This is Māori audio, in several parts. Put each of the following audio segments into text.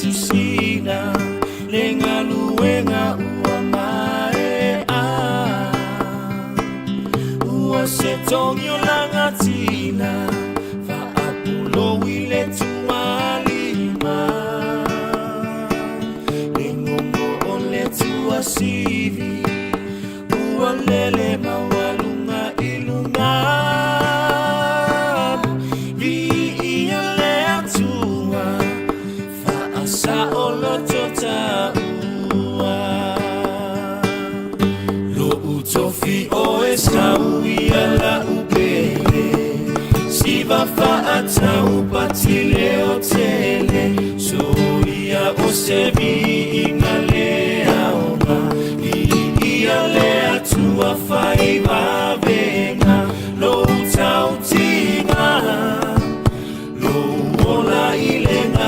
susina lenga luenga uamae ua setongio langatina fa apulo wile tumalima lengongo ole tuasivi ua lele mawalunga ilunga sa olo tota ua lo utofi o esauia la upele siva faata upatile o tele soia o sevi ingale aoma ia lea tua faiva venga lo utautinga lo ola ilenga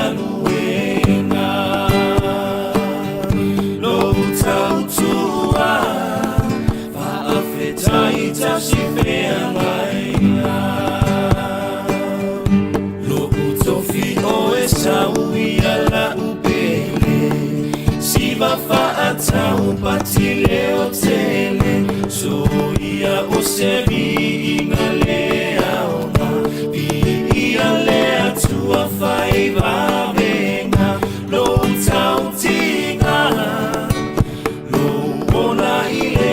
lo utofi o esauia la upele siva faata upatile o tele soia o sevi ingale aoma ia lea tua faiva venga lo utautinga lo ola ilenga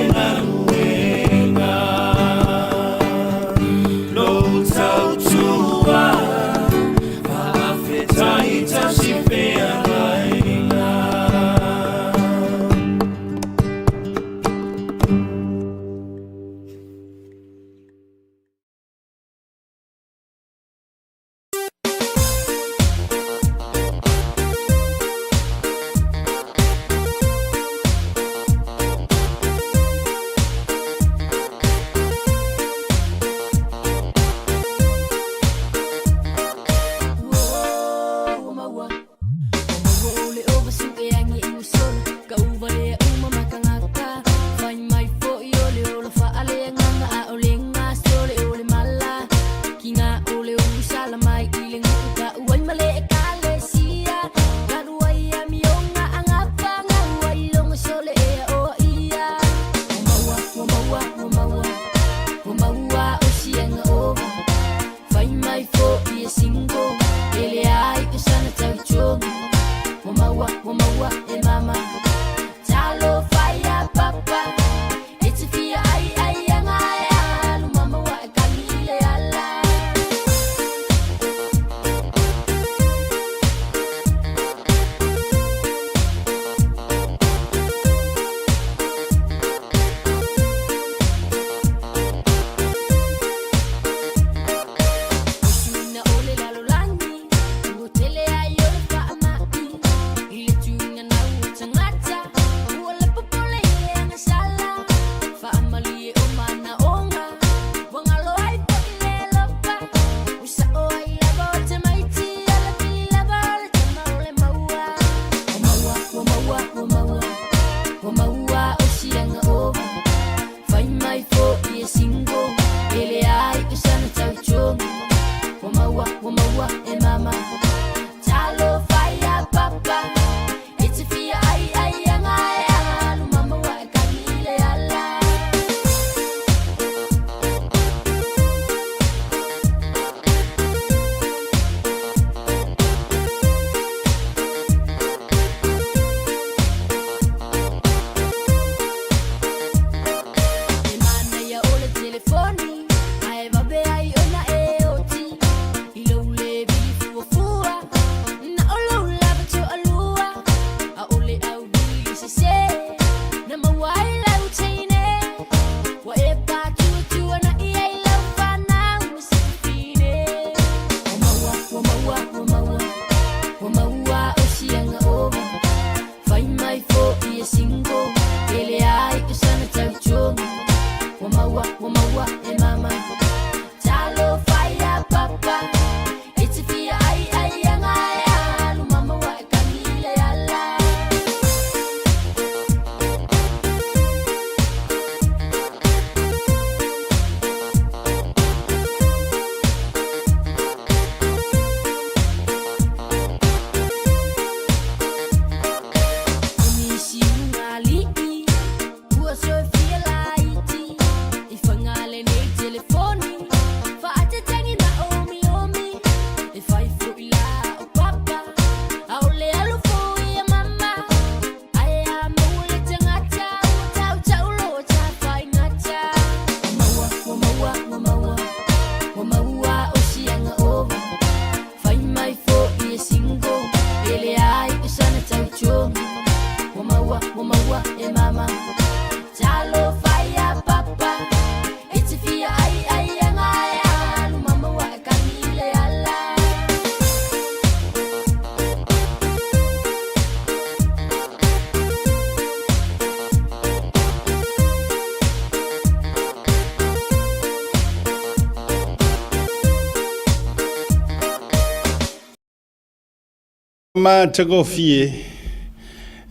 ma tagofie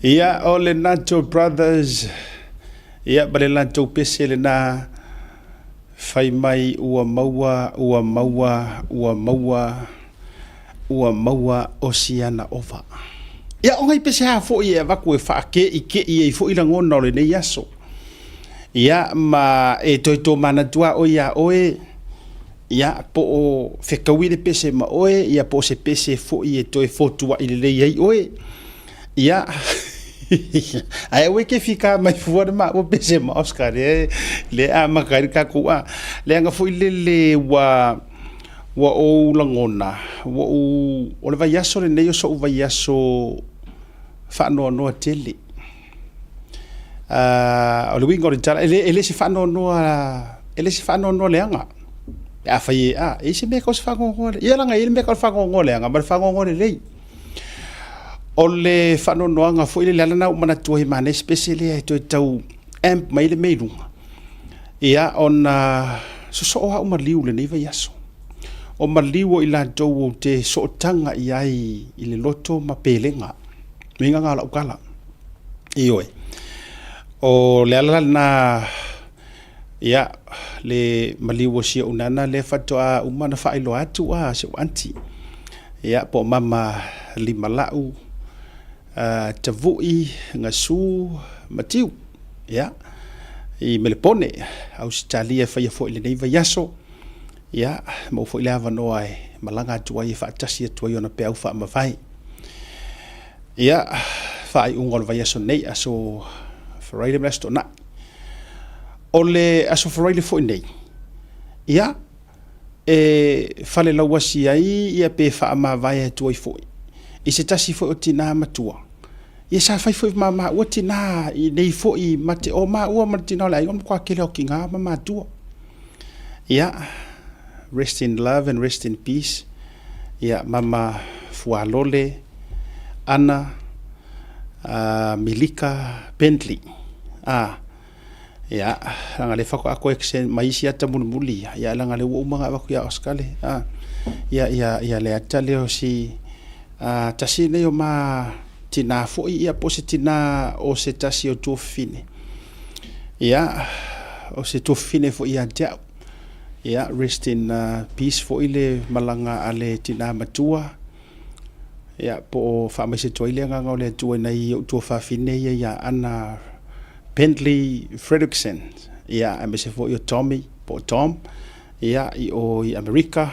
ia o le nato brothers ia bale nato pese le na fai mai ua maua Oceana ova ia o ngai pese ha fo ia vaku e fa ke i fo ila ngona le nei aso ia ma e to mana tua o ia oe ia po o fekawile pese ma oe ia po se pese fo i to e fotua i le ai oe ia ai we ke fika mai fuar ma o pese ma Oscar le a makari ka ku a le nga fo le wa o langona wa o le vai aso le nei o so vai aso fa no tele o le wingo le tala ele se fa no le anga a fai e se me ko se fa ngole ia langa ele me ko fa ngole anga ma fa ngole lei o le fa no anga fo ile lana o mana tu mana especially e to tau amp mai le meilu ia ona so o ma liu le nei vai aso o ma liu o ila do te so tanga i le loto ma pelenga minga ngala ukala ioi o le ala na ia le maliwo sia unana le fatoa umana failo atu se anti ia po mama lima lau tavui ngasu matiu ia i melepone Australia fa fo ile nei vayaso ia mo fo ile ava no ai malanga tu ai fa tasi tu ai ona pe au fa mavai ia fa ai ungol vayaso nei aso Friday resto na ole aso Friday fo nei ia fale la wasi ai ia pe fa ma vai tu ai fo i se tasi fo tina matua ia sa fai fo ma o tina i nei fo i mate o ma o martina la on kwa kele o kinga ma tua ia rest in love and rest in peace ia mama fualole Ana Milika Bentley ia langa le fako ako exen maisi ata mulmuli ia langa le wo manga aku ya oskale ia le atale o si tasi ne o ma tina fo ia positina o se tasi o tu fine ia o se tu fine fo ia dia ia rest in peace fo ile malanga ale tina matua ia po fa mai se toile nga ngole tu nei o tu fa fine ia Ana Bentley Fredrickson ia a me se fo yo Tommy po Tom ia i America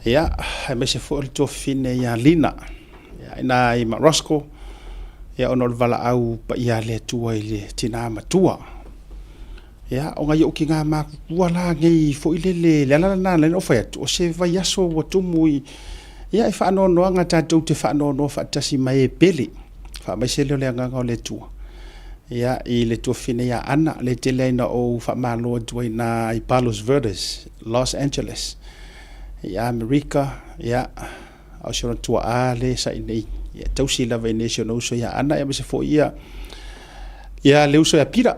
ia a me se fo tu fine ia Lina ia na i Roscoe ia onol vala au pa ia le tua ile tina matua ia o ngai o kinga ma wala ngai fo ile le na le no fa o se vai aso o tumui ia e fa no nga tatou te fa no fa tasi mai pele fa mai se le nga le tua ia i le tua fine ia Ana le tele na o fa malo tu na i Palos Verdes Los Angeles ia America ia o se tua ale sa nei ia tausi la Venetian so ia Ana ia se fo ia le uso ia pira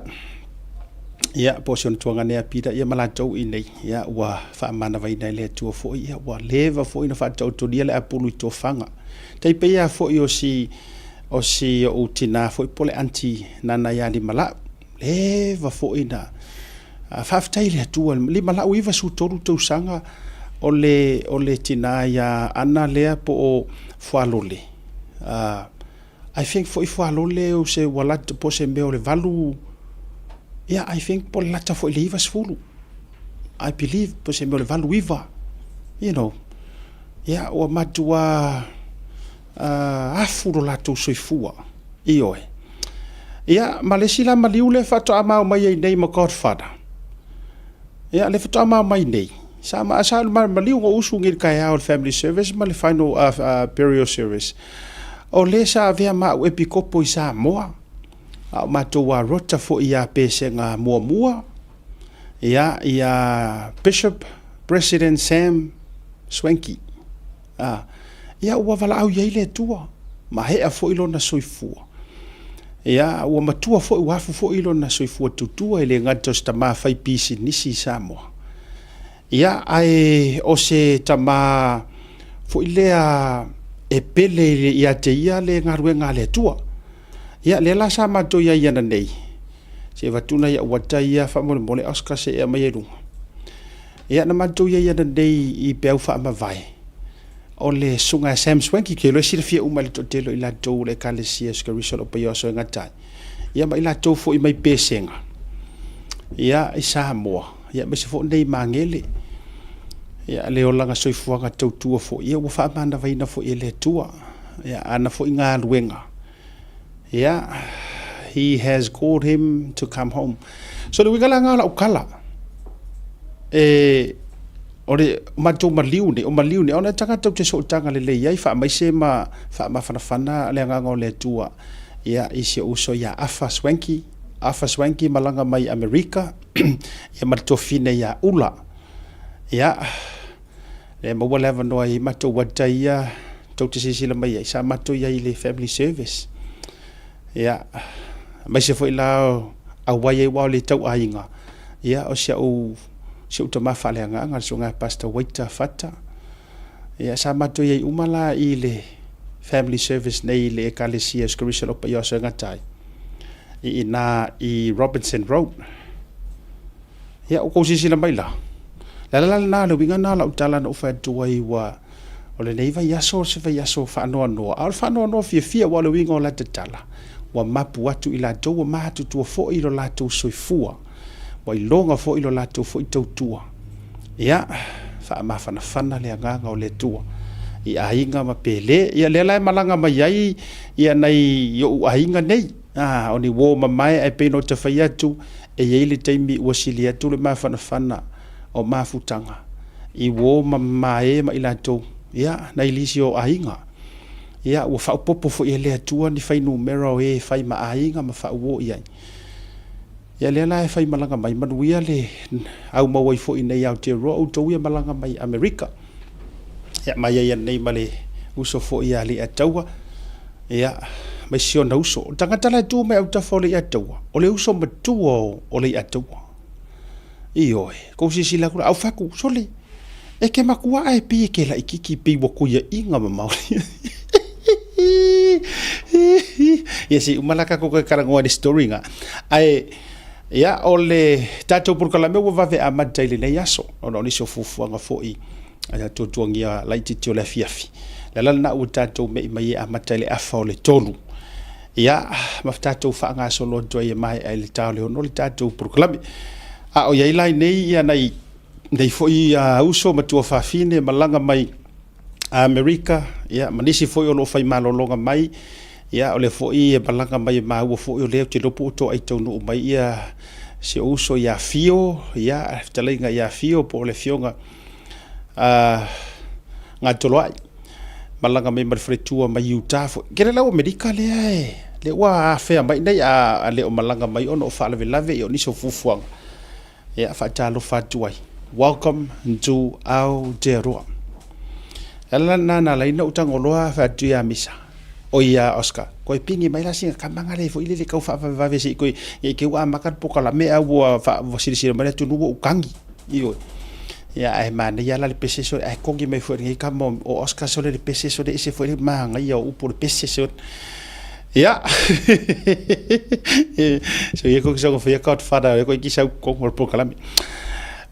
ia po se tua ngane ia pira ia malatou i nei ia wa fa mana vai nei le tua fo ia wa leva fo ina fa tau to dia le apulu to fanga tai pe ia fo o si o tina fo pole anti nana ya di mala leva fo ina fa ftai le tua li mala uiva su toru to sanga ole tina ya Ana le po fo alole I think fo alole o se wala po se me o le valu yeah, I think po lata fo le ivas fulu I believe po se me le valu iva you know yeah o matua afuro lato soifua ioe ia malesila maliu le fato ama mai nei ma Godfather ia le fato ama mai nei sama asal maliu o usu ngir kai au family service ma le final burial service o le sa vea ma o epikopo i sa moa a mato wa rota fo ia pese nga mua ia Bishop President Sam Swanky ia ua vala au ia ile tua ma hea fo ilo na soifua ia ua matua fo i wafu fo ilo na soifua tutua ile ngatos tama fai pisi nisi Samoa ia ai o se tama fo ilea e pele ia te ia le ngarue ngā le tua. Ia le la sa mato ia ia na nei. Se vatuna ia wata ia wha mole Oscar se ea mai runga. Ia na mato ia ia na nei i peu wha ama vai. O le sunga Sam Swanky ke lo sira fia uma le totelo i la tau le kalesia Skariso o paio so ngatai. Ia ma i la tau fo i mai pesenga. Ia i Samoa. Ia me se fo nei mangele. Ia le o langa soifuanga tau tua fo. Ia ua wha amana vaina fo i le tua. Ia ana fo i ngā luenga. Ia he has called him to come home. So le wigala ngā la ukala. Ore matou maliune o maliune ona tanga tau te so tanga le iai fa mai se ma fa fana le nga le tua ia isi uso ya Afa Swanky malanga mai America ia matou fine ya ula ia le mo wala va no ai matou wata ia tau te sila mai sa matou ia le family service ia mai se foi la a wai wa le tau ainga ia o sia o se utama fale nga sunga Pastor Waita Fata ia sa mato ye umala i le family service nei le ekalesia Skariso o paio so ngatai i Robinson Road ia o ko sisi la maila la na le winga na la utala no fa tuai wa o le nei va yaso se va yaso fa no al fa no fia wa le winga o la tala wa mapu atu ila to wa matu tu fo i lo la tu soifua wa ilonga fo ilo la tu fo i tau tua. Ia, wha fana le nganga o le tua. I ainga ma pele, ia le lai malanga mai ai, ia nei yo ainga nei. O ni wo mai ai peno te whai atu, e yeili teimi ua sili atu le fana o mafutanga. I wo mai ma ila tu, ia, nei lisi o ainga. Ia, ua wha upopo fo i le atua ni whai numero e whai ma ainga ma wha uo iai. Ia le la fai malanga mai manuia le au mawai fo i nei Aotearoa o tau ia malanga mai America. Ia mai ia nei male uso fo i ali ataua. Ia mai siona uso. Tangata la tu mai au tafo le ataua. O le uso matua o le ataua. Io ko si la kura au faku sole. E ke makua ai pi ke la ikiki pi woku ia inga mamauri. Ia si umalaka ko karangoa ni story nga. Ai ia ole tatou porkalame ua vave amatai lenei aso ona o nisi o fuafuaga foʻi a tuatuagia laititi o le afiafi le lana ua tatou mei mai e amatai le afa o le tolu ia ma tatou faagasolo atu ai e mae ai le taoleona o le tatou porkalame a o iai lai nei ia nei foʻi uso matua fafine malaga mai America ia manisi foʻi o loo fai malologa mai ia o le foʻi e malaga mai maua foʻi o lea te lopo o toʻai taunuu mai ia se uso ia fio ia talaiga ia fio po o le fioga gatoloai malaga mai ma le faletua mai Utah foʻi ke le lau Amerika lea e le ua afea mai nei a le o malaga mai ona o faalavelave i o nisi o fuafuaga ia faatalofa atu ai welcome to Aotearoa lana na laina utagoloa faatu ia misa o ia Oscar ko pingi mai la singa kamanga le fo ile le kau fa se ko e ke wa makan poka me a wa fa sili mai tu no ukangi io ya ai man ya la le pese so ai kongi mai fo ngi kam o Oscar so le pese so de se fo le manga ia o por pese so ya so ye ko so fa ka fada ko ki sa ko por poka la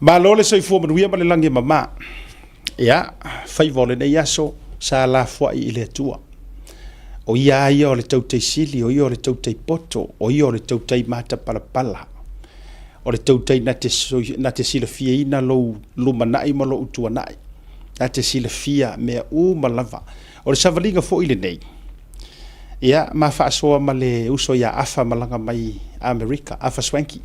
ma lo le so fo mo wi ma le langi mama ya fai vole ne ya so sa la fo ile tua o ia o le tau tei sili, o ia o le tau tei poto, o ia o le tau tei mata palapala, o le tau tei na te sila fia ina lo lumanai ma lo utuanai, na te sila fia mea malava, o le savalinga fo ile nei. Ia ma whaasoa ma le uso ia Afa malanga mai America, Afa Swanky.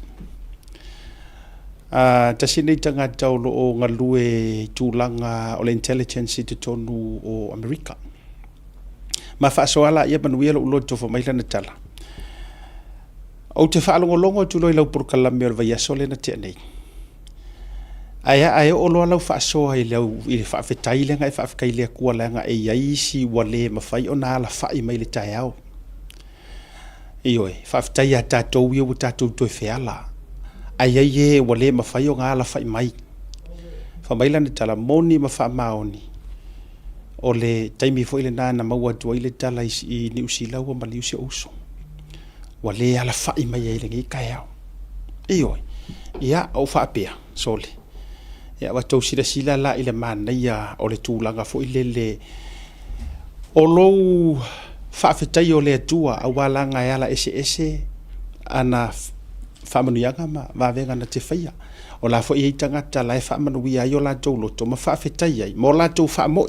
Ta sinei tanga tau lo o ngalue tūlanga o le intelligence te tonu o America. Ma whaasoala ia manuia lo ulo tofo mai lana tala. O te whaalongolongo tu loi lau porkalame o le vaiaso le na tea nei. Ai o loa lau whaasoa i lau i le whaafetai lenga i whaafekai lea kua lenga e iaisi wale mawhai o nā la whai mai le tai au. Ioi, whaafetai a tātou ia o tātou toi wheala. Ai e wale mawhai o ngā la whai mai. Whamai lana tala moni ma wha maoni. o le taimi fo ile na maua tua ile tala i ni usila ua mali usia uso wa le ala fai mai ile ngi kai au iyo ia o fa apea sole ia wa tau sila la ile mana ia o le tūlanga fo ile le o lou fa fetai o le tua a wala nga ala ese ana fa manu yanga ma va venga na te faia o la fo i tangata la fa manu ia yo la tolo to ma fa fetai ai mo la to fa mo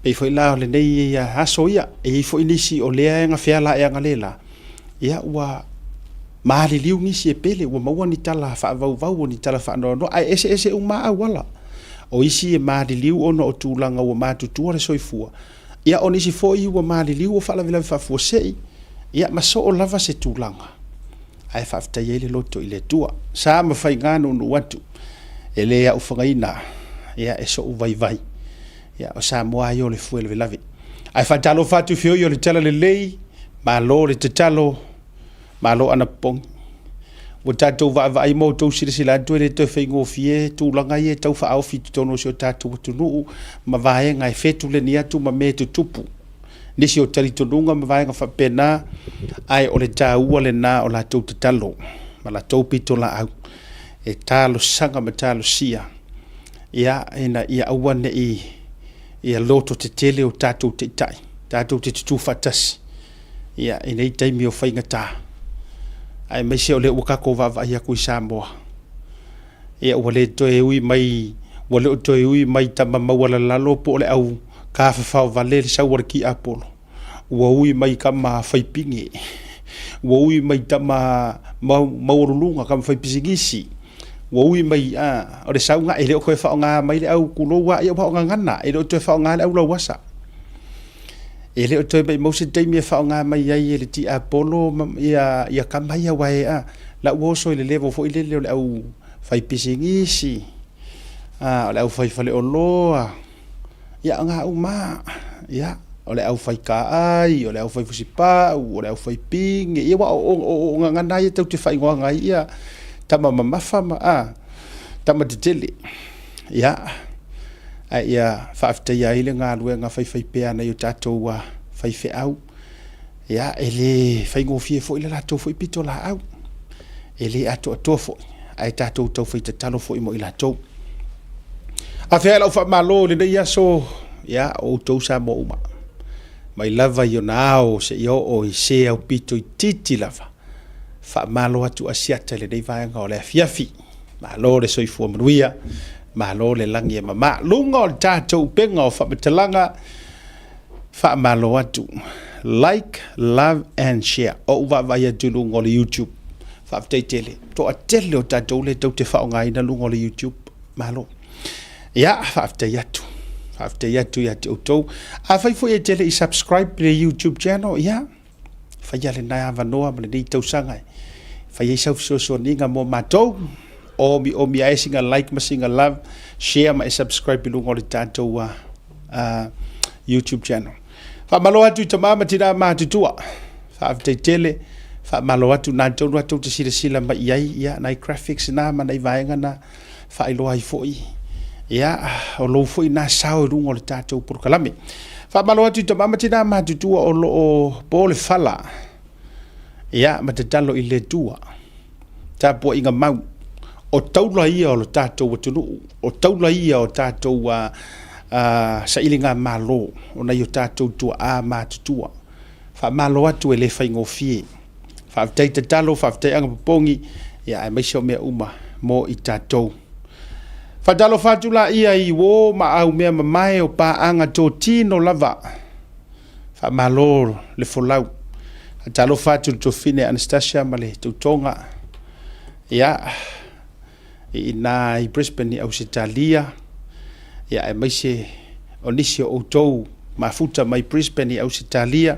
e foi la le nei ia haso ia e foi inisi o le nga fiala e nga lela ia wa mali liu ni si pele wa maua ni tala fa vau ni tala fa no ai ese uma wala o isi e mali liu ono o tūlanga wa matutua le soifua ia o nisi foi wa mali liu o fa la vila fa fo sei ia maso o lava se tūlanga ai fa fta yele loto ile tua sa ma fai ngano no watu ele ya ufangaina ia eso u vai ia o sa mo ayo le fuel ve lave ai fa talo fatu fio yo le tala le lei ma lo le talo ma lo ana pong o tatou va i mo tou sila tu le te fengo fie tu langa ye tau fa au fi tono so tatou tunu ma vai ngai fetu le nia tu ma me tu tupu nisi o tali tonunga ma vai nga fa pena ai o le tau le na o la tou talo ma la tou pito la au e talo sanga ma talo sia ia ina ia awane ia loto te tele o tatou te tai tatou te tu fatas ia ina i taimi o fainga ta ai mai se o le ukako va ia ku Samoa ia wale to e ui mai wale to e ui mai tama mawala lalo po le au ka fa vale sa warki apolo wa ui mai kama fai pingi wa ui mai tama maurulunga kama fai pisingisi wa ui mai o le saunga ele ko fa nga mai le au kulo wa ia fa nga ngana ele to fa nga le au lawasa ele o toi mo se taimi fa nga mai ai ele ti apolo ia kama ia wa la woso ile levo fo ile le au fai pisingisi le au fai fale oloa ia nga uma ia ole au fai ka ai ole au fai fusipa ole au fai ping ia wa o nga na ia tau te fai nga ia tama mamafa ma tama te tele ia ia fafte ia ile nga lu nga fai pe ana yo tato wa fai fe au ia ele fai ngo fie fo ile la to fo pito la au ele ato fo ai tato to fo te talo fo mo ila to a fe ala fa malo le ia so ia o to sa mo uma mai lava yo nao se yo o se au pito titi lava fa malo atu asiata le dei vai nga ole fiafi malo le soifua mruia malo le langi mama lunga o tato penga o fa betalanga fa malo atu like love and share o va ya tu lunga le YouTube fa tele to atele o tato le to te fa nga ina lunga le YouTube malo ya fa yatu after yatu to a fai fo e tele i subscribe le YouTube channel ya fa ya le na va no am le di to sanga fa ye so ninga mo mato o mi ai singa like ma singa love share ma subscribe lu ngol tanto YouTube channel fa malo atu tama tira ma tutua fa after tele fa malo atu na to te sila ma ia ya na graphics na ma na vaenga na fa ilo ai foi ia o lo foi na sao rungo le tatou por kalame fa malo atu to mama tina ma tutua o lo pole fala ia ma te talo ile tua tapo inga mau o taula ia o lo tatou tunu o taula ia o tatou sa ilinga malo o na yo tatou tua a ma tutua fa malo atu ele fa ngofie fa te talo fa te anga pongi ia mai so me uma mo i tatou Fadalo fatula ia I wo ma au mea mamae o pa anga tō tino lava. Fa malo le folau. Fadalo fatula tō fine Anastasia ma le tautonga. Ia. I Brisbane I Ausitalia. Ia e maise o nisi o tō mafuta mai Brisbane I Ausitalia.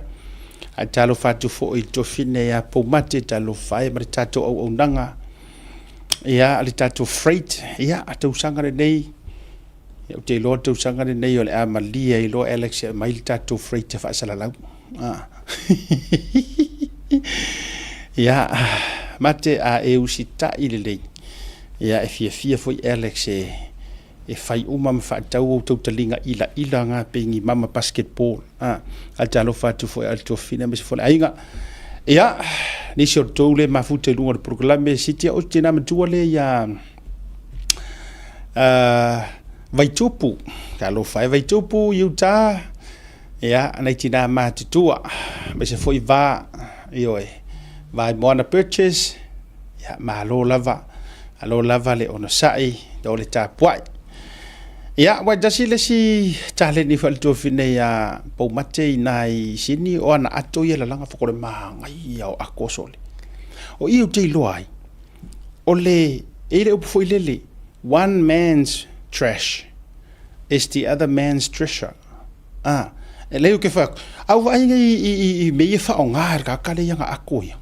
Fadalo fatula fo I tō fine a Pomate talo fai ma le tato au nanga. Ia ali tatou freight ia atau sangare nei ia te lo tau sangare nei o le amalia I lo Alex mai tatou freight fa salalau ia mate a usita I le lei ia e fia foi Alex e fai uma ma whaatau o tau talinga ila ngā pengi mama basketball. A talo whaatu fo e Altofina me se fo le ainga. Ia, nisi o tau le mafute lunga le programe sitia o tēnā matua le ia Vaitupu. Ka lo whai Vaitupu Utah. Ia, nei tina mātutua. Me se fo i vā, ioe, vā i moana purchase. Ia, ma alo lava le ono sai, do le tāpuai. Ia, wai dasi le si tale ni Altofina ia pau mate i nai sini o ana ato ia la langa whakore mahangai au akosole. O iu te iloa ai. O le, eile upu fo i lele, one man's trash is the other man's treasure. E leo ke whak, au wainga i mei e whao ngār ka kare ia ngā ako ia.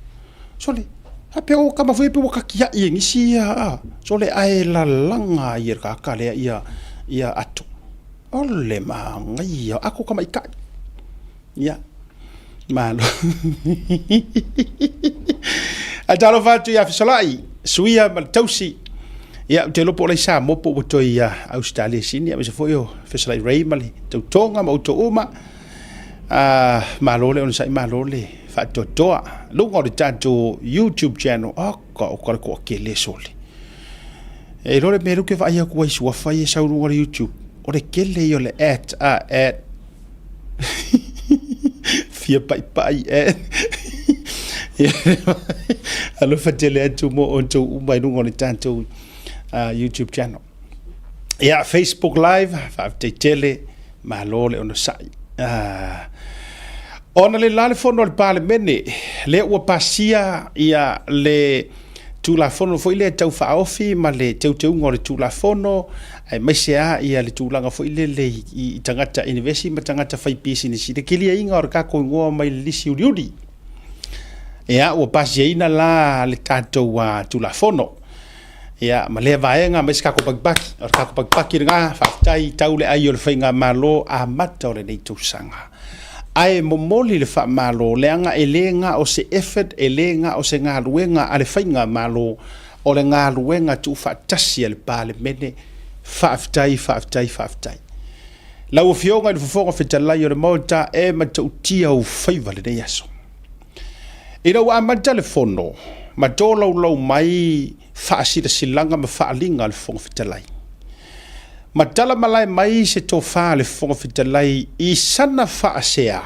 So le, hape o kama fwe pe waka kia i ngisi ia. So le ae la langa ia ka kare ia ato. Ole mahangai ia, ako kama ikai. Ia, malo. A talo whātu ia whisalai, suia maltausi. Ia, te lopo lei sa mopo o toi Australia sini, ia me se foi o whisalai rei mali, tau tonga ma uto uma. Malo le, ona sai malo le, whātua toa. Lunga o le tātou YouTube channel, o kare ko ke le soli. E lore me ruke vai aku wai sua fai e sauru o YouTube. O le kele i o le at fia pai alo fatele atu mo on tau umai nunga o le tātou YouTube channel. Ia, Facebook Live, whaafte tele, malo le ono sai. Ona le lale fono le pale mene, le ua pasia ia le tula fono foi le tau whaofi, ma le tau ngore tula fono, ai maisea ia le tūlanga foi le i tangata university, ma tangata whai business, le kilia inga ora kako ingoa mai le lisi uriuri. Ia, ua pasia ina la le tātou tula fono. Ia, ma lea vaenga, mais kako pakipaki, ora kako pakipaki ngā, whaftai tau le ai o le whainga malo a mata o le nei tūsanga. Ai momoli le wha malo, le anga e le nga o se effort, e le nga o se ngā ruenga, a le whainga malo, o le ngā ruenga tu whaatasi le pāle mene, whaaftai. Lau o fionga i le fufonga whetalai o le mauta, e matau tia o whaiva le nei aso. I rau a mata le fono, ma lau mai whaasira silanga ma whaalinga le fufonga whetalai. Ma tala malai mai se tō wha le fonga whitalai i sana wha sea.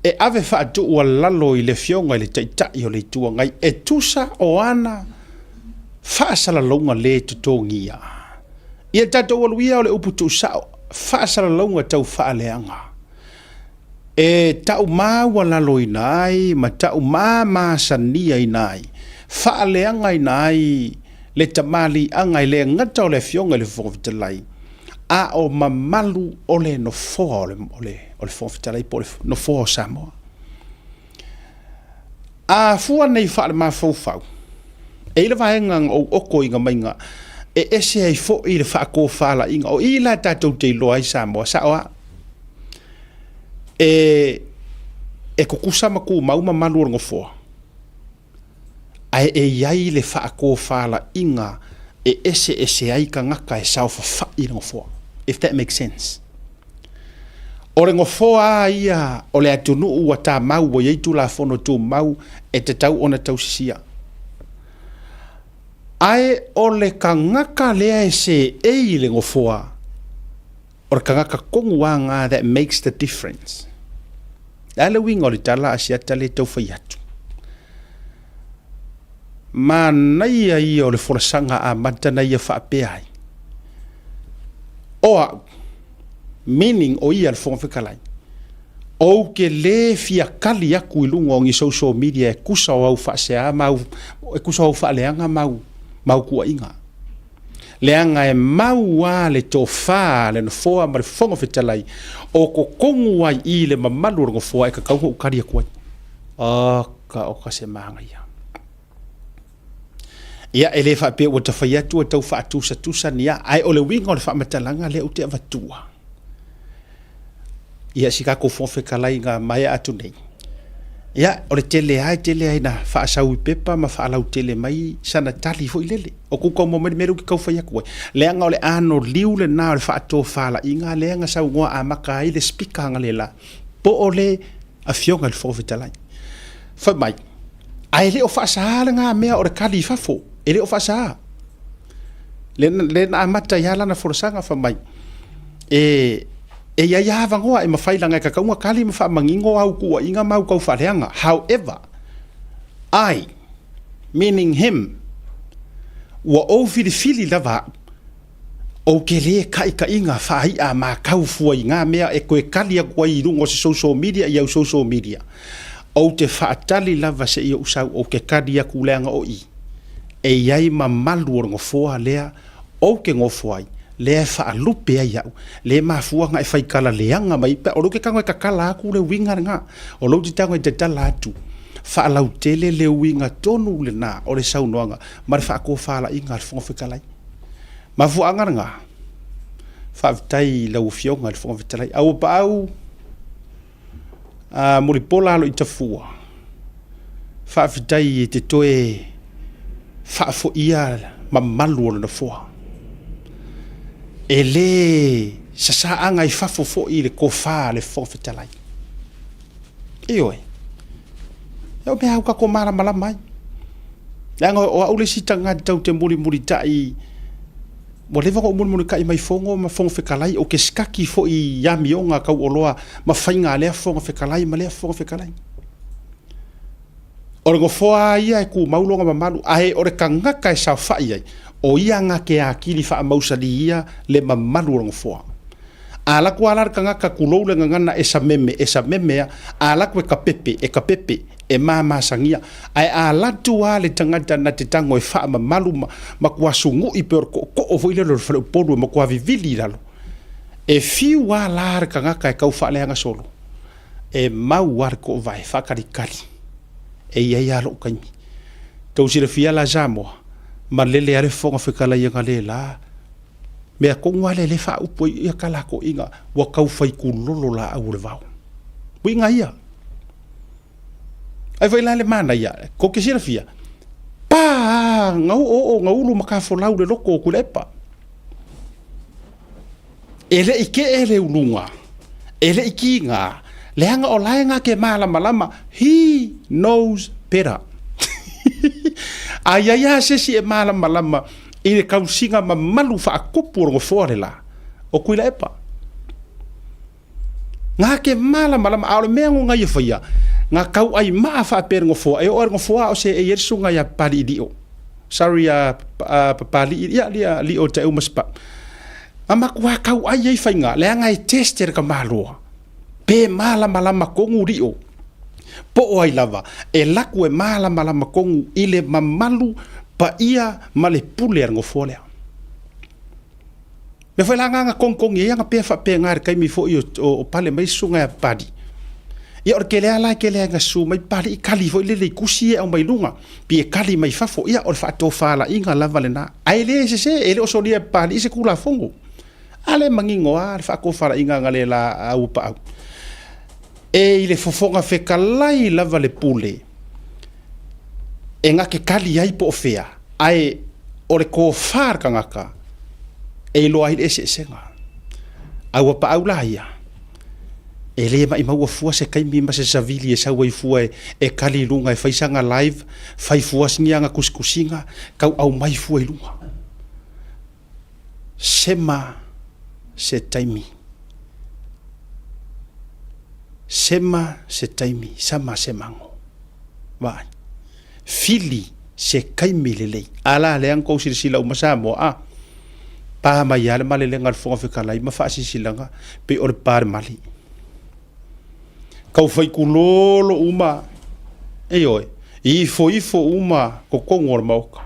E ave wha atu ua lalo i le fionga i le taitai o le tua ngai. E tusa o ana wha sala launga le tutongia. Ia tato waluia o le upu tu sao. Wha sala launga tau wha leanga. E tau maa wa lalo i nai, ma tau maa sania i nai. Wha leanga i nai. Le tamali anga i le ngata o le fionga le fongafitalai. A o mamalu o le no foa o le fongafitalai po le no foa o Samoa. A fua nei wha le mawhauwhau. E le vahenga o oko inga mainga. E ese ai fo i le wha ko whala inga. O i la tātou te loa i Samoa. Saoa. E kukusa maku mauma malu o ngofoa. Ai e iai le whaako whala inga e ese ai ka ngaka e sau whawhai ngofoa. If that makes sense. O le ngofoa ia o le atunu ua tā mau o ieitu la fono tū mau e te tau ona tau sisia. Ai o le ka ngaka lea e se ei le ngofoa o le ka ngaka kongu anga that makes the difference. Ale winga o le tala asiata le tau whai atu. Ma nai ai o le forasanga a mata nai a whaapea ai. Oa, meaning o ia le whongawhikalai. O ke le fia kali aku i lunga o ngi social media e kusa o au whaasea mau, e kusa o au whaaleanga mau kua inga. Leanga e mau a le tō wha le no foa ma le whongawhitalai o ko kongu ai i le mamalu rongo foa e ka kauha ukari a kuai. O ka se maanga ia. Ia e le whape o ta whai atu o tau whaatusa ni a ai o le winga o le whaamatalanga le o te avatua. Ia si kako whonwhekalai ngā mai atu nei. ia o le tele ai na faasau I pepa ma faalau tele mai sana tali fo ilele o ku ko mo me meru ki kau fa yaku le anga o le ano liu le na le faato fala inga le anga sau ngoa a maka I le speaker nga le la po o le a fionga le fo vitalai fa mai ai le o faasa nga mea o le kali fa fo ele o faasa le na mata yala na forsanga fa mai e ia vangoa e mafaila ngai kakaunga kali mafa mangingo au kua inga mau kau faleanga. However, I, meaning him, wa o fili lava o ke le ka inga fai a ma kau fua inga mea e koe kali a kua I rungo se social media I au social media. O te faatali lava se ia usau o ke kali a kuleanga o I. E iai ma malu o ngofoa lea o ke ngofoai. Le fa lupe ai au le mafua nga fai kala leanga mai pe o lo ke kanga ka kala aku le winga nga o lo titanga te tala atu fa lau tele le winga tonu le na o le sau noanga mar fa ko fa la inga fo fe kala mafua nga fa tai la ufio nga fo fe tala au pa au a muri pola lo itafua fa tai te toe fa fo ia mamalu le fo ele sa anga I fafo fo I le kofa le fo fetalai ioe eu me au ka ko mara mala mai langa o ule sitanga tau te muri tai mo le vako muri kai mai fongo ma fongo fekalai o ke skaki fo I yamionga ka oloa ma fainga le fongo fekalai ma le fongo fekalai o go fo ia e ku maulonga ma malu ai o re kanga kai sa fa ia o ia nga ke akili fa mausali ia le mamalu ngofoa ala ku ala kanga ka kulo le ngana esa meme ala ku ka pepe e mama sangia ai ala tua le tangata na te tango e fa mamalu ma ku asungu I per ko o foile lo fa podu ma ku avivili lalo e fi wa la kanga ka ka fa le nga solo e mau war ko vai fa kali e ia lo kai to si le fia la jamo ma lele are fonga fekala ia ngale la me ko ngale le fa upo ia kala ko inga wa kau fai ku lolo la au le vau winga ia ai vai la le mana ia ko ke sira fia pa ngau lu maka fo lau le loko ku lepa ele ike ele ulunga ele ikinga le hanga o laenga ke malama he knows better ai se si e malama I le kausinga ma malu fa akupu ngo fore la o kuila epa nga ke malama ao me nga ye fia nga kau ai ma fa per ngo fo e or ngo fo o se e yersu nga ya pali dio sorry pali ya li o te umaspa ama kwa kau ai fa nga le nga tester ka malo pe malama ko nguri o po ai lava e laku e malama kongu ile mamalu pa ia male puler ngo folea me foi langa kongkong ia nga pe fa pe ngar kai mi fo o pale mai sunga ya padi ia or kele ala kele nga su mai pali kali fo ile kusi e mai lunga pi kali mai fa fo ia or fa to fala inga lava lena ai le se ele o solia pali se kula fongo ale mangingo a fa ko fala inga ngale la au pa e ile fofonga fekalai lava le pule e nga ke kali ai po fea ai ore ko far kangaka e lo ai ese senga au pa au laia e le mai mau fua se kai mi ma se savili e sa wai fua e kali lunga e faisanga live fai fua singa nga kuskusinga kau au mai fua i lunga sema se taimi sema se taimi sama se mango vai fili se kaimi lele ala le anko sila umasa mo pa mai ala male le ngal fonga fekala ma fa silanga pe or par mali kau fai kulolo uma oi ifo uma ko kongor mauka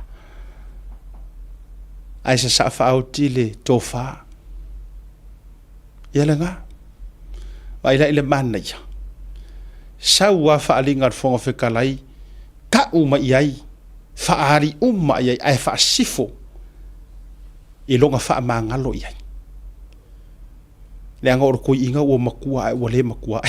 ai sa fa autile tofa yalenga ai la ile mana ya sawa fa alingar fonga fekalai ka uma iai fa ari uma iai ai fa sifo ilonga fa mangalo iai le anga or ko inga o makua ai wale makua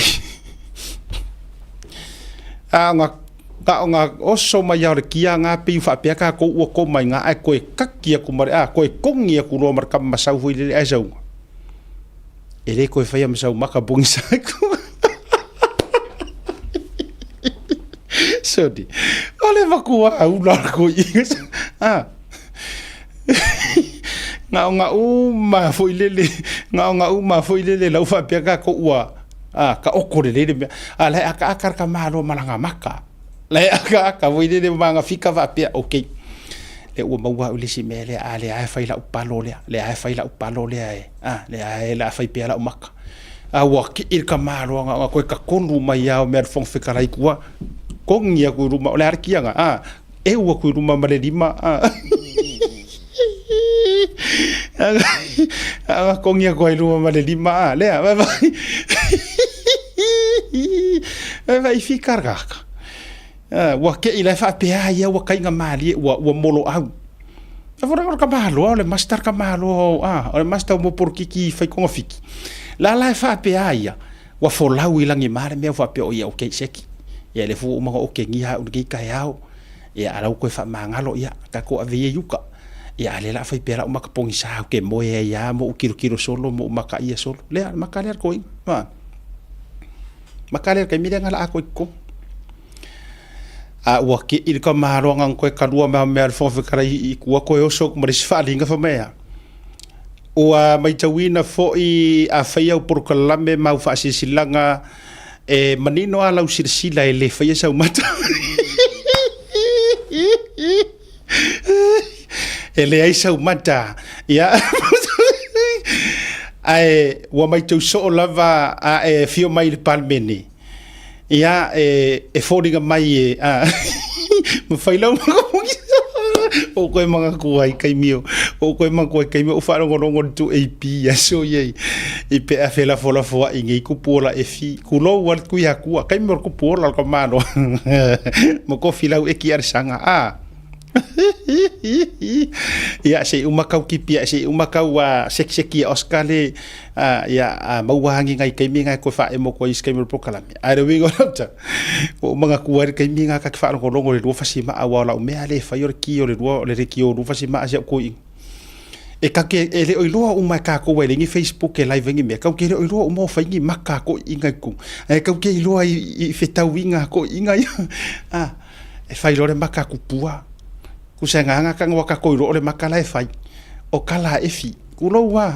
nga oso mai au le kia ngā piu whapea ka ko ua ko mai ngā ai koe kakia ku mare koe kongia ku roa maraka masau hui le ai zaunga. E le koe whaia masau maka bungi sa ku. Sodi. Ole wakua au lara ko inga. Nga uma foi lele. Nga uma foi lele lau whapea ka ko ua. Ka okore lele mea. Le aka akar ka malo malanga maka. Le aka voi lele manga fika whapea. Okay. Le ua maua ule si mea le ai whai lau palo lea. Le ai whai lau palo lea e. Le ai la whai pea lau maka. Wa ki il ka malo nga koe ka konu mai au mea fong whikarai kua. Kongia ku ruma ole arkia nga e ua ku ruma mare lima kongia ku ruma mare lima le vai ficar gaka wa ke ila fa pe ya wa kai nga mali wa molo au fora ka malo ole master ka malo ole master mo por kiki fai ko fiki la fa pe ya wa folau ilangi mare me fa pe o ya okay seki ya le fu uma o kengi ha ungi ka yao ya ala ko fa mangalo ya ka ko ave yuka ya le la fa pera uma ka pongi sa ke mo ya mo kilo solo mo maka ia solo le maka le ko maka le ka mi ngala ko ko wa ki il ka maro ngang ko ka lua ma me fo fa kara I ku ko yo so mo ris fa linga fa mea o mai tawina fo I a fa ia por ka lame ma fa silanga manino ala usirsila ele fai sa mata ele ai sa mata ya ai wa mai tu so lava fio mai palmeni ya foringa mai mo fai lo o koe mga kuai kai mio o koe mga kuai kai mio o wharongorongo tu AP ya so ye I pe a fela fola foa I ngai kupola e fi kulo wal kui hakua kai mio kupola ka mano mo ko filau e ki ar sanga ya sei umakau kipia sei umakau wa sekseki oskale ya mauhangi ngai kai mi ngai ko fa e mo ko is kai mo prokalami are we go ta o mga kuar kai mi ngai ka fa ro longo le do fasima awala o me ale fa yor ki ore do le ki o do fasima asia ko I e ka ke ele o loa o mai ka ko we ngi Facebook e live ngi me ka ke o loa o mo fa ngi maka ko inga ku e ka ke loa I fetawinga ko inga e fa lore maka ku pua kusanga ka ngwa ka koiro ole makala e fai o kala e fi kulo wa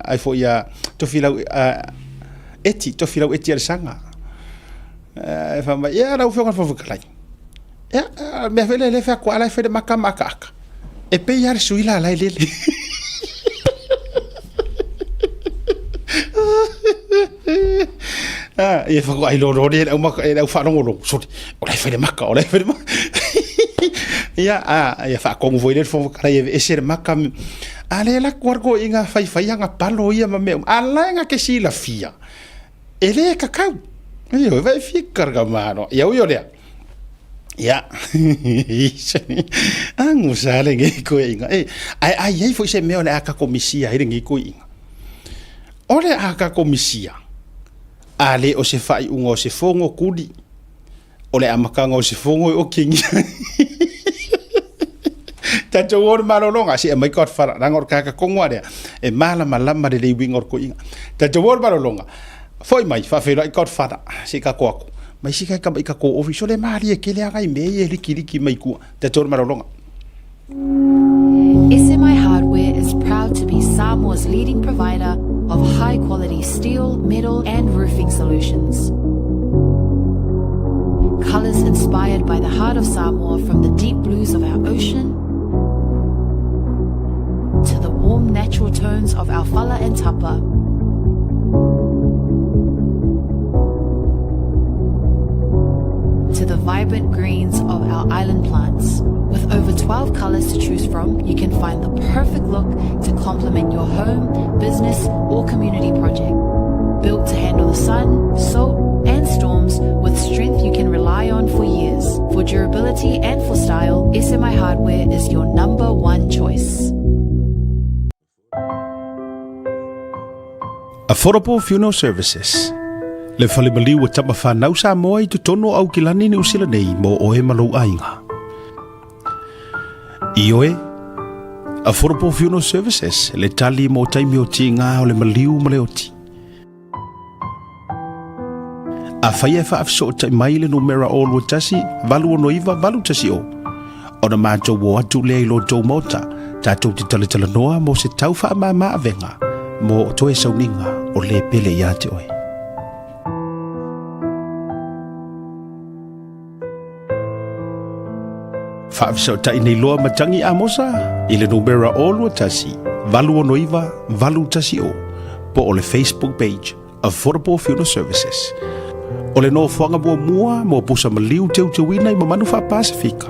ai fo ya to filau eti ar sanga e fa ma ya ra fo ka fo kala ya me vele le fa ko ala fe de maka e pe yar suila la lele e fa ko ai lo de o maka e fa no so o la fe de maka ya ya fa ko voi le fo kala e ser maka ale la kuargo inga fai nga palo ia ma me ala nga ke si la fia ele kakau io vai ficar gamano ya yo le ya angu sale ngi ko inga ai foi se me ole aka komisia ire ngi ko inga ole aka komisia ale o se fai ungo se fongo kudi ole amakanga o se fongo o kingi tato wor malolonga si mai kot fara rangor kaka kongware e mala malama de wingor ko inga tato wor malolonga foi mai fa fera kot fara si ka ko mai si ka ko official mali e kele aga me e liki mai ku tato malolonga SMI Hardware is proud to be Samoa's leading provider of high-quality steel, metal, and roofing solutions. Colors inspired by the heart of Samoa, from the deep blues of our ocean to the warm natural tones of our fala and tapa. To the vibrant greens of our island plants. With over 12 colors to choose from, you can find the perfect look to complement your home, business, or community project. Built to handle the sun, salt, and storms with strength you can rely on for years. For durability and for style, SMI Hardware is your #1 choice. Affordable Funeral Services. Le whale maliu a tama whanau sa moa I tu tono au ki lani ni usila nei mo oe malou ainga. I oe, Affordable Funeral Services, le tali mo taimi o ti ngā o le maliu ma le oti. A whai e whaafiso o tai mai le numera o lua tasi, valu o noiva, valu tasi o. O na mātou o atu le ilo tau mota, tātou te tala noa mo se tau wha maa venga, mo o toe sauninga o le pele ia te oe. Whaafisa o tai nei loa matangi a mosa, I le numera o lua tasi, valu o noiva, valu tasi o, po o le Facebook page, Affordable Funeral Services. O le no whanga mua mo pusa maliu teu wina I mamanu wha Pasifika.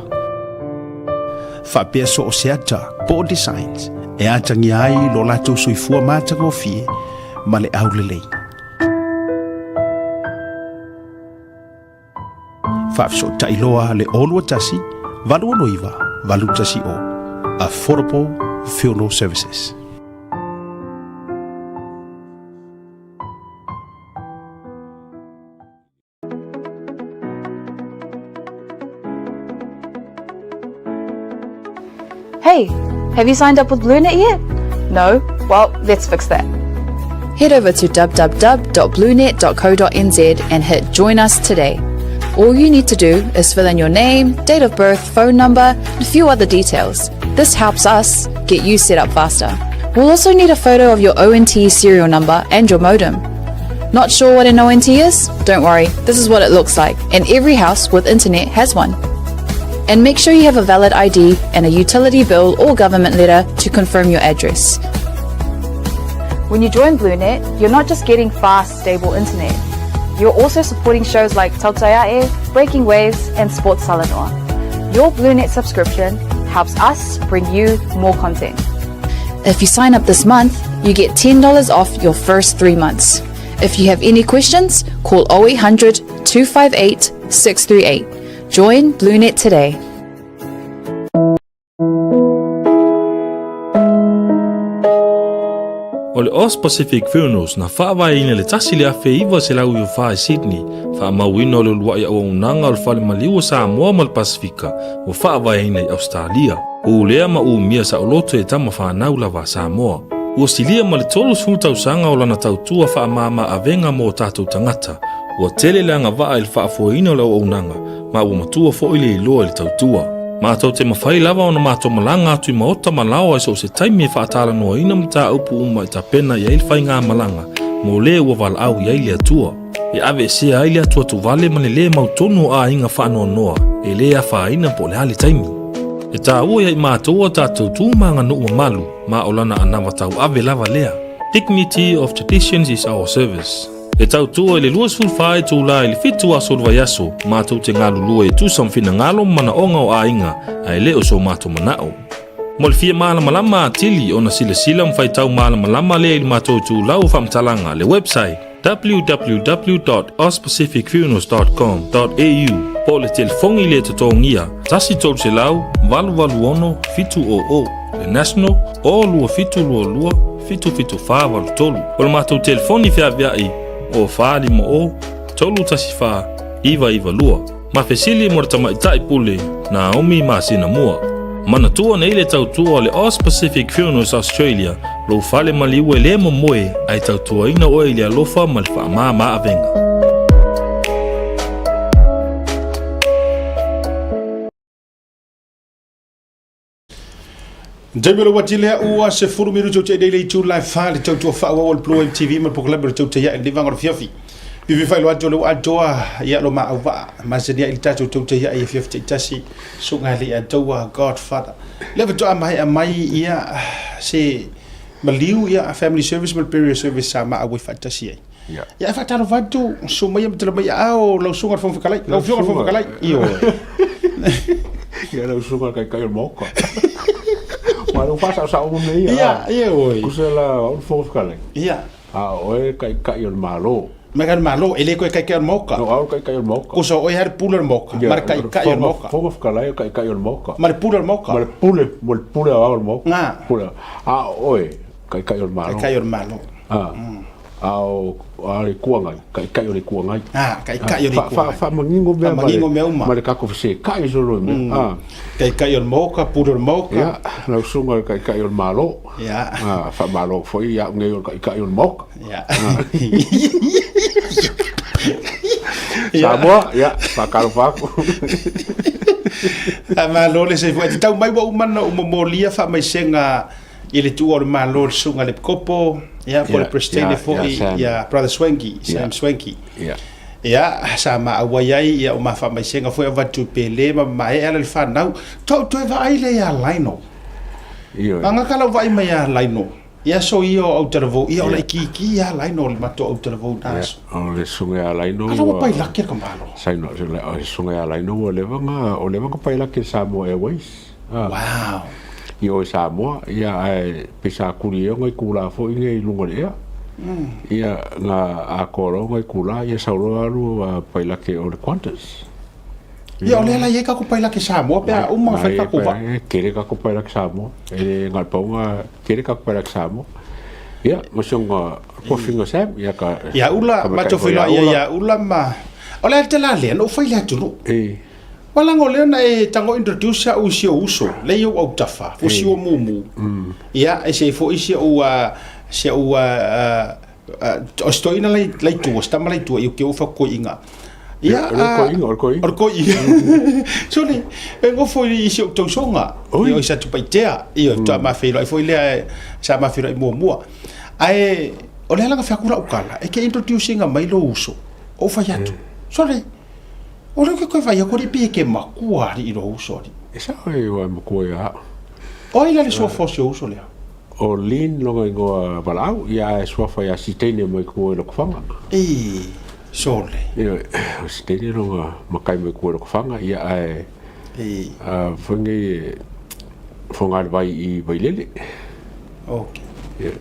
Whapea so o seata, po o designs, e atangi ai lo lato suifua mātanga o fie, ma le au le lei. Whaafisa o tai loa le o lua tasi, valu o noiva, valu tasi o. Affordable Funeral Services. Hey, have you signed up with BlueNet yet? No? Well, let's fix that. Head over to www.bluenet.co.nz and hit Join Us today. All you need to do is fill in your name, date of birth, phone number, and a few other details. This helps us get you set up faster. We'll also need a photo of your ONT serial number and your modem. Not sure what an ONT is? Don't worry, this is what it looks like, and every house with internet has one. And make sure you have a valid ID and a utility bill or government letter to confirm your address. When you join BlueNet, you're not just getting fast, stable internet. You're also supporting shows like Tautaiae, Breaking Waves, and Sports Salanoa. Your BlueNet subscription helps us bring you more content. If you sign up this month, you get $10 off your first 3 months. If you have any questions, call 0800 258 638. Join BlueNet today. O le Oz Pacific Funerals na whaawai le tasi le afe iwa se lau i whae Sydney, whaamauina o le luai o unanga o le whale maliwa sa Samoa ma le Pasifika, o whaawai i Australia. O lea ma u mia sa oloto e tama whanau lawa Samoa. Ua silia ma le tolu sultau sanga o lana tautua whaamama avenga mo tātou tangata. Ua tele leanga waa il whaafoina o le o unanga, ma ua matua fo ile iloa le tautua. Mātou te mawhai lava o na mātou malanga atu I maota malawa so se taimi e whaatala noa ina mta aupu uma I ta pena I ail whai ngā malanga, mo le ua wala au I aile atua. E ave se aile atua tu vale mane le mautonu a inga whaanoa noa, e le a whaina po le hali taimi. E tā ua I mātou a tātou tūmanga no ua malu, ma o lana anawa tau ave lava lea. Dignity of traditions is our service. E tau tua le luas fulfai tu la le fitu a solva yaso, mātou te ngalu lua tu samfina ngalo mana onga o ainga, ai leo so mātou manao. Mo le fia malama atili ona sila mwhai tau malama le ili mātou tu lau whamtalanga le website www.ozpacificfunerals.com.au po le telefongi le totongia, tasi tolu se lau, valu ono, fitu o, le national, o lua fitu lua, fitu wha valu tolu. O le mātou telefoni fia viai, o whaari mo o, tolu tasi wha, iwa lua. Ma fesili mo tama itai pule, na omi ma sina mua. Mana tua na ile tautua le Oz Pacific Funerals Australia, lo whale maliwe le mo moe, ai tautua ina o ile alofa malfa ma avenga. Jamilo watile ua se furu miru tau te daily tu live file tau tu fa wa Blue TV ma poklab tau te ya ndi vangor fiafi. Vivi file wa tolo atoa ya lo ma ava ma se dia ilta tau te ya ia fiafi tasi so ngali atoa Godfather. Leva to mai ia se maliu ia family service mal period service sama awi fatasi. Ya fa taro vatu so mai mtelo mai ao lo sungar fon fikalai. Lo sungar fon fikalai. Io. Ya lo sungar kai moka. Ma non passa sa un nei. Ia oi. Kusela un fofkale. Ia. Oe kai on malo. Ma kan malo ele ko kai on moka. No, au kai on moka. Kuso oi har puler moka. Mar kai on moka. Fofkale kai on moka. Mar puler moka. Mar pule au moka. Nga. Pule. Oe kai on malo. Kai on malo. ao ale kuangai kai ole kuangai kai ole kuangai fa mangingo mea ma le kako se kai solo me kai ole moka puro moka ya la sunga kai ole malo ya fa malo foi ya ngai ole kai ole moka ya Samoa ya fa kalfaku malo le se foi tau mai wa umana umolia fa mai senga ile tu or malo sunga le kopo ya por prestene foi ya brother Swanky Sam Swanky ya sama awai ya uma fa mai senga foi avatu pele ma mai ala le fa nau to va ile ya laino anga kala vai mai ya laino ya so io au tervo io le ki ya laino le mato au tervo das le sunga ya laino ala pai la ke kamalo sai no le sunga ya laino o le vanga pai la ke Samoa Airways wow io Samoa ia pesa kurio ngai kula fo ngai lungo ia ia nga akoro ngai kula ia sauro alu paila ke o Qantas ia ole la ia ka ko paila ke Samoa pe uma fa ka ko kere ka ko paila ke Samoa ngal paunga kere ka ko paila ke Samoa ia mosonga ko fingo Sam ia ka ia ula ma to fila ia ula ma ole te la le no fa ile tu wala ngole na tango introduce a usio uso le yo au tafa usio mumu ia e se fo isi o se o stoina lai tu sta mai tu yo ke o fa ko inga ia ko inga so le ngo fo isi o to songa yo sa tu paitea yo ta ma fe lo fo le sa ma fe lo mo ai o le la fa kula ukala e ke introducing a mai lo uso o fa ya tu so le ora ke vai ko ri ke makua ri ro usori esa o makua ya o ila le so fosio uso le o lin lo ngo balau ya so fa ya sitene mo ko lo fanga sole sitene lo makai mo ko lo fanga ya fungi fonga vai lele okay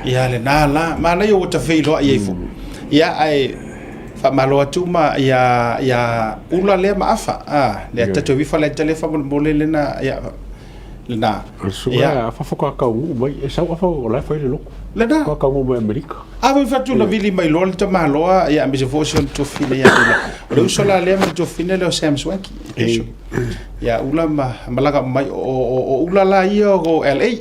ya le na ma na yo ta fe lo ai fu ya fa malo atuma ya ula le maafa le tatu vi fa le telefone mo le na ya na ya fa foka ka u mai sa fa la fa le lo le na ka mo America vi fa tu na vili mai lo te malo ya me se fosse to fine ya ula o sola le me to fine le Sam Swanky ya ula malaga mai o ula la io go LA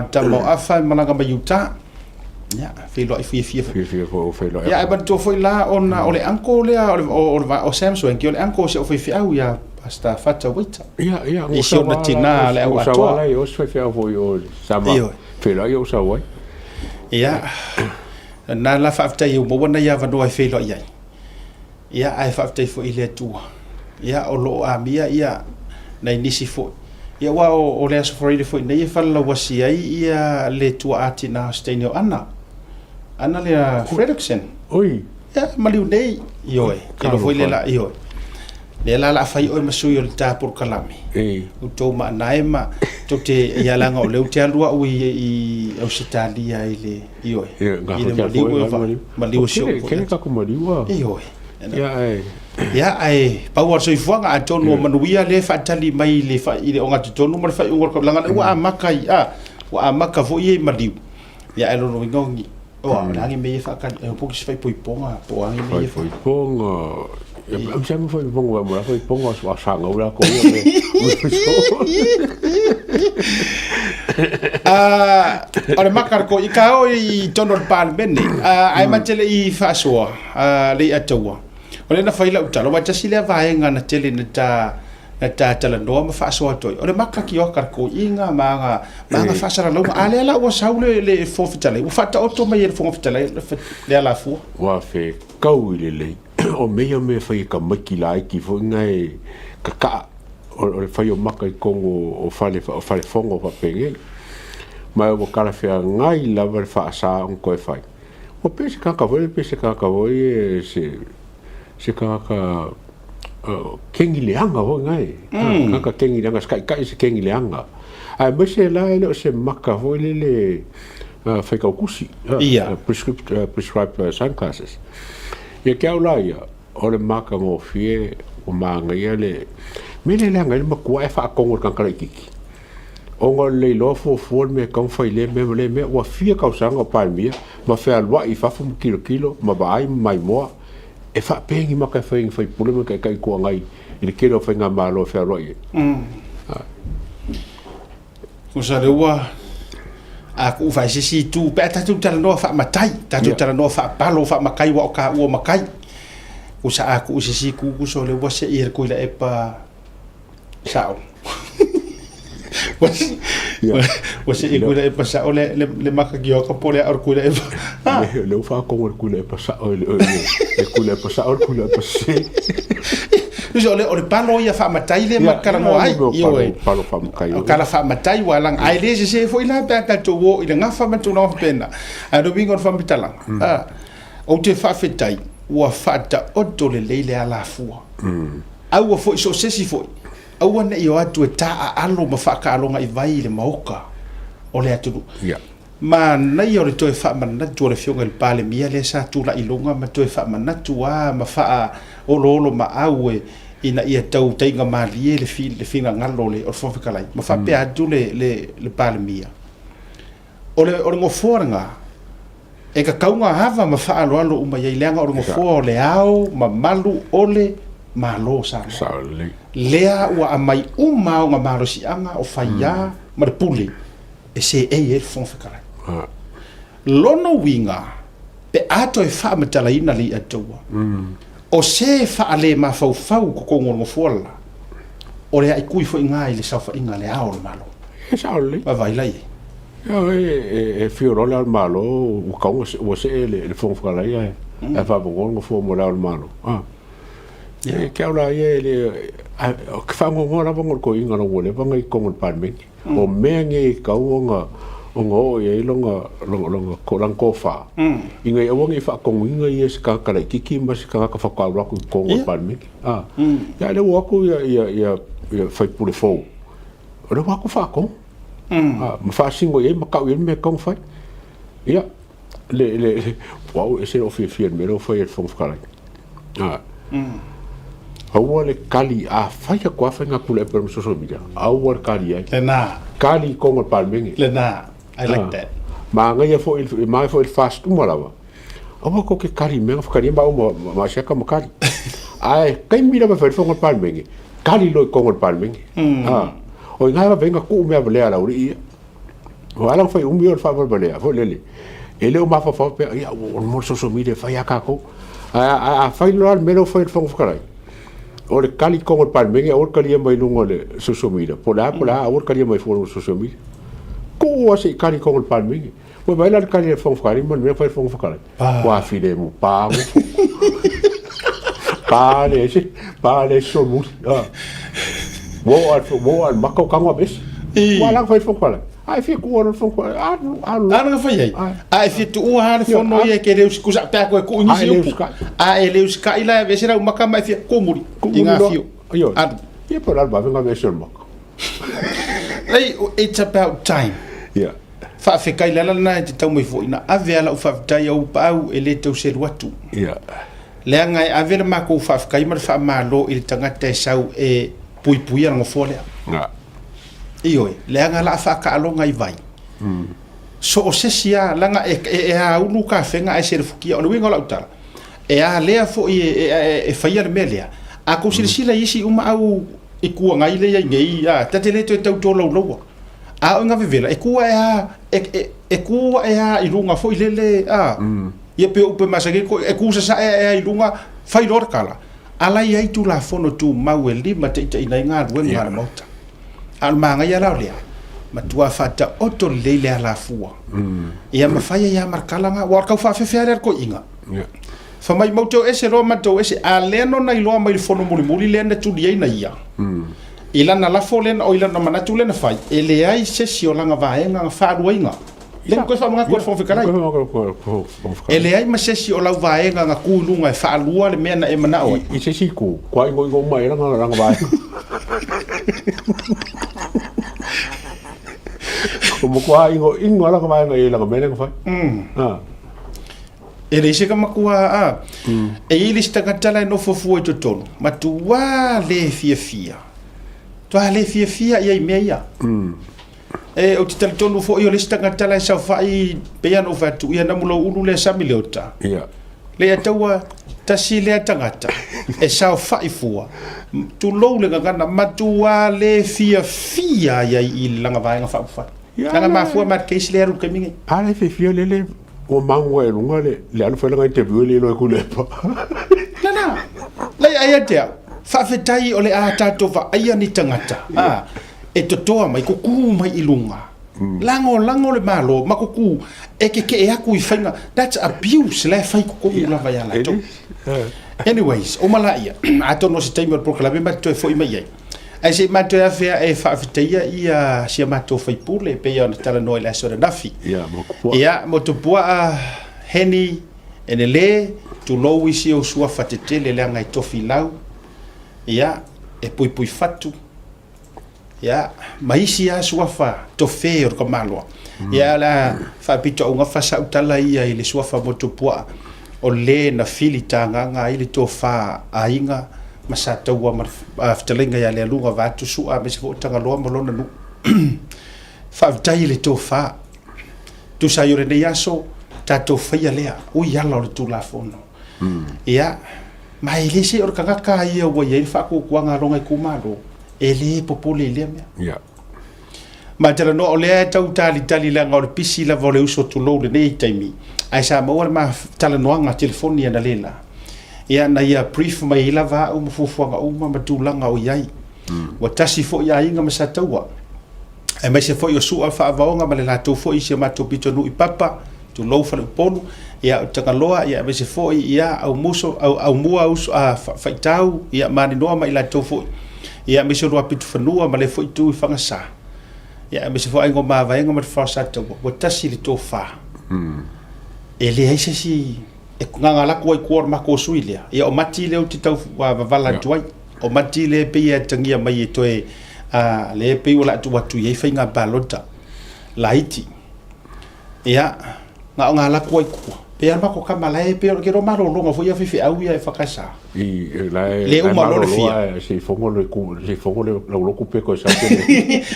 tamo afa malaga mai Utah ya filo fi ya ba to foi la ona ole anko le o Sam Swanky ole anko se o fi au ya pasta fata wita ya o so na tina le o ato la o so fi au o sama filo yo sa wai ya na la fafta yo mo na ya va do filo ya ai fafta fo ile tu ya o lo amia ya na inisi fo ya wa o le so for ile fo nei fa la wasi ai ya le tu atina stenio ana le Fredrickson oi ya maliu nei yo ke foi le la yo le la fai o masu yo ta por kalami o to ma naima to te ya langa o le te alua o i Australia ile yo maliu sio ke ka ko maliu yo ya power so ifuanga a tonu manuia le fatali mai le fa ile onga tonu ma fa ngor langa wa makai wa maka vo ye maliu ya elo no ngongi rangi me fa kan un pouco se fai ponga po rangi me fa ponga am sempre foi ponga mo foi ponga so sanga ora ko ora makar ko ikao I tonor pal bene ai matele I fa so le atawa ora na faila utalo wa tasile vaenga na tele na tala no ma fa so to ora makaki o kar ko inga manga fa sara lo ale la o saule le fo fitale o fata auto mai le fo fitale le ala fu wa fe kau le o me fa ka makila ki fo ngai ka o fa yo makai kongo o fale fongo fa penge ma o kala fe ngai la ver fa sa un ko fa o pese ka voi se ka kengi leanga ho ngai ka kengi leanga kai se kengi leanga ai me se la ele se maka ho le fa ka kusi prescribed sunglasses e ke aula ia o le maka mo fie o manga ia le me le leanga le makua e fa kongo kan kala kiki onga le lo fo me kau fai le me wa fia kau sanga palmia ma fe alwa I fa fu kilo ma vai mai mo e fa pengi ma ka fai pule me kai ko ngai I kilo fa nga malo fe roi o sa rewa a ku fa si tu pe ta tu tala no fa matai ta tu tala no fa palo fa makai wa ka o makai o sa a ku si ku so le wa se ir ko le e pa sao was ik wil even pasao le makagyo ka pole ar kula e le fa ko kula e pasao le kula e pasao kula e pase so le palo ia fa matai le makala mo ai yo palo fa makai o kala fa matai wa lang ai le se foi la pa ta to wo ina ngafa ma tu no pena a do bingo fa mitala o te fa fetai wa fa ta o to le le ala fu au foi so se si foi au na io atu ta alo ma fa ka longa I vai le maoka o le atu ma na io le toe fa man na tu le fionga il pale mia le sa tu la ilonga ma toe fa man na tu ma fa o lo ma aue ina ia tau teinga mali le fina ngalo le o fo fa kalai ma fa pe atu le pale mia o le ngo foranga e ka kaunga hava ma fa alo uma ia lenga o ngo fo le au ma malu ole malo sa lea ua amai uma o nga maro si anga o faia ma le pule e se e fon whakarai lono winga pe ato e wha matala ina li atua o se wha ale ma fau ko kongo ngo fuala o lea I kui fo inga I le saufa inga le ao le malo ma vai lai e fiorole al malo o kaunga o se le fon whakarai e wha bongo fo mo le malo ke ala ye le ke fa ngora ba ngor ko inga no wole ba ngai ko ngor parmen o me nge ka onga ye longa ko lang ko fa inga e wongi fa ko inga ye ska kala kiki mas ka fa ka ro ko ngor parmen ya le wo ko ya fa pour le fo o wa ko fa ko ma fa singo ye ma ka me ko fa ya le wow ese o fi me lo foi el fon kala Aua le kali a whaia kua whainga kula e pera me social media. Aua le kali ai. Le nā. Kali konga palmengi. Le nā. I like that. Ma ngai fo il fast umalawa. Aua ko ke kali menga whakari ma ma shaka ma kali. Ai, kai mira ma whaia konga palmengi. Kali loi konga palmengi. O ngai wa venga ku mea balea la uri ia. O ala whai umi o le wha balea. Fo lele. E leo ma wha pe ia o mo social media whaia kako. A whai loa mero whai whakarai. O le kali kongo palmengi o kali mai lungo le social media pola o kali mai fo social media ko se kali kongo palmengi o vai la kali fo fari man me fo fari wa file mu pa le so mu wo al mako kango bes wala fo fari ai fi ko no fo ana fa ye ai fi tu o har fo no ye ke reus ku sa ta ko ni si ai leus ka ila ve sera uma kama fi ko muri inga fio yo ye por alba venga ve ser mako hey it's about time fa fe kai la na te tau mai fo ina ave ala fa tai au pau ele tau se watu le ngai ave le mako fa kai mar fa malo il tanga te sau e pui ngo fo le Iyo le anga la fa ka longa I vai so o sesia langa e a unu ka fenga e ser fukia o winga la utala e a lea fo e faia le melia a ko sila isi uma au I kua ngai le ia ngei a tatele to tau to lo a nga vevela e kua e kua e a I lunga fo I lele a ia pe upe masake ko e kusa sa e I lunga fai lor kala ala ia I tu la fono tu mau e lima te ina nga ruenga mauta al manga ya laulia matua fata oto lele ala fua ia mafaya ya markalanga wa ka fa fe ko inga fa mai moto ese ro mato ese aleno na ilo mai fono muli lena tu dia ina ia ila na la folen o ila na manatu lena fai ele ai sesio langa vaenga fa ruinga len ko fa manga ko fo fikara ele ai ma sesio la vaenga nga kulunga fa lua le mena e mana o I sesi ku kwai ngo mai langa vai como qua ingo ala ka mai la ka mena ka fa ele se ka makua e ili sta ka tala no fofu e totonu matua le fia to le fia ia I meia e o te talitonu fo i o le stangata lai sau fai pea no fatu ia na mulo ulu le sami leota ia le ataua tasi le tangata e sau fai fua tu lou le ngana matua le fia ia i langa vai nga fa fa langa ma fua mat keisi le aru kamingi ale fia le o mango e lunga le anu fa langa interview le lo ku le pa na le ai te fa fetai o le a tato va ai ni tangata e totoa mai kuku mai ilunga lango le malo makuku e ke e aku I fainga that's abuse le fai kuku la vai ala to anyways o malaia ato no se time proclame ma to foi mai ai se ma to afia e fa fetai ia sia ma to fai pule pe ia tala no la sora nafi ia mo to poa heni enele tu lowi si o sua fatetele le ngai to filau ia e pui fatu ya maisi ya suafa to fe o kamalo ya la fa pito nga fa sa utala ia ile suafa motopua o le na filitanga nga ile to fa ainga masata wa aftelinga ya le lunga va tu su a bese tanga lo molona nu fa tai ile to fa tu sa yore ne yaso ta to fa ya le o ya lo tu la fono ya mai le se o kanga ka ia wa ia fa ku nga ronga ku malo ele popole le mea ia ma tala no ole tau tali la ngor pisi la vole uso tu lo le nei taimi ai sa mo ma tala no nga telefoni na lela ia na ia brief mai la va o fufu nga o ma matulanga o yai wa tasi fo ia inga ma sa taua e mai se fo yo su fa va nga ma le la to fo I se ma to pito no I papa tu lo fa le polu ia takaloa ia mai se fo ia au muso au mua uso a fa tau ia mani no ma ila to fo ia me se roa pitu fanua ma le foi tu fanga sa ia me se foi ngo ma vai ngo ma fa sa to o tasi le to fa ele ai se si e nganga la ko ko ma ko suilia ia o mati le o te tau wa vala tuai o mati le pe ia tangia mai to e le pe wala tu watu ia fainga balota laiti ia nga la ko pe alma ko kamala e pe ke ro maro longa foi afifi au ia e fakasa le o malo le fia se fongo le lo ku pe ko sa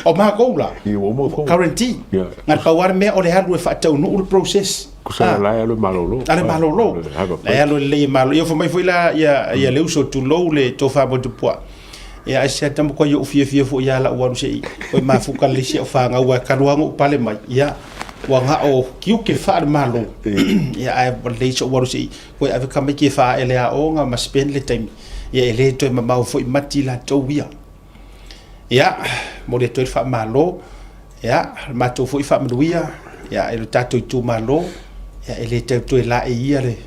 o ma ko la I o mo ko guarantee ngal kawar me o le halu e fa tau no o process ko sa la lo malo ale malo le malo yo fo mai foi la ia le uso tu lo le to fa mo tu poa ia se tam ko yo fia fo ia la wa se o ma fu ka le se o fa nga wa ka lo pale mai ia wa nga o kiu ke fa malo ia ai le so wa se ko ave ka me ke fa ele a o nga ma spend le time ia ele to ma ma fo mati la to wia ia mo le to fa malo ia ma to fo fa mluia ia ele tato tu malo ia ele to la ia le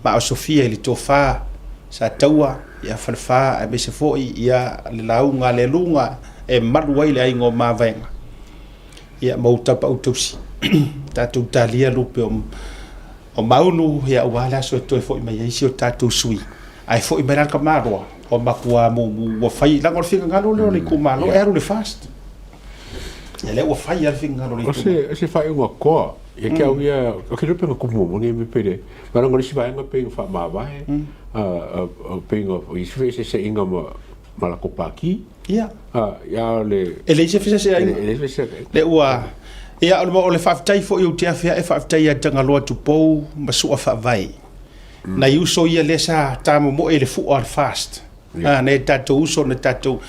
ma o Sofia ele to fa sa taua ia fa a be se fo ia le launga le lunga e maru ile ai ngo ma venga ia mo tapa utosi tatu talia lupe o maunu ia wala so to fo mai isi o tatu sui ai fo mai ka maro o makua mo fai la ngor finga ngalo le ku malo era le fast ia le o fai al finga ngalo le se fai ngo ko e ke au ia o ke lupe ko mo ngi me pere para ngor si vai nga pe fa ma vai pe ngo I se inga mala ko paki ia ia le ele se fese le ua ia o le faftai fo eu te afia e faftai a tanga loa tu pou ma sua fa vai na uso ia lesa tamo mo ele fu or fast ne tato uso ne tato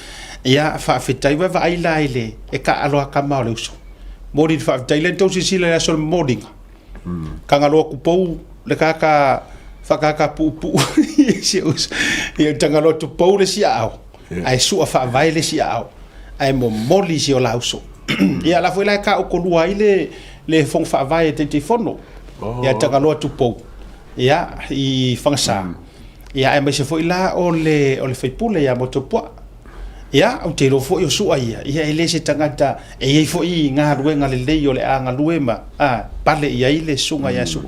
ia faftai va vai la ele e ka alo ka ma le uso mori faftai le tosi sila ya sol morning ka ngalo ku pou le ka fakaka pu si us ia tanga loa tu pou le si au ai sua fa vai le si au ai mo moli si o la uso ia la foi la ka o kolua ile le fong fa vai te fono ia tanga loa tu pou ia I fangsa ia ai me se foi la o le fai pule ia motopoa ia o te lo foi o su ia ele se tangata e ia foi nga ruenga le o le anga luema pale ia ile sunga ia su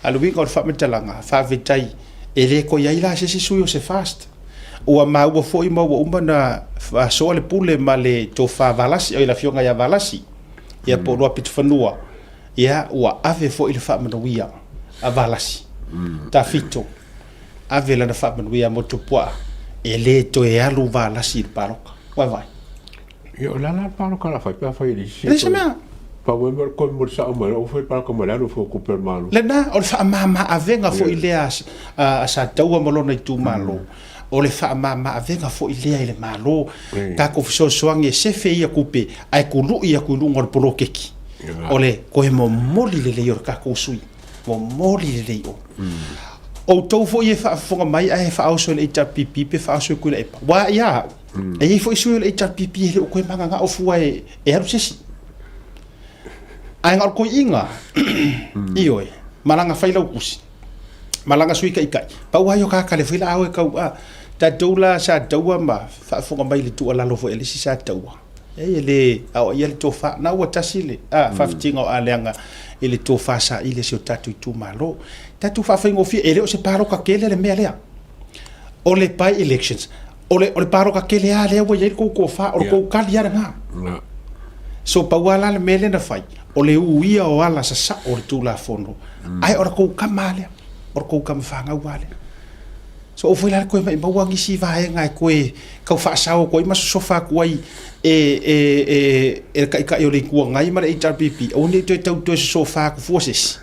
aluwi ko fa metalanga fa vitai ele ko ia ila se suyo se fast o ma o foi mo o na fa so le pule ma le to fa valasi o la fionga ya valasi ia po ro pit fanua ia o ave foi le fa manuia a valasi ta fito ave la fa manuia mo to poa ele to e alu valasi paroka vai Yo la para kala fai di si. Le sama. Pa mo ko mo sa mo o foi para ko malalo fo ko per malo. Le na o fa mama avenga fo ilea sa taua malona i tu malo. O le fa mama avenga fo ilea ile malo. Ka ko so soange se fe ia kupe ai ku lu ia ku lu ngor polo keki. Ole ko mo moli le yor ka ko sui. Mo moli le o. O tau fo ia fa fonga mai ai fa auso le HRPP pe fa auso ku le pa. Wa ia. E fo isu le HRPP le ko manga nga o fu ai e haru sesi. Ai ngar ko inga. Io malanga faila ukusi. Malanga sui kai kai. Pa wa yo ka ka le faila awe ka ta doula sa dawa ma fa fonga mai le tu ala lo fo ele si sa dawa. E le au ia le tofa na wa tasile. Fa fitinga o aleanga ele tofa sa ile se tatu tu malo. Tatu fa faingo fi ele o se paro ka kele le mea lea. O le pai elections. O le paro ka kele a le wa ye ko fa o ko ka dia nga. So pa wala le mele na fai. O le uia o ala sa o le tula fono. Ai ora ko kamale. Ora ko kam fanga wale. So o foi la ko mai bawangi si va ngai ko ka fa sa ko ma sofa ko ai ka yo le ko ngai ma HRPP. O ne to sofa ko forces.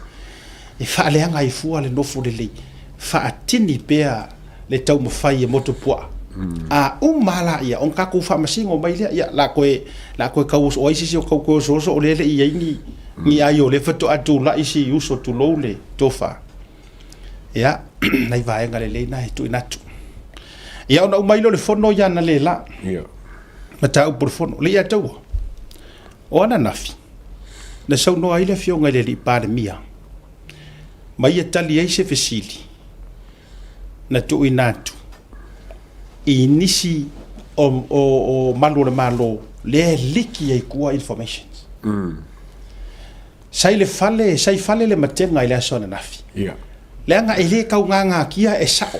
E fa le ngai fu ale no fu le fa atini pea le tau mo fai e moto poa. Mala ia on ka ko fa masingo mai le ia la ko ka us o isi ko so le ia ni ayo le fato atu la isi uso tu lole tofa ia nai vai ngale le nai tu inatu ia ona mai lo le fono ia na le la ia mata por fono le ia tau o ana nafi na sau no ai le fio ngale li pandemia mai tali ai se fesili na tu inatu inisi o malo le liki ai kua information sai fale le matenga ile sona nafi le anga ile ka nga kia e sao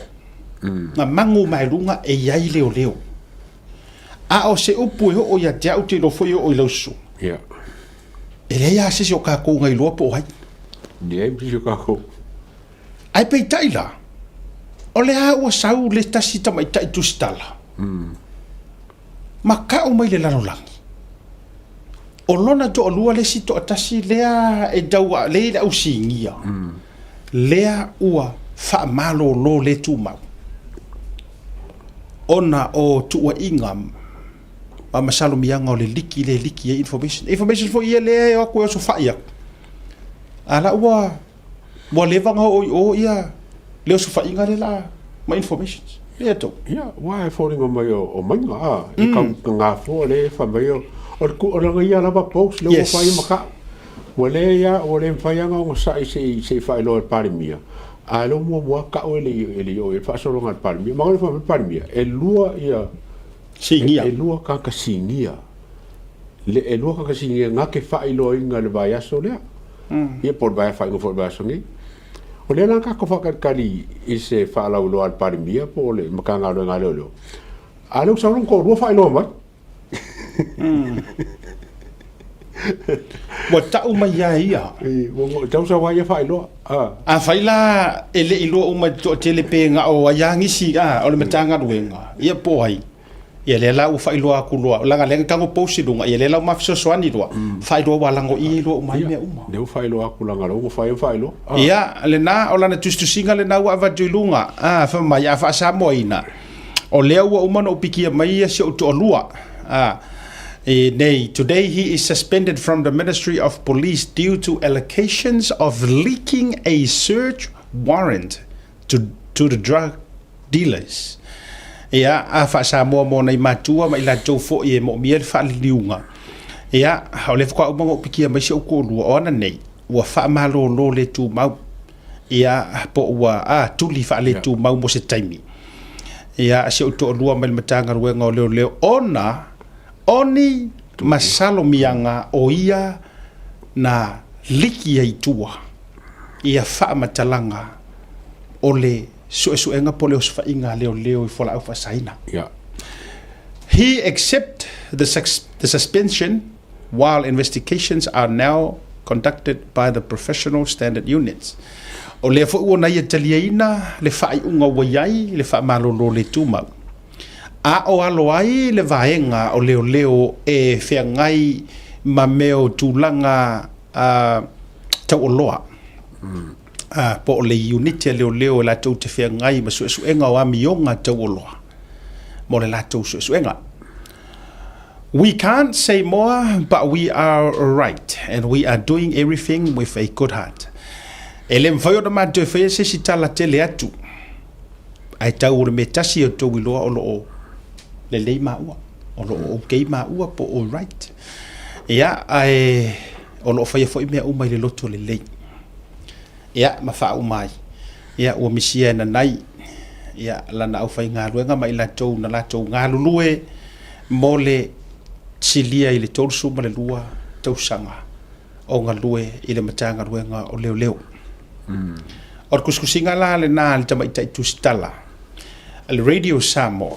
na mangu mai lunga e yai leo a o se upu o ya te auti lo foi o lo su ele ya se o ka ko ngai lo po hai ne bi ka ko ai pe taila o le a ua sau le tasi tamai tai tu stala. Ma ka o mai le lanolangi. O lona to o lua le si to atasi lea e daua le au singia. Lea ua fa malo lo le tu mau. Ona o tu ua ingam. Ma masalo mianga o le liki e information. Information fo ia le o ko so fa ia. Ala ua levanga o ia leo so fa inga le la my information le to why falling on my o manga e ka nga fo le fa mai o o ia la ba post le fa ia maka wale ya o le fa ia ngo sa se fa lo pandemia a lo mo ka o le o fa so lo ngal pandemia ma le fa pandemia e lua ia singia e lua ka singia le e lua ka singia nga ke fa ilo inga le ba ya so le ia por ba fa ngo for ba so ngi o le la ka ko fa kali ise fa la ulo al pandemia po le makanga lo ngalo lo alo sa ko ro fa ilo ma wa ta uma ia wo tau sa wa ia fa ilo a faila ele ilo uma to telepe nga o ya ngisi o le matanga ruenga ia po ai ia le la u fa ilo aku lo la nga le tango post lunga ia le la ma fiso swani lo fa ilo wa lango i lo mai me uma de fa ilo aku la nga lo fa ilo ia le na o la na tustu singa le na wa va dilunga fa mai fa sa moina o le wa uma no pikia mai se o to lua today he is suspended from the Ministry of Police due to allegations of leaking a search warrant to the drug dealers. Ia a fa sa mo nei matua mai la to fo e mo miel fa liunga. Ia o le fa mo pikia mai se o ko lu ona nei. Wa fa malo lo le tu mau. Ia po wa tu li fa le tu mau mo se taimi. Ia se o to lu mai matanga ruenga le ona oni masalo mianga o ia na liki ai tua ia fa matalanga ole su enga pole os fa inga leo I fola fa saina he accept the suspension while investigations are now conducted by the professional standard units o le fo ona ia taliaina le fa unga waiai le fa malolo le tuma a o alo ai le vaenga o leo e whiangai ma meo tūlanga tau o loa. Po o le unity leo la tau te whiangai ma suenga o amionga tau o loa. Mo le la tau suenga. We can't say more, but we are right, and we are doing everything with a good heart. Ele mwhai o na mātou whaia se si tala tele atu. Ai tau ore me tasi o tau iloa o loo le lei maua. O loo o kei maua po all right. Ia, ai o loo whaia fo i mea umai le loto le lei. Ia, ma wha umai. Ia, ua misia na nai. Ia, lana au whai ngā luenga mai la tau na la tau ngā lulue mo le silia i le tolu suma le lua tau sanga o ngā lue i le matanga luenga o leo leo. O kuskusinga la le nā le tamaita i tustala. Le Radio Samoa.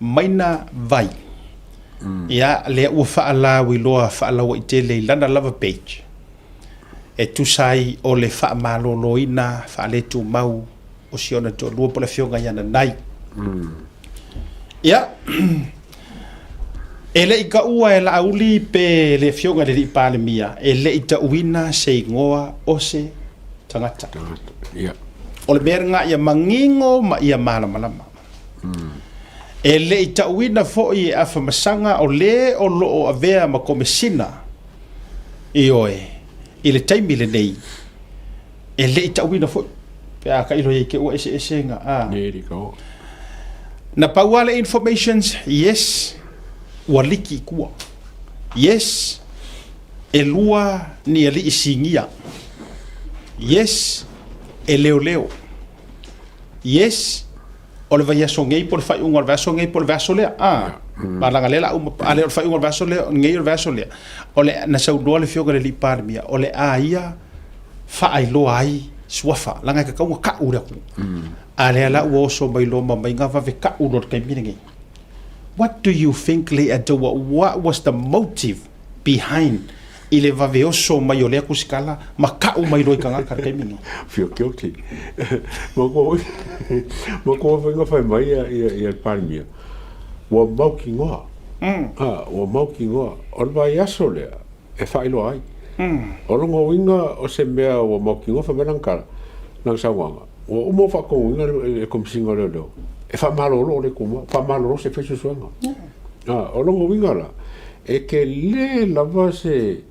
Maina vai. Ia le ua whaala wiloa whaala wa i te le lana lava page. E tusai o le wha malolo ina whaale tu mau o siona to lua pola fionga yana nai. Ia. E le ika ua e la auli pe le fionga le li pale mia. E le ita uina se ingoa o se tangata. O le mea ngā ia mangingo ma ia malamalama. E le ita uina fo i e afa masanga o le o loo avea ma komesina. I oe. I le taimi le nei. E le ita uina fo. Pe a ka ilo ye ke ua ese nga. Na pauale informations, yes. Waliki kua. Yes. E lua ni ali isingia. Yes. E leo leo. Yes. O le vaia songei por fai unga vaso ngei por vaso lea. Malanga lela ale fai unga vaso lea ngei vaso lea. O le na sau doa le fioga le liparmia. O le aia fa ai lo ai swafa langa ka kaunga ka ura ku. Ale ala uoso mai lo ma mai ngava ve ka uno kai minengi. What do you think what was the motive behind ile vaveoso mai o le kusikala ma ka u mai roi kanga ka kai minengi. Feel guilty. Mo ko venga fai mai ia parmia. Wa mauki ngoa. Wa mauki ngoa. O vai aso le e fai lo ai. O longo winga o se mea wa mauki ngoa fa menangkara. Nang sawanga. O mo fa ko winga e komsinga le do. E fa malolo le kuma, fa malolo se fesu suanga. O longo winga la. E ke le lava se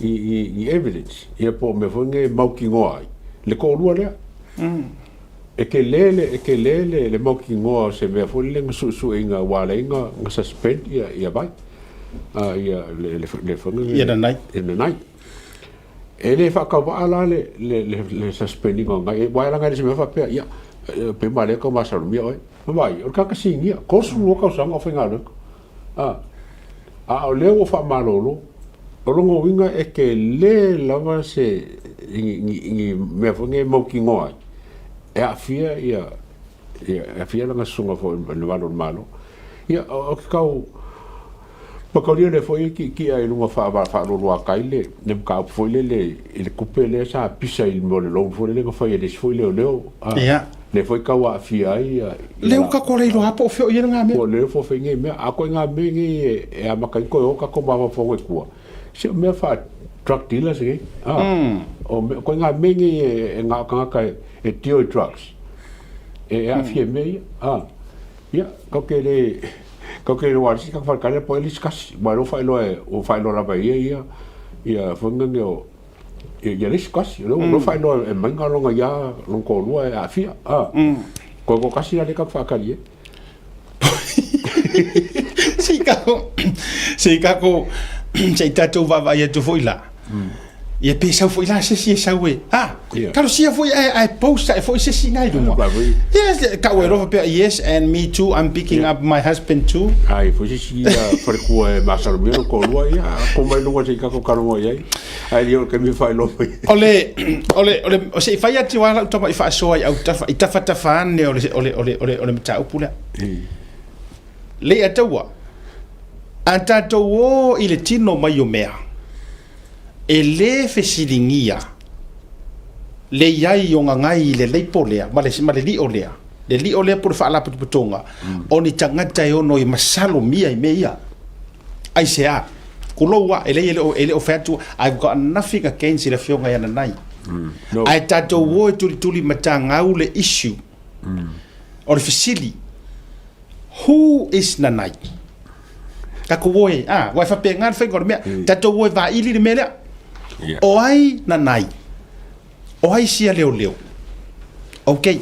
i evidence. Ia po me fonge mauki ngoa ai. Le ko lua lea. E ke lele le mauki ngoa se mea fo le su inga wale inga suspend ia bai. Ia le fonge. Ia na nai. Ia na nai. E le whakawa ala le suspend inga ngai. Wai langa le se mea whapea. Ia. Pe male ko masarumia oi. Vai, o kakasingia. Kosu lo ka sanga fa ngalo. O le o fa malolo. O longo winga e ke le lava se ngi me fonge mauki ngoa. E afia ia afia langa sunga fo no malo. Ia o kau pakauria le foi ki ai lunga fa lo akaile ne ka foi le kupele sa pisa il mo le lo foi le ko foi le foi le. Ia. Le foi kawa afia ai. Le ka ko le lo apo fe o ia nga me. O le fo fe nge me a ko nga me nge e a makai ko o ka ko ba fo we ku. Se me fa drug dealers e. O me ko nga me nge e nga ka e tio drugs. E afia me ia ko ke le wa si ka fa ka le police kas ba lo fa lo o fa lo la ba ia fo nge o ia le kasi lo fa no e manga longa ya lo ko lo e afia ko kasi le ka fa kali si kako se tato va ia to foila ia pesa foila se si sa we kalo si foi I post I foi se si nai do yes ka we ro pe yes and me too I'm picking up my husband too ai foi se si for ko e masar mi ko lo ia ko mai lo se ka ko karo ia ai io che mi fai lo ole o se fai ati wala to mai fa so ai au ta fa ne ole mta upula le atawa anta to o ile tino mai o mea e le fesilingia le iai o ngai le leipolea ma le li olea le li o le por fa la putonga o ni tangata e ono i masalo mia I meia ai se a kuloa ele o fatu I've got nothing against the fionga yana nai ai tato wo tuli matanga u le issue o le fasili who is nanai ka ko wo wa fa pe ngal fe ngor me tato wo va ili le mele o ai nanai o ai sia leo okay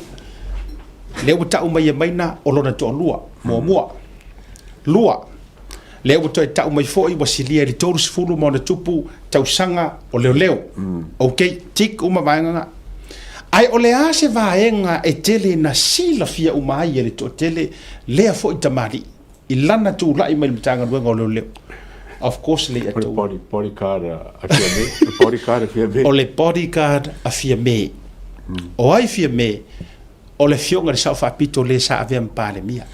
leo ta umai maina o lona to lua mo lua leo to ta umai fo I wasilia li toru fulu mo na tupu tausanga o leo okay tik uma vanga ai ole ase vaenga e tele na sila fia umai ele to tele lea fo I tamari ilana tu la I mai mtanga ngo leo of course le ato bodyguard afia me ole bodyguard afia me o ai fia me o le fionga le sa fa pito le sa ave mpale mia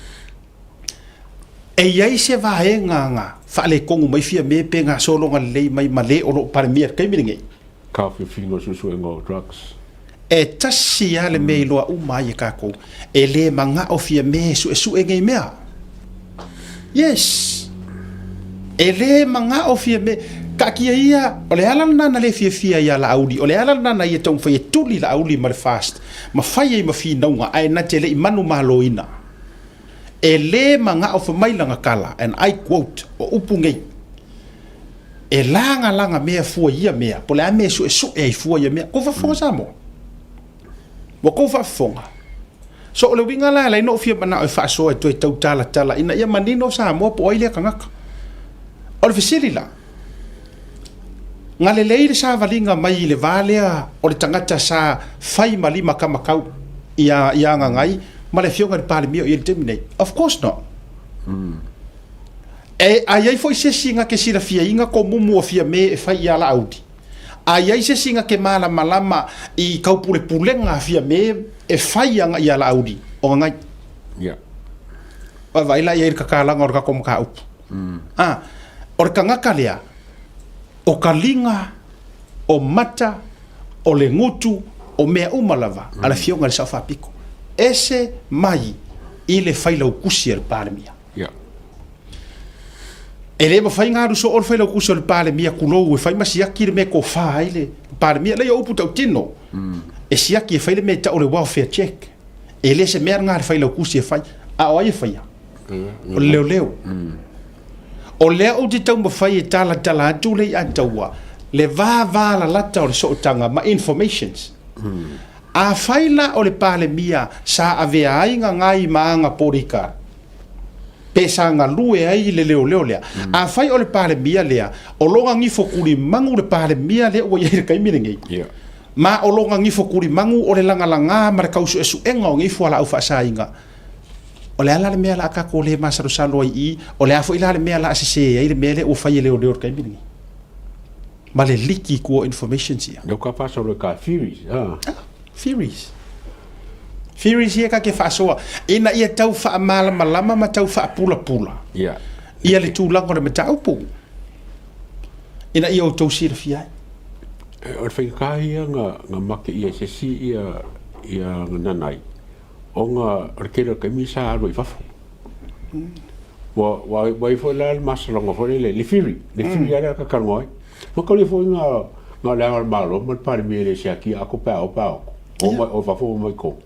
e ia se vaenga nga fa le kongu mai fia me pe nga solo nga le mai male o lo pale mia kai miringe ka fino susu ngo drugs e tasi ale me loa umai ka ko e le manga o fia me su e ngai mea yes e le manga o fia me ka kia ia o le ala na le fia ia la audi o le ala na ia tong fa tuli la audi ma fast ma fai ma fi naunga ai na tele I manu maloina e le manga o fa mai langa kala and I quote o upungai e langa mea fua ia mea po le ame su e fua ia mea ko fa fonga samo mo ko fa fonga so o le winga la no fia mana o fa so e to tala ina ia manino sa mo po ile kangaka o le fisili la ngale leile sa valinga mai le valea o le tangata sa fai malima kamakau ia ngai ma le fionga le pale mio il terminate of course not e ai foi se singa ke sira fia inga ko mumu o fia me e fai ia la audi ai se singa ke mala malama I kaupule pulenga fia me e fai ia la audi o ngai wa vai la ia kakala ngor ka kom ka up o kangaka lea o kalinga o mata o le ngutu o mea umalava ala fionga le safa piko ese mai I le faila o kusi al palemia ele ma fai ngaru so o faila o kusi al palemia kulou e fai masiaki le me ko fa ile palemia le o puta tino e siaki e faile me ta o le welfare check ele se mer ngar faila o kusi e fai a o ai fai o leo o lea o te tau mawhai e tala atu le a taua le vā la lata o le sootanga ma informations a whaila o le pale mia sa avea ainga ngai maanga porika pe sa nga lue ai le leo lea a whai o le pale mia lea o longa ngifo kuri mangu le pale mia lea ua iere kai mirengi ma o longa ngifo kuri mangu o le langa ma le kausu esu enga o ngifo ala au whaasa inga o le ala le mea la ka ko le masaru salo I o le afo ila le mea la se ai le mea le o fai le o kai miringi ma le liki ko information sia do ka fa so le ka theories ia ka ke fa so ina ia tau fa malama ma tau fa pula ia le tu lango le meta upu ina ia o tau sir fia o fa ka ia nga make ia se si ia nanai onga orkero ke misa ro I fafo wa fo la masalongo fo le firi ara ka karngoi mo ko le fo nga la malo mo pare mi le siaki ako pa o fafo mo ko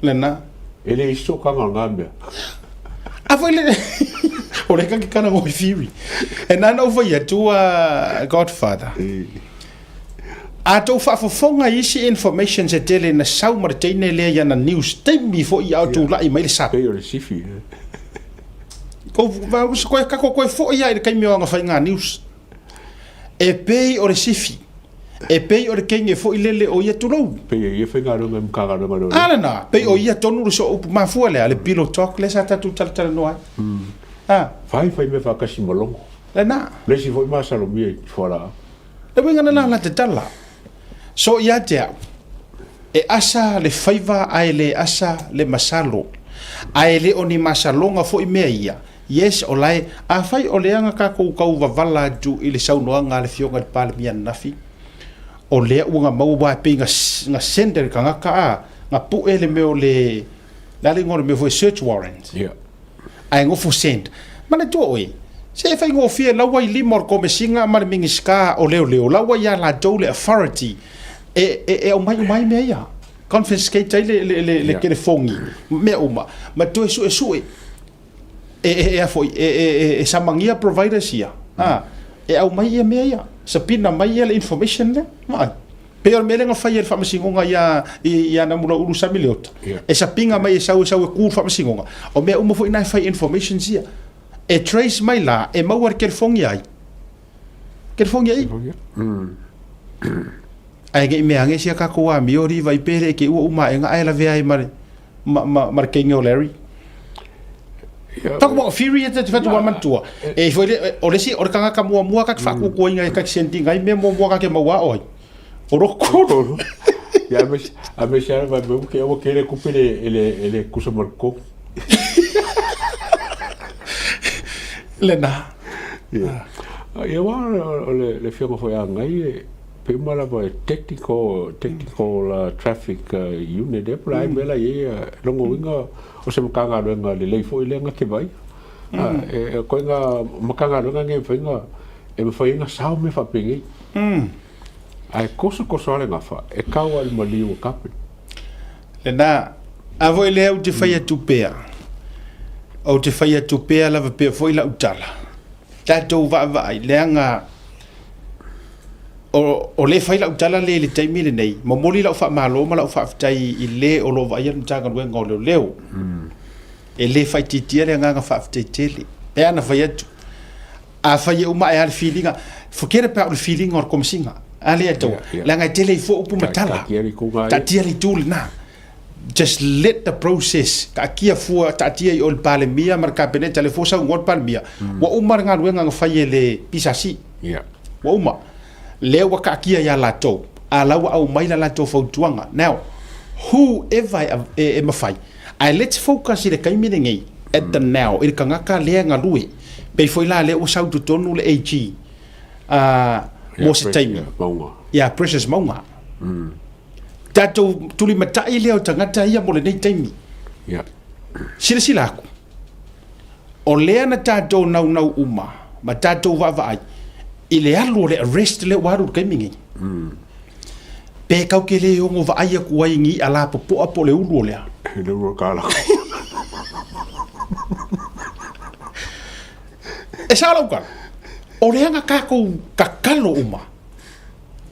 lena ele iso ka ngambia a foi le o le ka kana mo firi and I know for you to Godfather a tau whaafofonga isi information se tele na sau mariteine lea ia na news taimi fo I au tū lai mai le sape peo le sifi koe kako koe fo ia I le kaimi o anga whai ngā news e pei o le sifi e pei o le kenge fo I lele o ia tulou pei ia whai ngā runga mkanga runga alana pei o ia tonu le so upu mafua lea le bilo talk le sa tatu talatala noai fai me whakasi malongo le na le si fo I masalo mia fora le winga na te tala so ia te au e asa le faiva ai le asa le masalo ai le oni masalonga fo I mea ia yes o lai a fai o leanga ka kau wavala tu I le saunoanga le fionga le pale mia nafi o lea unga mau wa pe nga sender ka ngaka a nga pu ele meo le la le ngor me foi search warrant Yeah. ai ngo fo send mana to oi se fai ngo fia la wai limor ko me singa mar mingi ska o leo la wai ya la dole authority e o mai me ya confiscate le ke le fongi me uma ma to su e foi e samangia providers ia e au mai me ya sapina mai le information le ma pero me lenga fai fa masingonga ya na mula ulu samiliota e sapinga mai sau ku fa masingonga o me uma foi na fai information sia e trace mai la e mau ar fongi ai ai ge me ange sia ka ko a mi ori vai pere ke u uma enga ai la ve ai mar ke Larry talk about fury at the fatu man tua e foi o lesi o kanga ka mua ka fa ku ko inga ka senti ngai me mo ka ke maua oi o ro ko ya me share va me que o querer couper ele kusa marco lena ya wa le fio foi ngai pe mala va technical traffic unit de plai bela ye longo winga o se mkanga nga le foi le nga ke vai e ko nga makanga nga nge finga e me foi nga sao me fa pingi ai koso ale nga fa e kawa le mali o kape lena avo ele o te fai tu pea o te fai tu pea lava pe foi la utala tato va le nga o le fai la utala le taimi le nei momoli la fa malo ma la fa tai i le o lo va ia tanga no ngo leo e le fai titia le nga fa tai tele pe ana fai tu a fai o ma al feeling forget about the feeling or come singa ale to la nga tele fo pu matala ta tia li tul na just let the process ka kia fu ta tia i ol pale mia mar ka pene tele fo sa ngot pal mia wa umar nga nga fai le pisasi wa uma le wa ka kia ya la to ala wa au mai la to fo tuanga now whoever e mafai let's focus ile kai minengi at the now il kanga ka le nga lui pe foi la le o sau tu tonu le ag mo se time ya precious maunga tato tuli matai le o tangata ia mo le nei time sila ku o le ana tato nau uma ma tato va ai ile alu le arrest le waru kai mingi pe kau ke le o va ai ku ai ngi ala po le ulu le le ro kala e sa lo ka o le nga ka ko kakalo uma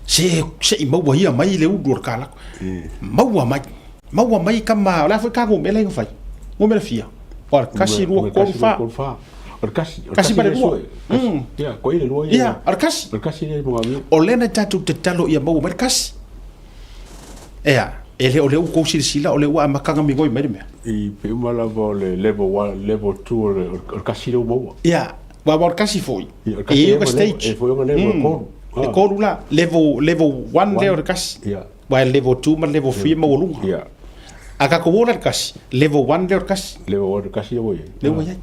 se i mau ia mai le ulu kala mau mai kama la foi ka go mele fai mo mele fia por kasi ru ko fa kasi pare luo ya ko ile luo ya arkasi le mo ami o lena tatu te talo ia mau merkasi ele o le ko sila o le wa makanga mi ngoi mere me i pe mala vo le level 1 level 2 arkasi lo mo ya wa arkasi foi e o stage e foi un level ko ko rula level 1 le arkasi ya wa level 2 ma level 3 ma wolunga ya aka ko wona arkasi level 1 le arkasi level 1 arkasi lo le wo ya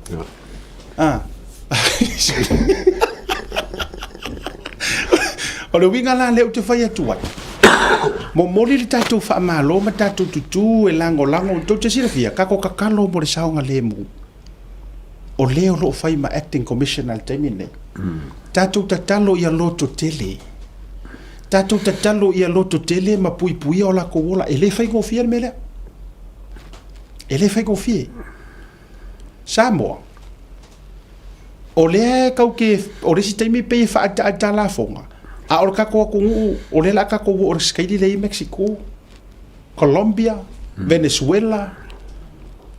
o le winga la le te fai atu mo moli le tatu fa malo ma tatu tutu e lango to te sira fia ka ko kakalo mo le saunga le mu o leo lo fai ma acting commissioner al temine tatu tatalo ia loto tele tatu tatalo ia loto tele ma pui o la ko wola e le fai go fia mele e le fai go fia Samoa o le kau ke o le sitemi pe fa ata la fonga a or ka ko o le la ka ko o skaili le Mexico Colombia Venezuela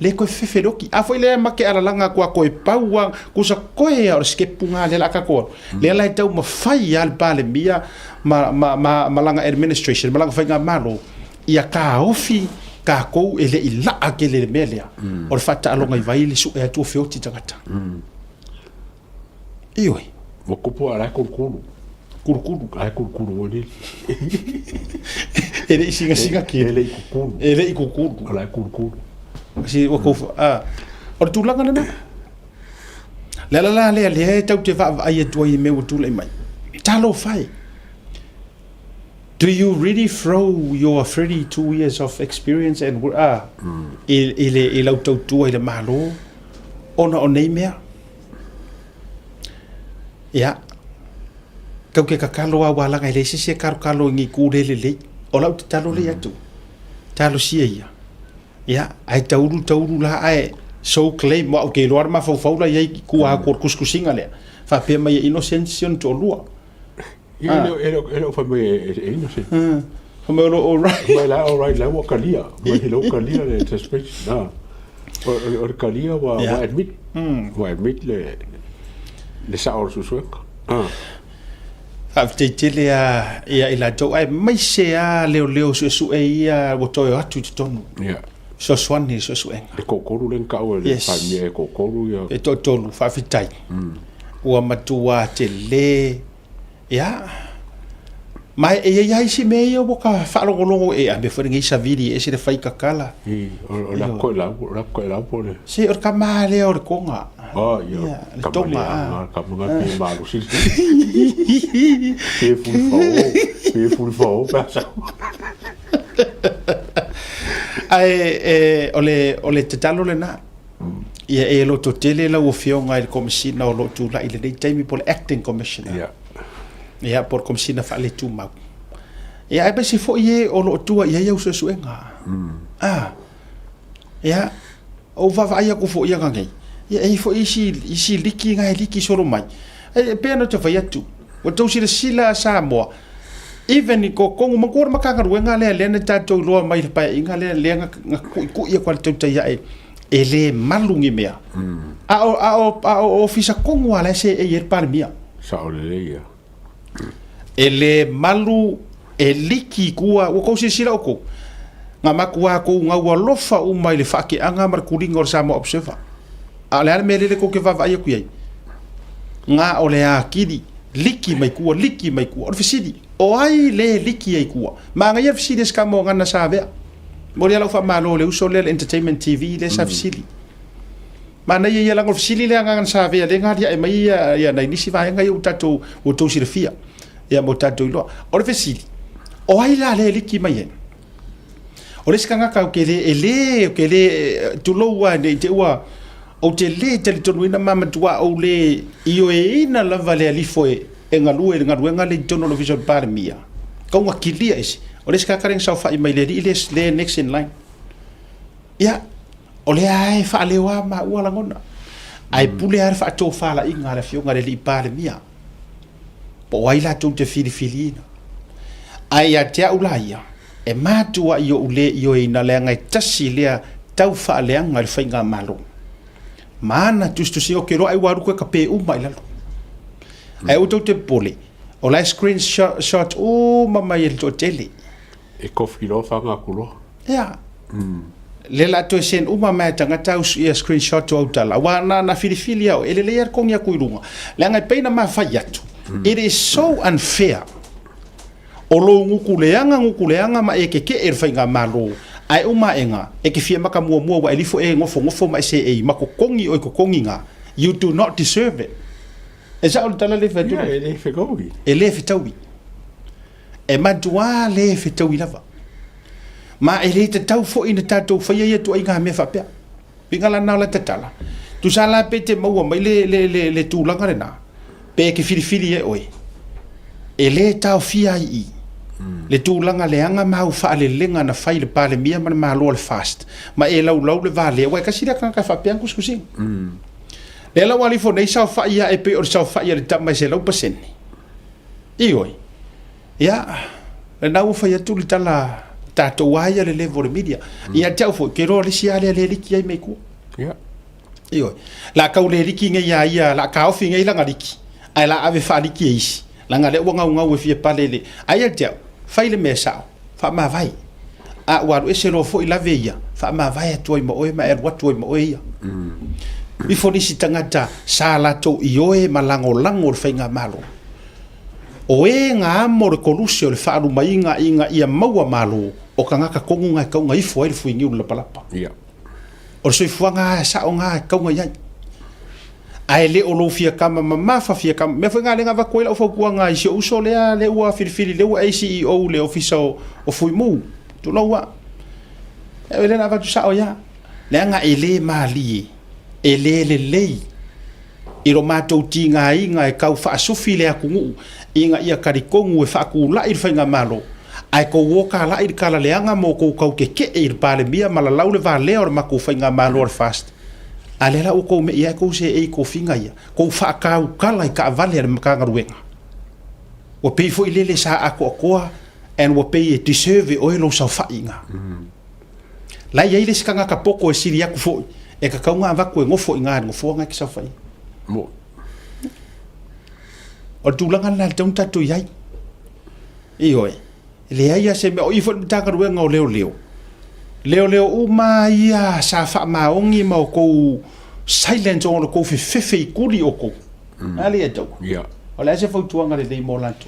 le ko feferoki a foi le make ala langa ko e paua ku sa ko e or skepunga le la ka ko le la tau ma fai al pale mia ma langa administration ma langa fai nga malo ia ka ofi ka ko ele ila akele melia or fata alonga vai le su e tu feoti tangata ioi mo kupu ala kurkuru ai kurkuru oli ele singa ki ele kurkuru ala kurkuru si o ko or tu langa na la tau te va ai tu i me o tu le mai talo fai do you really throw your 32 years of experience and il auto ile malo ona o nei mea ya kau ke kakalo a wala ngai le se kalo ngi ku le o lau te talo le atu talo sia ia ya ai tauru la ai so claim mo ke loar ma fau la ia ku a ko kuskusinga le fa pe mai innocence to lua ero fa me innocent fa me all right all right la wa kalia mai lo kalia le suspect na o kalia wa admit le sa or su Tele ia ila tau ai mai se a leo su ia o toi atu te tonu. So swani so suenga. E kokoru len ka o le fa mi e kokoru ia. E to tonu fa fitai. Ua matua te le ia. Mai ia si me ia boka fa longo e a me fo ngi sa vidi e se le fai kakala. O la ko la pole. Si or kama le or konga. Oh, ia. Toma. Kamunga pe malu si. Pe ful pasa. Ai ole te talo le na. Ia e lo to tele la o fionga il commissioner o lo tu la ile dei time por acting commissioner. Ia. Ia por commissioner fa le tu mau. Ia ai ba si fo ie o lo tu ia ia uso suenga. Ia o va ia ku fo ia ngai. Ia e fo isi liki ngai liki solo mai. E pena te vai atu. O tau sila sa mo. Even ko kongu mangkor makanga ruenga le na tato lo mai pa inga le nga ku ia kwal tau tai ai. Ele malungi mea. A ofisa kongu ala se e yer par mia. Sa ole ia. Ele malu e liki kua o ko sila ko. Nga makua ko nga wa lofa o mai le faki anga mar kuringa or sa mo observa. Ale mele ko ke va ia ku ai. Nga ole a kidi liki mai kua o fisidi. O ai le liki ai kua. Ma nga ia fisidi ska mo ngana sa vea. Mori ala fa malo le uso le entertainment TV le sa fisili. Mana ia la ngol fisili le ngana sa vea le ngadi ai mai ia na inisi va nga u tato o to sirfia. Ia mo tato ilo. O fisili. O ai la le liki mai. O le ska nga ka ke le tu lo wa de te wa o te le te tonu ina mama tua o le io e ina la vale ali foi e ngalu le tono lo visual par mia ko nga kilia isi o le ska karen sa fa i mai le next in line ya o le ai fa le wa ma ua la ngona ai pule ar fa to fa la inga le fio nga le par mia po ai la tu te filina ai ya te ulaia e matua io ina le ngai tasi le tau fa le nga le fa nga malo mana tustusi o kero ai waru ko kape mai lalo ai o te pole o la screenshot o mama il to tele e kofi lo fa nga kulo ya le la to sen o mama tanga tau ia screenshot o tala wana na filifilia o ele le ko nya kuirunga le ngai peina ma fa yatu it is so unfair o lo ngukuleanga ma e ke e fa nga malo ai uma enga e ke fia maka mua wa elifo e ngofo mai se e mako kongi o ko konginga you do not deserve it esa o tala le fetu ele fegowi ele fetawi e madua le fetawi lava ma ele te tau fo ina tatou fa ia tu inga me fa pe pingala na la tatala tu sala pete mo mai le tu langa na pe ke fili e oi ele tau fia i le tūlanga le anga mau wha le lenga na whai le pāle mia mana maa loa le fast ma e lau le vāle wai kasi rea kanga wha peang kuskusing le lau alifo nei sao wha ia e pe or sao wha ia le tamai se lau paseni ioi ia le nau whai atu le tala tātou waia le level media ia tau fo ke roa le si ale le liki ai mei kua ioi la kau le liki ngai ia la ka ofi ngai langa liki ai la ave wha liki e isi langa le wanga ngau e fia palele ai tau faile me sao fa ma vai a waru ese lo fo ila veia fa ma vai to mo o ma er watu mo ia mi fo nisi tangata sala to ioe malango fainga malo o e nga amor kolusio le fa mai inga ia maua malo o kanga ka konga ka ngai fo il fo ngiu la palapa ia o so fuanga sa o nga ka ngai ai le o lo fia kama mama fa fia kama me foi ngale nga va koela o fa kuanga i se uso le ua filifili le ua CEO le ofisa o fui mu tu no wa e le na va tu sa o ya le nga ele mali ele le i ro matou tinga inga e kau fa sufi le akungu inga ia karikongu e fa ku la i fainga malo ai ko woka la i kala le anga mo ko kau ke i pale mia mala laule va le or ma ko fainga malo fast alela o ko me ia ko se e ko finga ia ko fa ka kala ka vale ka ngaruenga o pe fo ile sa ako ko and o pe e deserve o lo sa fa inga la ia ile ska ka poko e siri aku fo e ka kaunga va ko ngofo inga ngofo nga ki sa fa mo o tulanga na tonta tu yai ioi le ia se me o ifo ta ngaruenga o leo uma ia sa fa maongi ma ko silent on ko fe kuli o ko ali eto ya ola se fo tuanga le mo lanto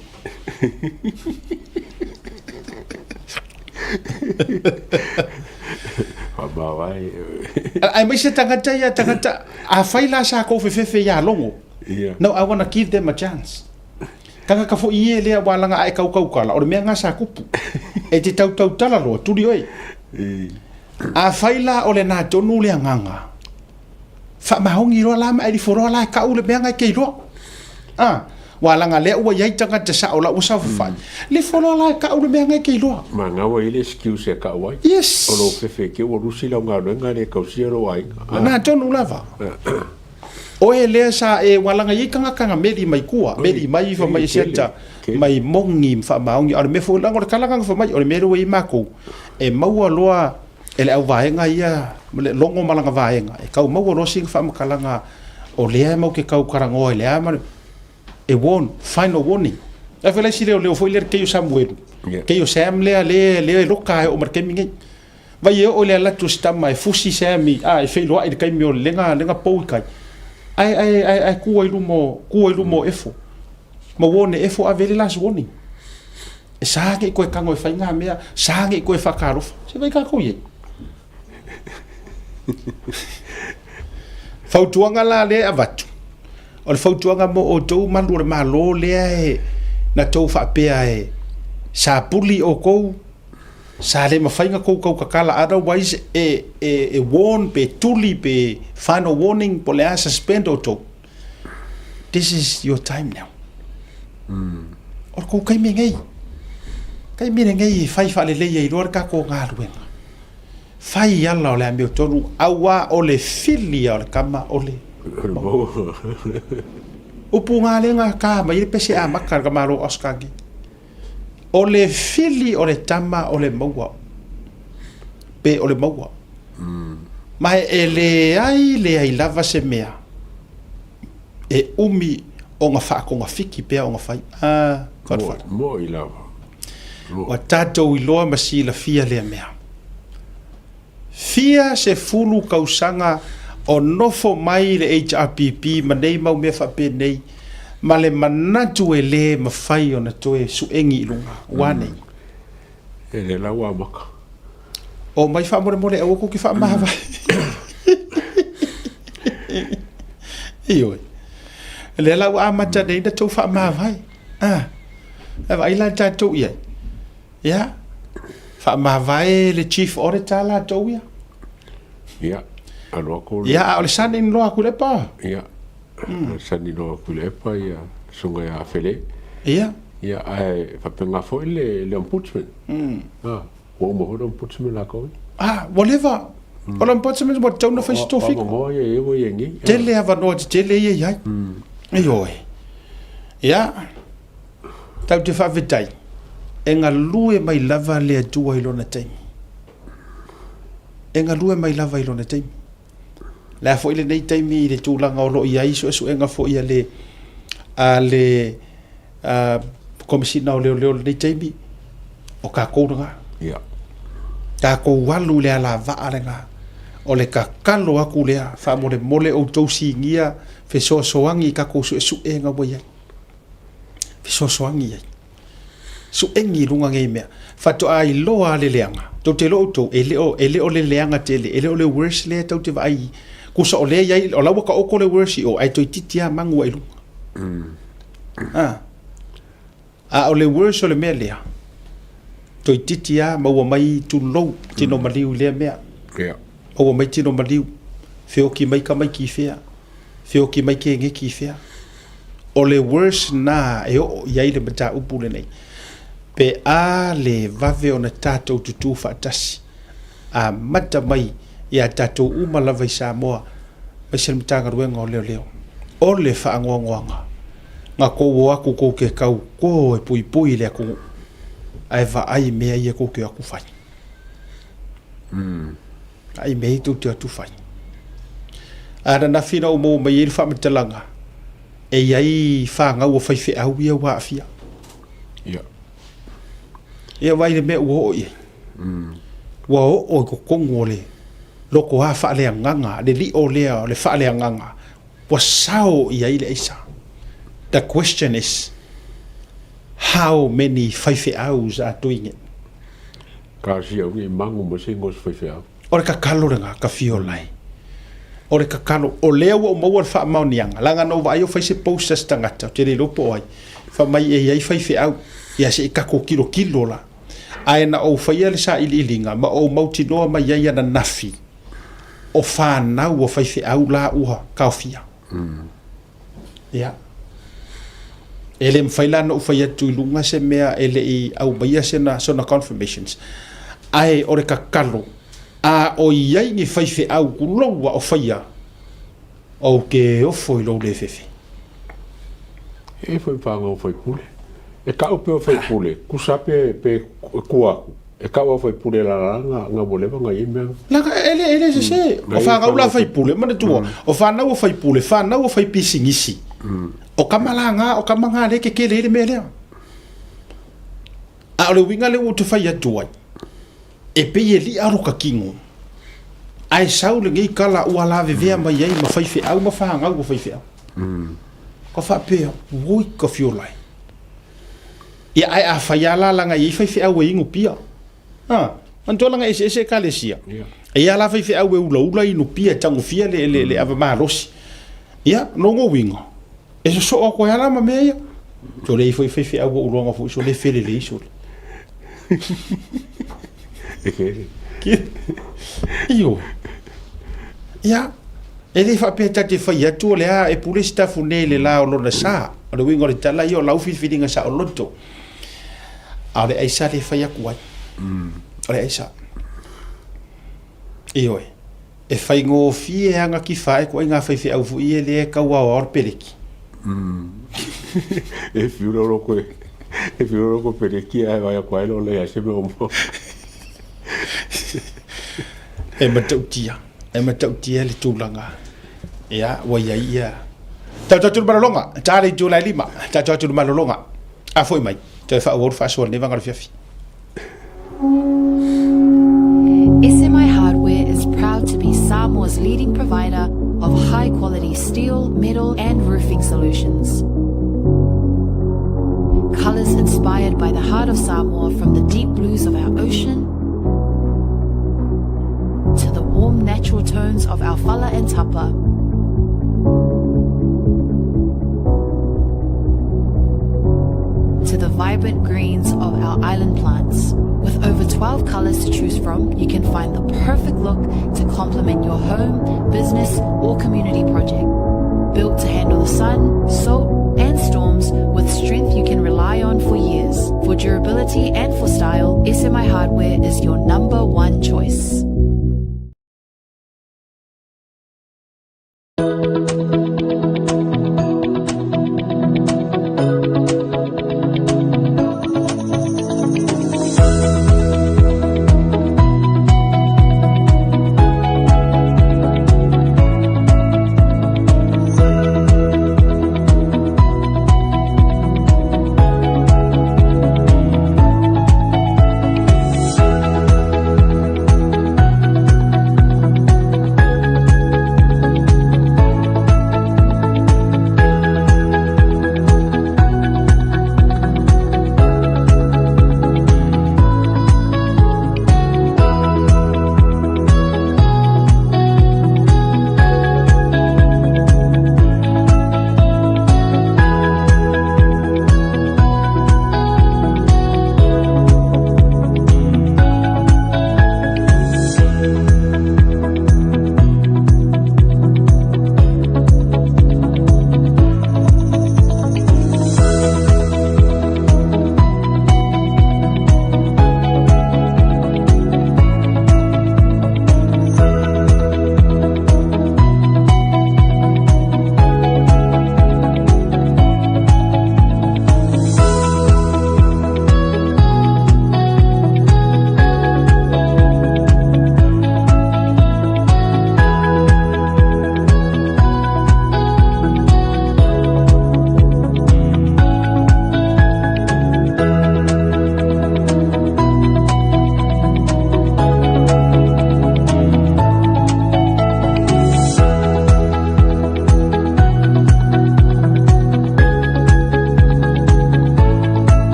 vai ai mai se tangata a faila sa ko fe ya longo no I want to give them a chance kanga ka fo ie le walanga ai kau kala o me nga sa kupu e te tau tala lo tuli oi a faila o le na tonu le nganga fa mahongi ro la mai foro la ka ule benga ke ro wala le o yai tanga te sa o la usa fa le foro la ka ule benga ke ro manga wa ile excuse ka wa yes o lo fe ke o rusi la nga le ka usiro ai na tonu lava o le sa e wala yai kanga meli mai kua meli mai fa mai senta mai mongi fa mahongi ar me fo la ngor kala fa mai o me ro i mako e maua loa ele au vaenga ia le longo malanga vaenga e kau mau ro sing fa makalanga o le mau ke kau karango le ama e won final warning e fele si le foi le ke yo samuel ke yo sam le loka o marke mingi vai o le la tu sta mai fusi sami e fe lo ai kai mi o lenga pou kai ai ku i lumo efo mo wone efo a vele las warning e saange ko kango e fainga mea saange ko e fakarofa se vai ka ko ye fautuanga la le avatu o le fautuanga mo o tou malu le malo le e na tou fa pea e sa puli o ko sa le mafainga ko kakala otherwise e warn pe tuli pe final warning po le suspend o tou this is your time now o ko kai me ngai fai fa le i ror ka ko ngaruenga fai ala o le ame tonu awa o le fili o le kama o le upunga le nga ka mai pese a makar ka malo oskangi o le fili o le tama o le maua pe o le maua mai le ai lava se mea e umi o nga fa ko nga fiki pe o nga fai mo i lava wa tatou i loa masi la fia le mea fia se fulu kausanga o nofo mai le HRPP manei mau me fa pe nei ma le manatu e le mafai o na toe suengi i lunga wane e le laua maka o mai fa mole o ko ki fa mahava iyo le laua amata nei da to fa mahava e vai la tatou ia ya fa mahava le chief auditor la to ya alo ko ya o sani no akule pa ya sani no akule pa ya sunga ya fele ya ai fa penga fo le ombudsman o mo ho ombudsman la ko whatever o ombudsman what don't know if to fik mo ye wo ye ngi tele ava no tele ye ya yo ya tau te fa vitai enga lue mai lava le tua ilona tai enga lue mai lava ilona tai la fo ile nei tai mi le tulanga o lo ia iso enga fo ia le komisina o leo nei tai mi o ka kounga ya ta ko walu le ala va alenga o le ka kalo aku le fa mole o tosi ngia fe soangi ka ko su enga bo ia fe soangi ia su engi lunga ngai mea fato ai loa le leanga to te lo to ele o le leanga tele ele o le worst le to te vai kusa o le iai o lawa ka oko le worship o ai toi titia mangu ai lunga a o le worship o le mea lea toi titia maua mai tulou tino maliu lea mea maua mai tino maliu feo ki mai ka mai ki fea feo ki mai ke nge ki fea o le worship na e o iai le mata upu le nei pe a le vave o na tātou tutu whaatasi a mata mai ia tātou umalava i Samoa mai se mtanga ruenga o leo leo o le whaangoangoanga ngā kou aku kou ke kau ko e pui pui le aku ai va ai mea ia kou ke aku whai ai mea i tau te atu whai ara na whina o mō mai eri whamatalanga e iai whangau o whaiwhi au ia wā awhia ia vai le mea ua o ia ua o ko kongo le loko ha whaale nganga le li o lea le whaale nganga wa sao ia ile isa. The question is how many whaiwhi hours are doing it? Ka si au i mangu mo se ngos whaiwhi au. Ore ka kalo renga ka fiolai. Ore ka kalo o lea wa o maua wha maunianga langa no vai o whaise postas tangata te re lopo ai wha mai e iai whaiwhi au ia se i kako kilo la aena o whaia le sa ilinga ma o mauti noa mai iai ana nafi o whanau o whaiwhi au la uha kaofia ia ele mwhailana o whaia tuilunga se mea ele i au maia se na sona confirmations ai ore ka kalo a o iai ni whaiwhi au kuloua o whaia o ke ofo i lo le fefe e foi panga o foi pule e ka o pe o foi pule ku sape pe kua e ka o foi pule la nga boleva nga ime la ele se o fa ga ula foi pule ma tu o fa na o foi pule fa na o foi pisingisi o kamalanga o kamanga le ke le mele a le winga le o tu fa ya tuai e pe li aro ka kingo ai sau le ngai kala ua la vevea mai ai ma fai fe au ma fa nga o fai fe ko fa pe woi ko fiolai ia ai a fa ya la nga i fai fe au e ingu pia antola nga ese kalesia ia la fai fe au e ula inu pia tangu fia le ava marosi ia no ngo winga e so o ko ya la ma meia to le fai fe au o longa fu so le fele le so io ia ele fa pe ta te fa ya tu le a e pule sta fune le la o lo na sa o le wingo le tala io lau filinga sa o loto ale ai sa le fa ya kuai ale ai sa io e fai ngo fie anga ki fai ko nga fai fe au fu ie le ka wa or peleki e fiuro ko peleki ai vai ko ai lo le se me o e matautia le tūlanga ia wa ia tatu malolonga tale July 5 tatu malolonga a foi mai te fa o fa so ne vanga fiafi SMI Hardware is proud to be Samoa's leading provider of high quality steel, metal and roofing solutions. Colors inspired by the heart of Samoa from the deep blues of our ocean to the warm natural tones of our whala and tapa. To the vibrant greens of our island plants. With over 12 colors to choose from, you can find the perfect look to complement your home, business or community project. Built to handle the sun, salt and storms with strength you can rely on for years. For durability and for style, SMI Hardware is your #1 choice.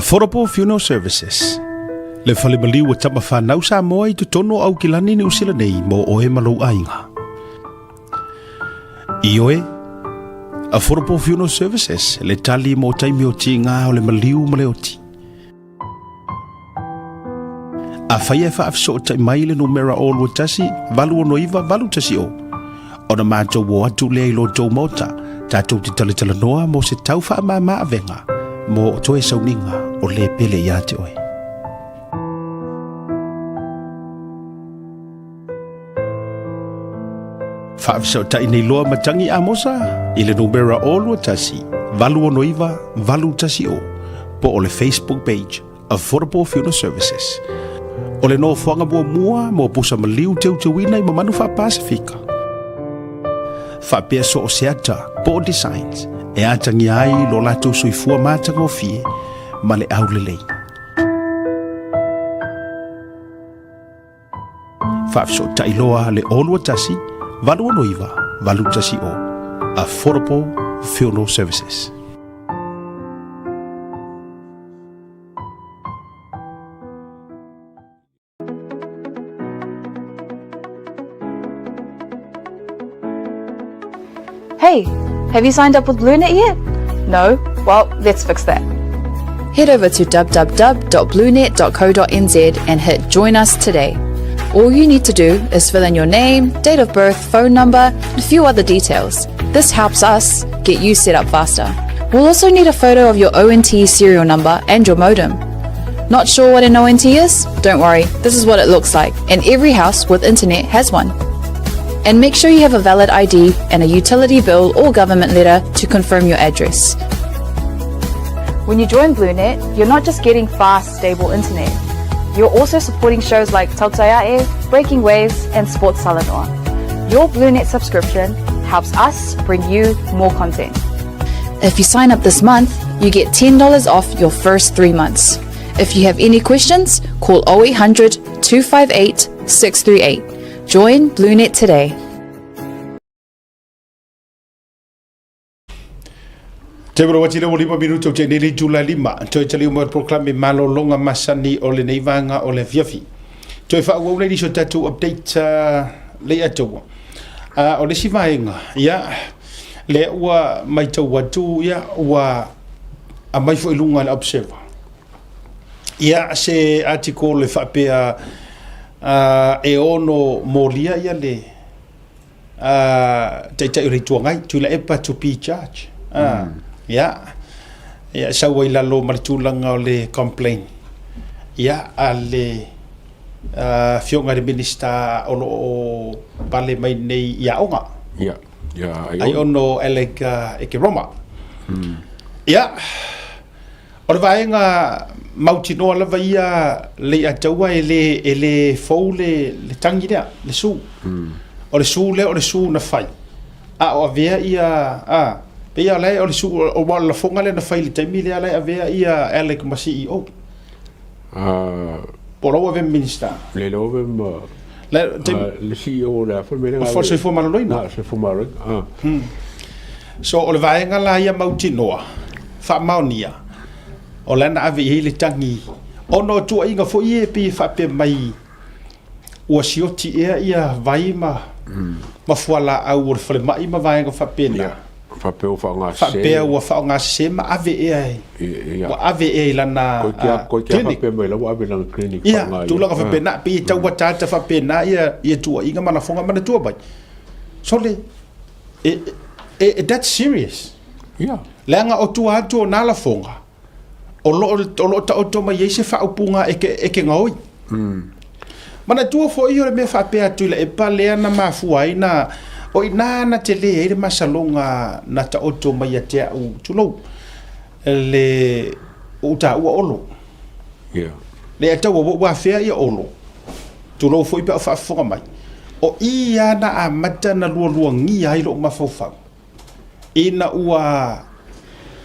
Affordable Funeral Services. Le whalemaliu wa tama whanau sa moa I tutono au kilani ni usila nei mo oe malau ainga. Ioe, Affordable Funeral Services, le tali mo taimi o ti ngā o le maliu ma le oti. A whaia e whaafso o taimai le numera o lua tasi, valu o noiva, valu tasi o. O na mātou o atu lea I lo tau mota, tātou te tala noa mo se tau wha maa venga, mo o toe sauninga o le pele ia te oe. Whaafso tai nei loa matangi a mosa, I le numera o lua tasi, valu o noiva, valu tasi o, po o le Facebook page, Affordable Funeral Services. O le no fuanga mua mo pusa maliu teu wina I mamanu wha Pasifika. Wha pia so o seata, po o designs, e atangi ai lo lato suifua mātanga o fie, ma le au le lei. Wha so tailoa le olua tasi, valu o noiva, valu tasi o. Affordable Funeral Services. Hey, have you signed up with BlueNet yet? No? Well, let's fix that. Head over to www.bluenet.co.nz and hit Join Us today. All you need to do is fill in your name, date of birth, phone number, and a few other details. This helps us get you set up faster. We'll also need a photo of your ONT serial number and your modem. Not sure what an ONT is? Don't worry, this is what it looks like, and every house with internet has one. And make sure you have a valid ID and a utility bill or government letter to confirm your address. When you join BlueNet, you're not just getting fast, stable internet. You're also supporting shows like Tautaiae, Breaking Waves, and Sports Salanoa. Your BlueNet subscription helps us bring you more content. If you sign up this month, you get $10 off your first 3 months. If you have any questions, call 0800 258 638. Join BlueNet today. Te wara wati lewa 5 minuto o te nere July 5. Toi tali umar proklame malolonga masani o le neivanga o le fiafi. Toi wha ua ulei so tatu update le atua. O le sivaenga, ia, le ua mai tau watu, ia, ua a mai fo ilunga le observer. Ia se article le whapea e ono molia ia le te uritua ngai, tu la epa to be charge. Ia sa waila lo maritulanga o le complain. Ia a le fionga de minister ono o pale mai nei ia onga. Ia ai ono Alec Ekeroma. Ia o le vaenga mautinoa lava ia le ataua ele fou le tangi lea, le su. O le su na fai. O avea ia pe ia lai o le su o wala fonga le na fai le taimi lea lai avea ia Alec ma CEO. Por o ave minister. Le lo ve le CEO la fo me o fo se fo maloloina. Se fo maro. So o le vaenga la ia mautinoa. Fa maunia. O lana ave i le tangi. Ono tua inga fo ie pi whape mai ua sioti ea ia vai ma fuala au o le whale mai ma vaenga whapena. Whape o whaonga se. Whape ua whaonga se ma ave ea e. Ua ave e lana clinic. Whape mai lau ave lana clinic. Ia, tūlanga whapena pi tau watata whapena ia tua inga mana whonga mana tua bai. So le, that's serious. Ia. Leanga o tua atu o nala whonga. O lo ta oto mai ese fa upunga e ke ngoi. Mana tua fo i ore me fa pe atu le pa le na mafuai na o ina na te le e masalonga na ta oto mai te u tulo le uta u olo. Yeah. Le ata wo wa fe ia olo. Tulo fo i pa fa fo mai. O ia na a mata na lu ngi ai lo ma fo fa. Ina ua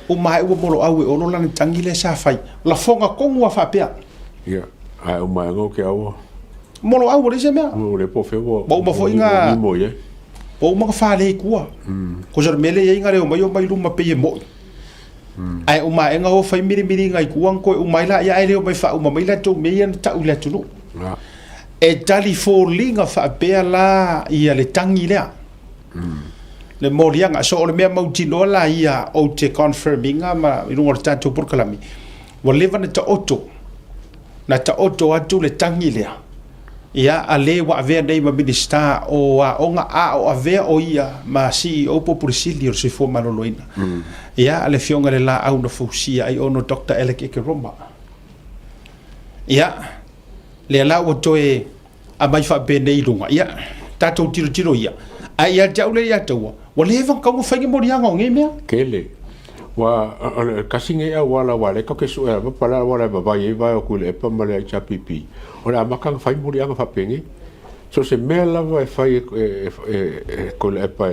o mai ua molo au e ono lana tangi le sa fai la fonga kongu a whapea ia ai o mai ngau ke au molo au le se mea o le po fe wo bo ma fo inga bo ma fa le kua ko jar mele e inga le o mai luma pe e mo ai uma enga ho fai miri ngai kuang ko umai la ya ele o mai fa uma mai la to me ia ta ula tunu e tali fo linga fa pe la ia le tangi le le molianga so le me mau tino la ia o te confirminga ma i runga tanto por kalami wa leva na ta oto atu le tangi le ia ale wa ave nei ma minister o a onga a o ave o ia ma CEO populisili o se fo maloloina ia ale fionga le la au no fusia ai ono Dr. Alec Ekeroma ia le la o toe a mai fa be nei lunga ia tato tiro ia ai ia jaule ia to wa le van ka mo fa ngi morianga ngi me kele wa kasinge a wala wale ka ke su e pa la wala ba vai va ku le pa male cha pipi ora makang fai morianga fa pengi so se me la va fai ko le pa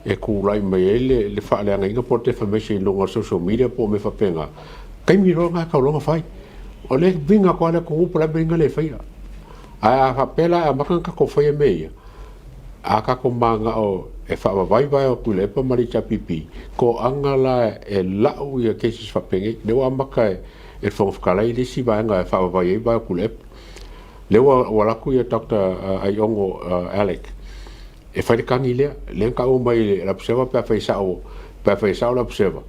e ku lai mai le fa le nga porte fa me se longa social media po me fa penga kai mi ronga ka longa fai o le vinga ko le ku pra vinga le fai a fa pela a makang ka ko fai me a ka ko manga o e fa vai o ku le pa mari cha pipi ko angala e lau ia cases fa pengi le wa maka e fo kala ile si va nga fa vai ku le wa ku ia Dr. Ayongo Alec e fa de kangile le ka o mai la observa pa fa sa la observa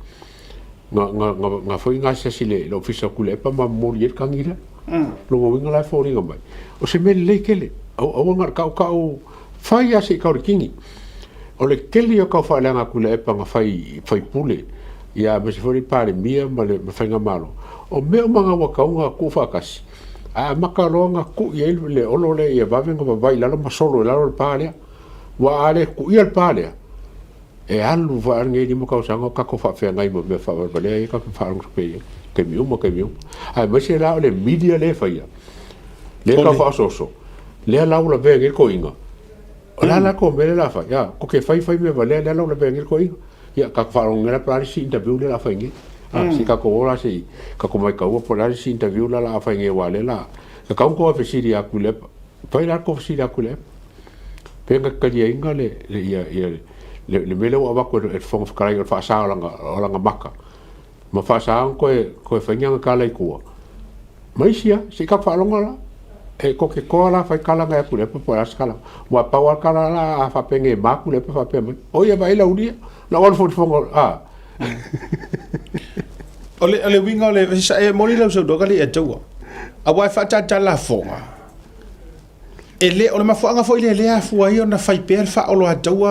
nga foi nga se sile lo fisa ku le pa ma morir kangile lo winga la fo ringa mai o se me le kele o nga ka fai ase ka kingi o le kele o ka fa langa ku le pa nga fai pule ia me se foi pare mia ma le fa nga malo o me o manga wa ka nga ku fa kasi a makaronga ku ia le olo le ia va venga va vai la ma solo la lo pale wa ale ku ia pale e alu va nge di mo ka sanga ka ko fa fe ngai mo me fa va le ka fa ngo pe ke mi a me se la le media le fa ia le ka fa so le la ula ve nge ko inga la ko me la fa ya ko ke fai me va le la ula ve nge ko inga ya ka fa ngo la pra si interview le la fa nge si ka ko ora si ka ko mai ka o por si interview la fa nge wa le la ka ko fa si dia ku le fa la ko si dia ku le penga ka dia inga le le mele wa ko e fo ka ia fa sa la maka ma fa sa ko fa nya ka le ku mai sia si ka fa longa la e ko ke ko la fa kala nga ku le po la skala wa pa wa kala la fa penge ma ku le fa pe o ia vai la udia la wa fo ole winga ole sa e mori la so do kali e tau a wa fa ta la fonga ele ole ma fo anga fo ile le a fu ai ona fai per fa olo a tau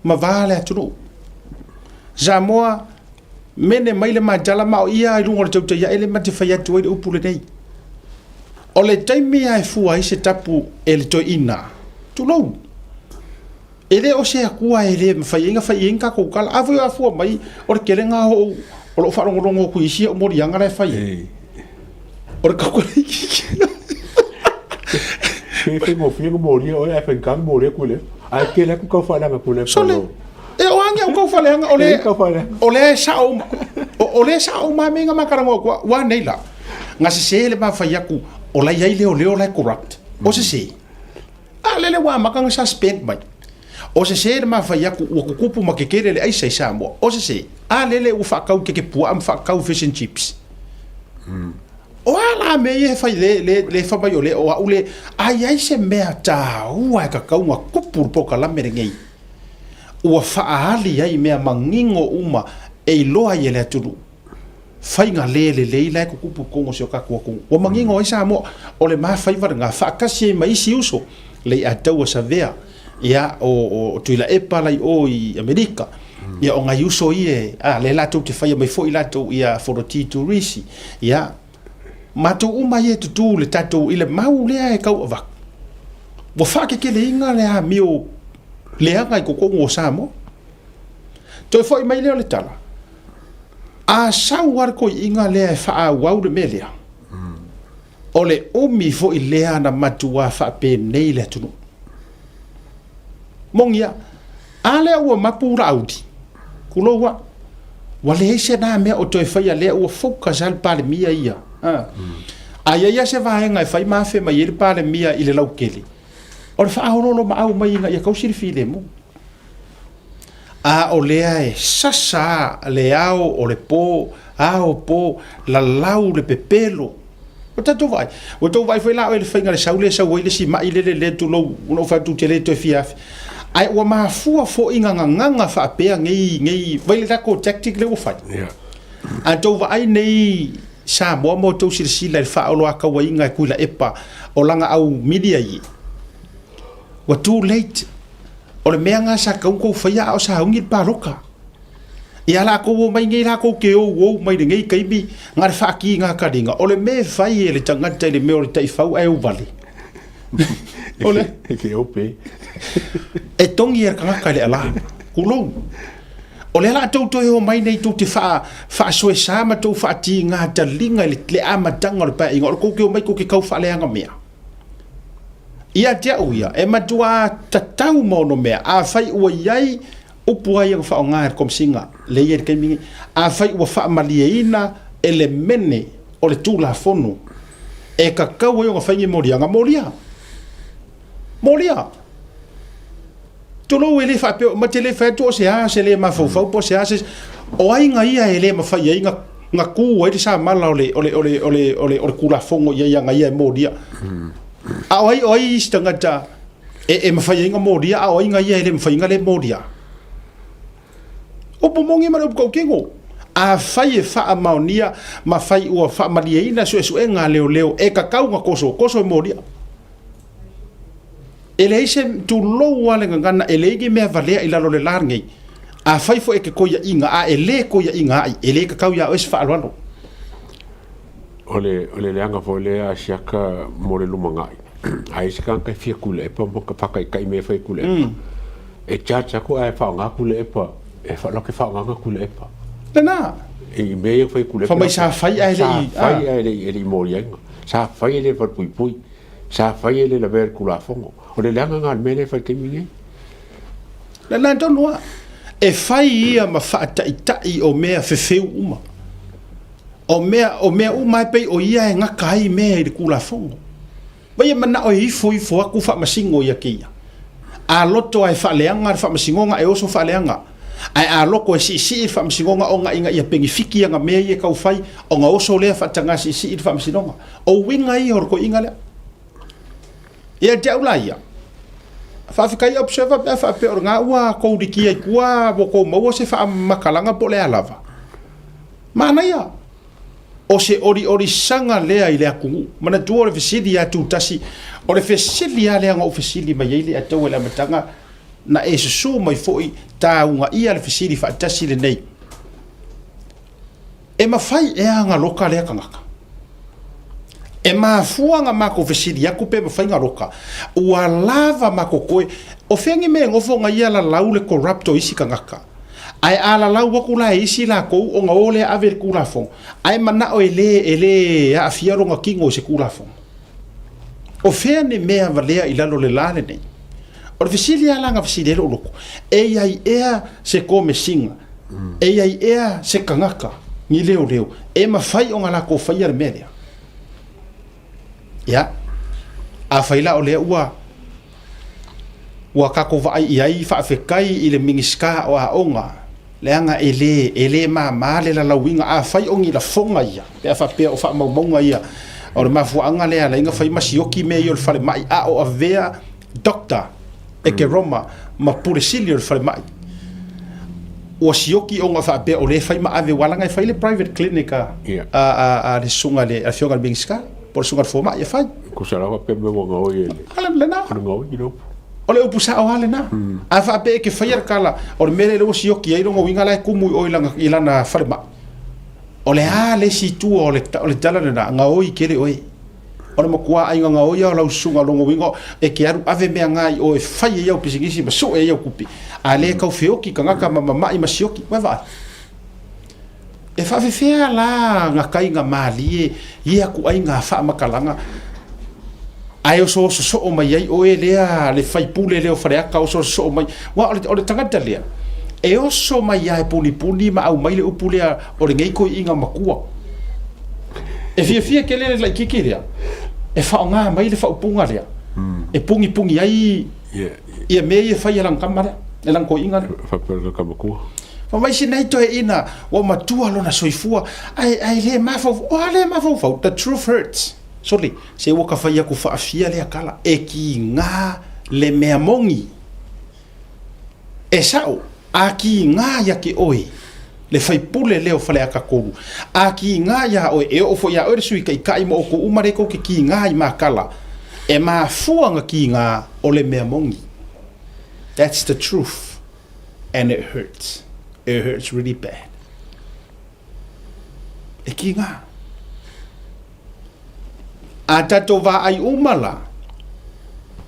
ma vale tu Samoa mene mai le majala ma ia i rungo tau ia ele ma te fai atu i upule nei ole taimi ai fu ai se tapu ele to ina tu no ele o se akua ele fai inga ko kala afu afu mai o kelenga o lo fa rongo ku isi o mori anga le fai o ka ko fe mo mori o e fa kan mori ku le ai ke le ku ka fa la ku le e o anga ko fa le anga ole sa o ma menga makarango wa neila nga se le ba fa yaku o la ia leo la corrupt o se a lele wa makanga suspend mai o se ma fa yaku o kupu makekele le ai sai samo o se a lele u fa kau ke pu am fa kau fish and chips o ala me e fa le fa ba yo le o ule ai se me ta u ai ka kau nga kupu po kala merengei o fa ali ai me mangingo uma e loa ye le turu fai nga le la ko kupu ko so ka ko o mangingo isa mo o le ma fai va nga fa ka si mai si uso le atau sa vea ya o tuila e pala o i Amerika ya o nga uso ie le la tu te fai mai fo i la tu ia for the to risi ya ma tu uma ye tu le tatu ile mau le e ka va wo fa ke le inga le a mio le anga ko ko sa mo to foi mai le tala a sauar ko inga le fa wau de melia ole o mi fo i le ana matua fa pe nei le tunu mongia ale o mapura audi kulowa wale se na me o to fa ya le o focus al pale mia ia aya ya se va nga fa ma fe mai le pale mia ile laukeli o fa oro lo ma au mai nga ya ko sir file mo a o lea e sasa le ao o le po ao po la lau le pepelo o tatou vai foi la o le fainga le saule sa wai le si mai le tu lo no fa tu tele to fiaf ai wa ma fu fo inga nganga fa pe ngi vai le ko tactic le o fa a to vai nei sa mo to si le fa o lo aka wai nga ku la epa o langa au media yi wa too late o le mea ngā sa kaunkou whaia o sa haungi pāroka. Ia la kou mai ngai la kou ke o mai ngai kaimi ngā whaaki ngā karinga. O le me whai e le tangata le meo le taifau e uvali. O le? Ke ope. E tongi e kangaka le ala. Kulou. O le ala tau toi o mai nei tau te wha soe sama tau wha ti ngā talinga le amatanga le pa inga. O le kou ke o mai kou ke kau wha leanga mea. Ia te uia, e matua tatau mono mea, a whai ua iai, upu ai ang whao ngāer komsinga, le ier keimingi, a whai ua wha malieina, e le mene, o le tūla whonu, e ka kau e o ngā whaingi moria, ngā moria. Tolo e le wha peo, ma te le wha tu o se a, se le ma fau po se a, o ai ngā ia e le ma whai ai ngā kū, e le sa mala o le kūla whongo ia ngā ia e moria. A oi stangata e mawhai inga moria, a oi inga ia ele mawhai inga le moria. O pomongi mana upukau kengo. A whai e wha maonia, ma whai ua wha malia ina sue ngā leo, e kakau ngā koso e moria. E le ise tu lou wale ngana, e le ige mea valea i lalo le larngei. A whai fo e ke koia inga, a e le koia inga ai, e le kakau ia oes wha aluano. Ole leanga fo le a siaka mo le lumangai. Ai se kan kai fia kule e pa mo ka pakai kai me fai kule. E chacha ko ai fa nga kule e pa. E fa lo ke fa nga kule e pa. Lena. E me fai kule. Fa mai sa fai ai le. Fai ai le mo yang. Sa fai le fa pui. Sa fai le la ver kula fongo. Ole leanga nga me le fa ke mi. Lena tonua. E fai ia ma fa tai o mea fefeu uma. O mea umai pei o ia e ngaka ai mea i le kula fongo. Vai mana o ifo aku wha masingo ia kia. A loto ai wha leanga wha masingonga e oso wha leanga. Ai a loko e si wha masingonga o nga inga ia pengi fiki anga mea ia kau whai o nga oso lea wha tanga si wha masingonga. O winga ia orko inga lea. Ia te aula ia. Whawhikai observer pia wha pe or ngā ua kou riki ai kua wako maua se wha makalanga po lea lava. Mana ia. O se ori sanga lea i lea kungu. Mana tua ore fesili a tūtasi. Ore fesili a lea ngau fesili mai eile a tau e la matanga. Na e susu mai foi ta unga ia le fesili whaatasi le nei. E mawhai e anga loka lea kangaka. E mafuanga mako fesili aku pe mawhai nga loka. Ua lava mako koe. O whengi me ngofo nga ia la laule corrupto isi kangaka. Ai ala lau waku la isi la kou o nga ole ave kula fong. Ai mana o ele a fiaro nga kingo se kula fong. O fea ne mea valea i lalo le lale nei. O le fisili ala nga fisili ero loko. E iai ea se kome singa. E iai ea se kangaka. Ni leo. E mawhai o nga la kou whaia le mea. Ia. A whaila o lea ua. Ua kako vai iai whaafekai i le mingiska o a onga. Leanga ele ma le la lawinga a fai ongi la fonga ia. Pea whapea o whaamaunga ia. O le mafuanga lea la inga whai masioki me i o le whare mai. A o avea dokta e ke roma ma puresili o le whare mai. O sioki o nga whapea o le whai ma ave walanga e whai le private clinic a le sunga le a fionga le mingiska. Po le sunga le foma ia whai. Kusarawa pe me wanga o ele. Ala lena. Kuna ngau i no. O le upusa o hale na. A wha pe ke whaiar kala. O le mere leo si oki eirongo winga lai kumu i lana wharema. O le a le si tua o le talana na nga oi kere oi. O le makua ainga nga oi au lau sunga longo winga. E ke aru ave mea ngai o e whai e iau pisingisi ma so e iau kupi. A le kau whioki ka ngaka ma i masioki. Wai vai. E whawhiwhea la nga kai nga maali e aku ai nga wha makalanga. Ai o so o mai ai o e lea le fai pule leo whareaka o so o mai. Wa o le tangata lea. E o so mai ai puni ma au mai le upu lea o le ngei koi inga makua. E fia ke le lai kiki lea. E whao ngā mai le whao punga lea. E pungi ai. Ia me e whai alang kamara. e lang ko inga fa pe ka ko fa mai sinai to e ina o matua lona soifua ai le mafo the truth hurts sorry se wo ka fa ia ku fa afia le akala e ki nga le mea mongi e sao a ki nga ya ki oi le fai pule leo fale aka koru a ki nga ya oi e o fo ya oi sui kai mo ko umare ko ki nga i makala e ma fuanga ki nga o le mea mongi. That's the truth and it hurts really bad e ki nga a tato va ai umala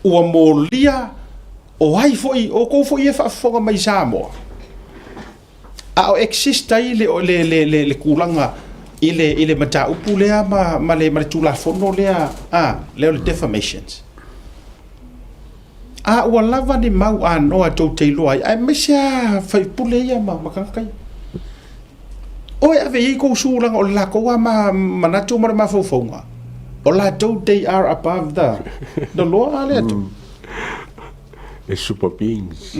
ua molia o ai foi o ko foi e fa fonga mai Samoa a o exista le kulanga ile mata upu lea ma le tula fono lea le defamations a ua lava ni mau a noa tau teilo ai mesia fai pule ia ma makankai o e ave i ko sulanga o la ko ma manatu ma fofonga o la tau they are above the law ale the super beings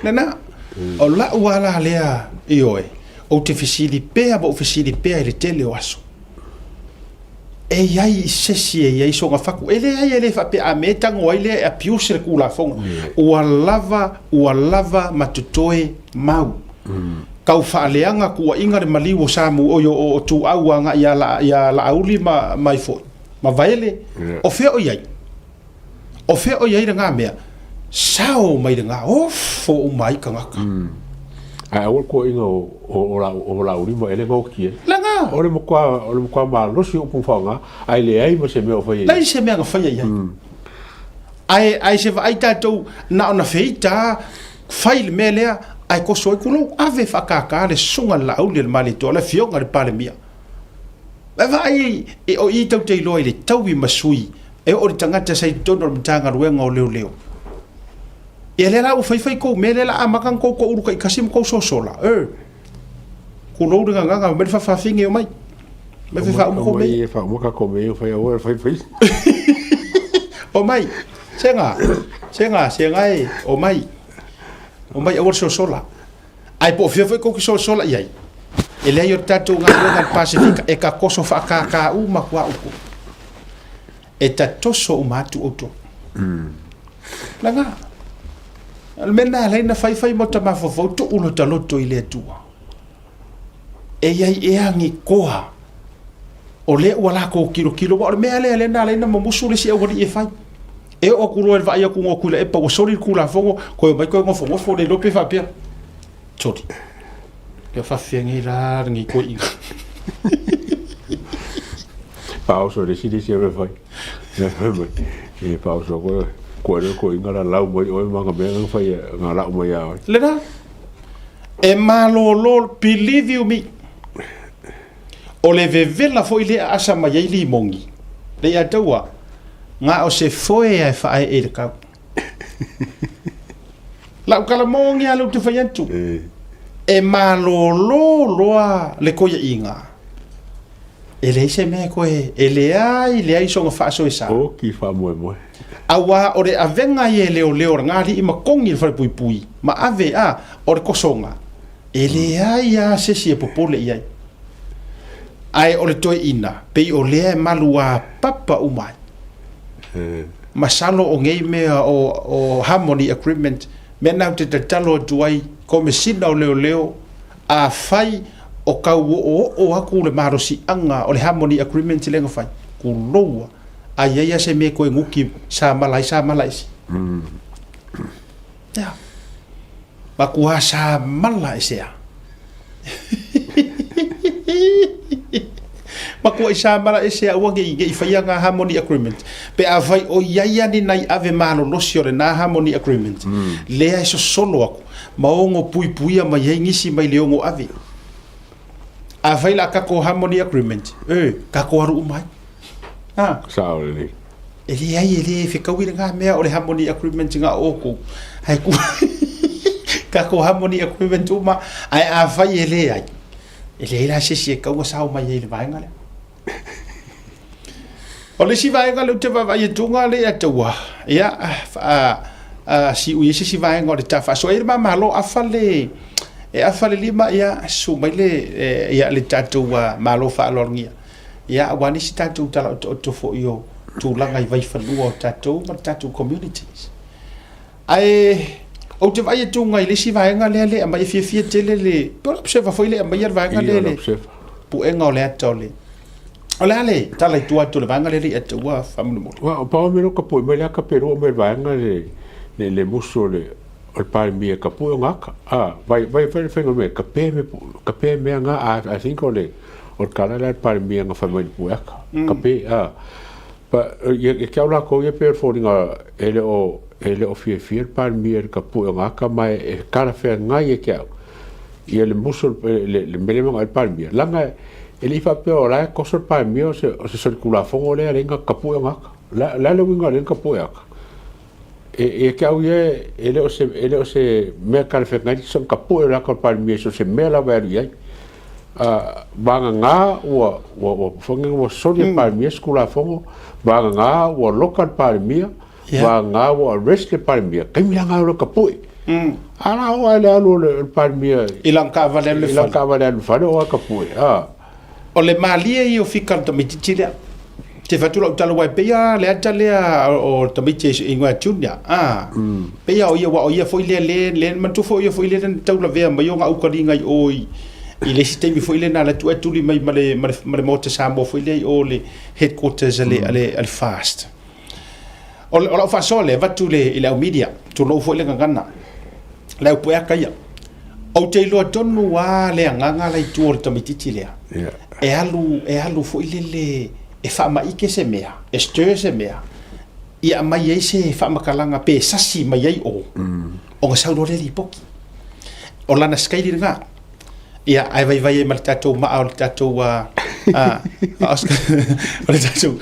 nana o la wala lea ioe o te fisili pea bo fisili pea le tele o aso e ai sesi e ai songa faku ele ai le fa pe a meta ngo ile a piuse le kula fonga o lava matutoe mau kau fa leanga ku inga le maliwo samu o yo o tu auanga ya la auli mai fo ma vaele o fe o yai nga mea sao mai nga o fo mai kanga ai o ko inga o la uri mo ele go ki langa o le mo kwa ma lo si o pu fanga ai le ai mo se me o fa lai se me nga fa ia ai se va ai tatou na ona feita fail melea ai ko soi kulo ave fa ka le sunga la uli le mali to le fionga le pale mia vai e o i tau te loi le taui masui e o tangata sai tono mtanga ruenga o leo e le la u fai ko mele la amakan ko uru kai kasim ko sosola ku lo nga me fa finge o mai me fa ko me fa mo ka ko me fa o fai o mai senga o mai o sosola ai po fia ko sosola iai e le yo tatu nga Pacifica e ka koso fa ka u ma kwa uko e tatoso umatu auto langa almena leina fai mo tama fo to ulo taloto ile tua e ai e angi koa o le wala ko kilo o me ale na leina mo musule si o e fai e o kulo e vai ku ngokula e pa o sori kula fongo ko mai ko ngofo le lope fa pia choti ke fa fiengi la ngi ko i pauso de si re fai e pauso ko inga la lau mai o manga me nga fai nga la mai ya lena e malo believe you me o le vevela fo ile asa mai li mongi le ya taua nga o se foi e fa e le ka la kala mongi alu te fayantu e malo loa le ko inga ele se me ko ele ai so nga fa so isa o ki fa mo awa ore avenga ye leo ngari i makongi fa pui ma ave ore kosonga ele ai se si popole ia ai ore toi ina pe o le malua papa umai masalo o ngei mea o harmony agreement mena te talo tuai ko mesina o leo a fai o kau o aku le marosi anga o le harmony agreement le ngafai ku loa ai se me ko nguki sa malai ya ba kuha sa malai se ma ko isa malai se wa ge fai nga harmony agreement pe avai o yaya ni nai ave malo no siore na harmony agreement le ai so solo aku maongo pui ma ye ngisi mai le ngo ave avai la ka ko harmony agreement ka ko ru mai sao le ele fica wira nga mea o le harmony agreement nga oko hai ku ka ko harmony agreement uma ai a vai ele la se ka o sao mai ele vai nga le o le si vai nga le te vai tunga le atua ya si u yesi si vai ngore ta fa so e ma lo afale e afale lima ia su mai le ia le tatu ma lo fa lo ngia ia wani si tatu tala to fo yo tu langa i vai fa lu tatu ma tatu communities ai o te vai tu ngai le si vai nga le mai fie tele le por observa foi le mai vai nga le pu e nga le atole Ola le tala tua tu le vanga le e tua famulu mo. Wa pa me no kapo me la ka pero me vanga le muso le o pa mi ka pu ngaka. Vai fengo me ka pe me nga I think ole o kala le pa mi nga family pu ka. Ka pe pa ye ka la ko ye per for nga ele o fie pa mi ka pu ngaka mai e kala fe nga ye ka. Ye le muso le me nga pa mi langa ele fa pe ora cosa pa mio se circula fongo le renga kapu nga la le winga le kapu ya e ka uye ele o se me ka fe ngai son kapu la ka pa mio se me la va ri banga nga o fonga o soria pa mio scula fongo banga nga o local pa mio banga o rest pa mio kai mi nga lo kapu ala o ale alo pa mio Ilanka vale le fa o kapu o le malia i o fika to miti le te fatula o talo wai peia le atale o to miti i ngua tunia peia o ia foi le matu foi ia foi le tau la vea mai o nga ukaringa i oi i le sistemi foi le na la tu atuli mai male mota sambo foi le o le headquarters ale fast o fa sole vatu le i la media tu lo foi le ngana la po ya kaya o te lo tonu wa le nganga lai tu o to miti le e alu fo ile e fa mai ke se mea e stir se mea ia mai e se fa makalanga pe sasi mai ai o nga sau le lipoki o lana skaili nga ia ai vai mal tato ma al tato wa o le tato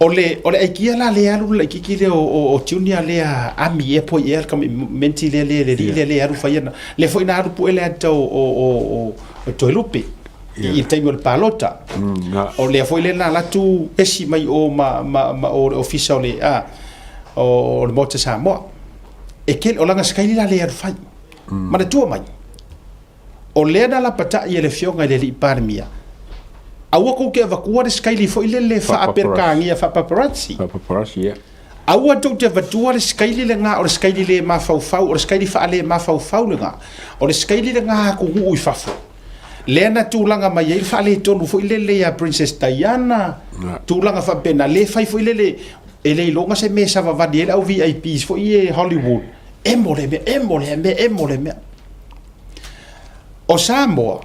ole ai kia la le alu le kiki le o tunia le ami e po ia kam menti le alu fa ia le foi na alu pu ele ato o to lupi I taimi o le palota o le foi le na latu esi mai o o ofisa o le o le mota Samoa e kel o langa skaili la le fai ma le tua mai o le na la pata I le fionga le li parmia aua ko ke vakua le skaili foi le fa aperkangia fa paparazzi aua to te vatua le skaili le nga o le skaili le mafau o le skaili fa le mafau le nga o le skaili le nga ku ui fafo Lena tulanga mai ai fa le tonu foi le ya Princess Diana tulanga fa pena le fai foi le ele longa se me sa va vadela o VIPs foi e Hollywood emole me o Samoa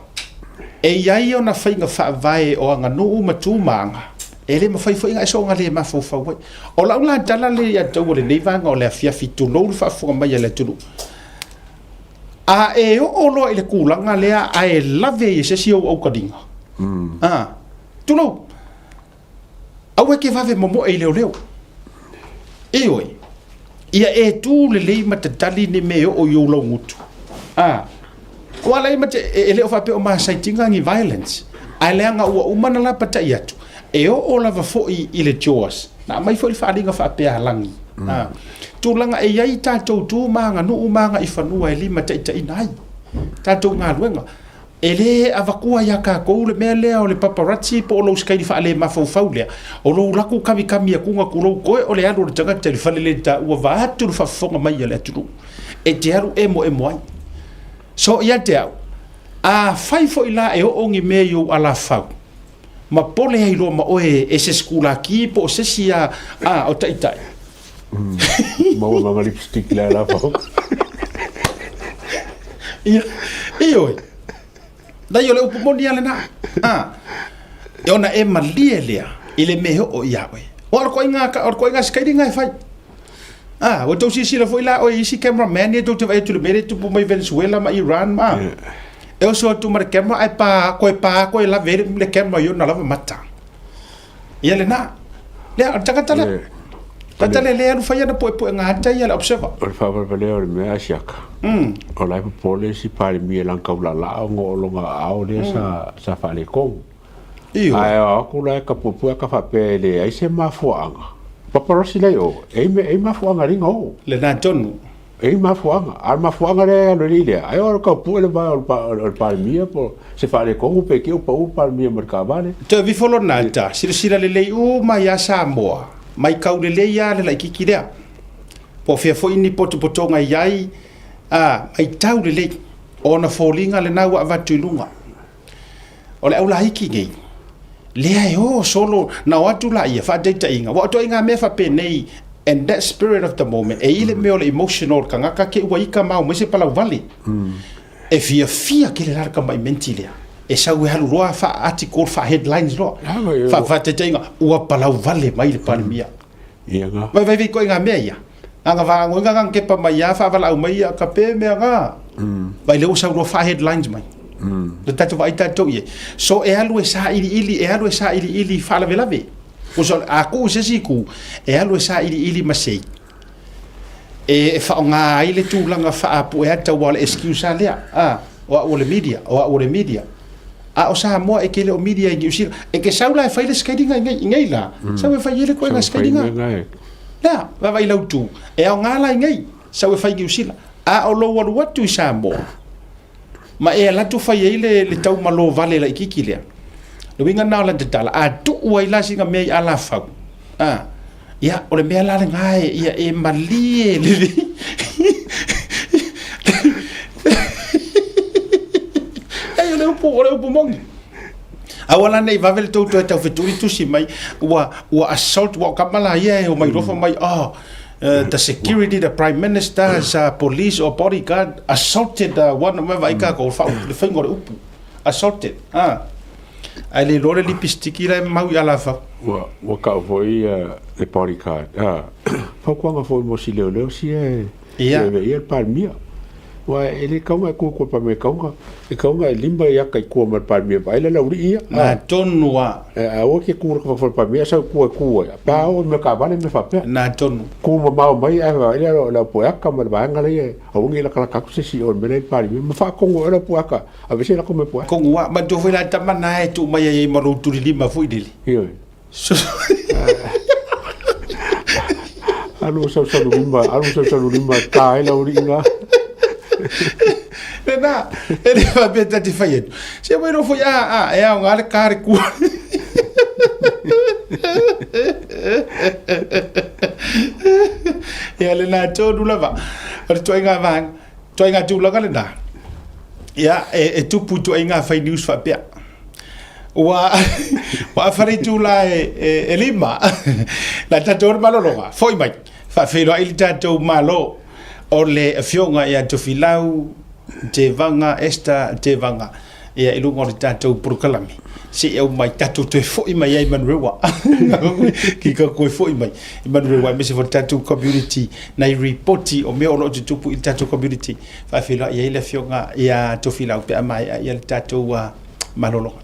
e ia ona fainga fa vai o anga no matumanga ele ma fai foi nga so nga le ma fo o la tala le ya tau le nei vanga o le afia fitu no fa fo mai le tulu e o lo ile kulanga lea ai lave e se sio o kadinga tu lo awe ke vave momo e leo e oi ia e tu le mata tali ni me o yo lo ngutu ko ala mata ele o fa pe o ma saitinga ngi violence ai le nga o umana la pata iatu e o lava fo I ile joas na mai fo fa dinga fa pe halangi tulanga e yai tatou tu manga no manga I fanua e lima tai nai tatou nga luenga ele avakua ya ka ko le mele o le paparazzi po lo skai fa le mafau le o lo laku kami ku nga ku lo ko o le alo tanga te fa le ta o va tu fa fonga mai le tu e te aru emo ai so ia te au fai fo ila e o ngi me yo ala fa ma pole ai lo ma o e se skula ki po se sia o tai mau mama lipstick la fa oi dai ole upo monia le na e ona e malielia ile me o ia o ko inga skating ngai fai o to si la foi la o isi cameraman e to te vai tu le mere tu po mai Venezuela ma Iran ma e o so tu mar camera ai pa ko la ver le camera yo na la mata ia le na le tanga Tata le anu fai na po ngata ia la observa. O fa va le o me asiaka. O la policy pare mi lan ka la ngo longa ao le sa fa le ko. Ai a ku la ka po ka fa pele ai se ma fuanga. paparosi lai o e mafuanga ringa o le na tonu e mafuanga le lo lile ai o ka pu le ba o palmia po se fa le kongo pe ke o pa o palmia mercavale te vi folo na ta sira le lei o mai a Samoa mai kau le lei ya le la kiki lea po fia fo ini potonga iai a ai tau le lei ona folinga le na wa vatulunga o le au la hiki ngai lea e o solo na watu la ia fa data inga wa to inga me fa penei and that spirit of the moment e ile me o le emotional kanga ka ke wa ika mau me se pala vale e fia ke le larka mai mentilea e sa we halu roa fa article fa headlines lo fa data inga wa pala vale mai le palmia ia nga vai ko inga me ia anga va nga ke pa mai ya fa vala au mai ka pe me nga vai le usa ro fa headlines mai le tatu vai tatu ye so e alu e sa ili fa la velave o so a ku se siku e alu e sa ili masei e fa nga ile tu langa fa apu e ata wala excuse ale o le media a o sa mo e ke le o media ngi usir e ke saula e fa ile skating ngai la sa we fa ile ko nga skating la va vai lau tu e o nga la ngai sa we fa ngi usir a o lo what tu sa mo ma e la tu fa ile le tau malo vale la ikiki le lo winga na la de tala a tu wai la singa me ala fa ya o le me la ngai ya e mali le ai o le po mongi awala nei va vel to feturi tu si mai wa assault wa kamala ye o mai rofa mai the security, the prime minister's police or bodyguard assaulted one of my go the finger up assaulted ai le lore lipistiki le mau ala fa wa ka voi le bodyguard fa kwa nga foi mo si leo si e ia palmia wa ele kaunga ko pa me kaunga limba ya kai ko mar palmia ba ele lauri ia na tonu wa o ke ku ko fa palmia sa ku pa o me ka vale me fa pe na tonu ku ma mai ele la po ya ka mar ba ngale o ngi la ka ka se si o me le palmia me fa ko ngora po ka a vese la ko me po ko wa ma do vela ta mana e tu mai e maru tu lima foi dele io alu sa lima ka ele lauri nga Nena, ele va bien tati fayet. Se bueno foi e a un ale kare ku. E ale na to dula va. Ale to inga van, to inga tu la kalenda. Ya e tu puto inga fai news fa pia. Wa fare tu la e lima. La tator malologa. Foi mai. Fa felo il tato malo. O le fionga ia to filau te vanga te vanga ia i lunga o le tātou purukalami se au mai tātou te fōi mai ai manurewa ki ka koe fōi mai i manurewa me se fo tātou community nei reporti o mea o lo te tupu i tātou community whawhila ia i le fionga ia to filau pe amai ia le tātou malolonga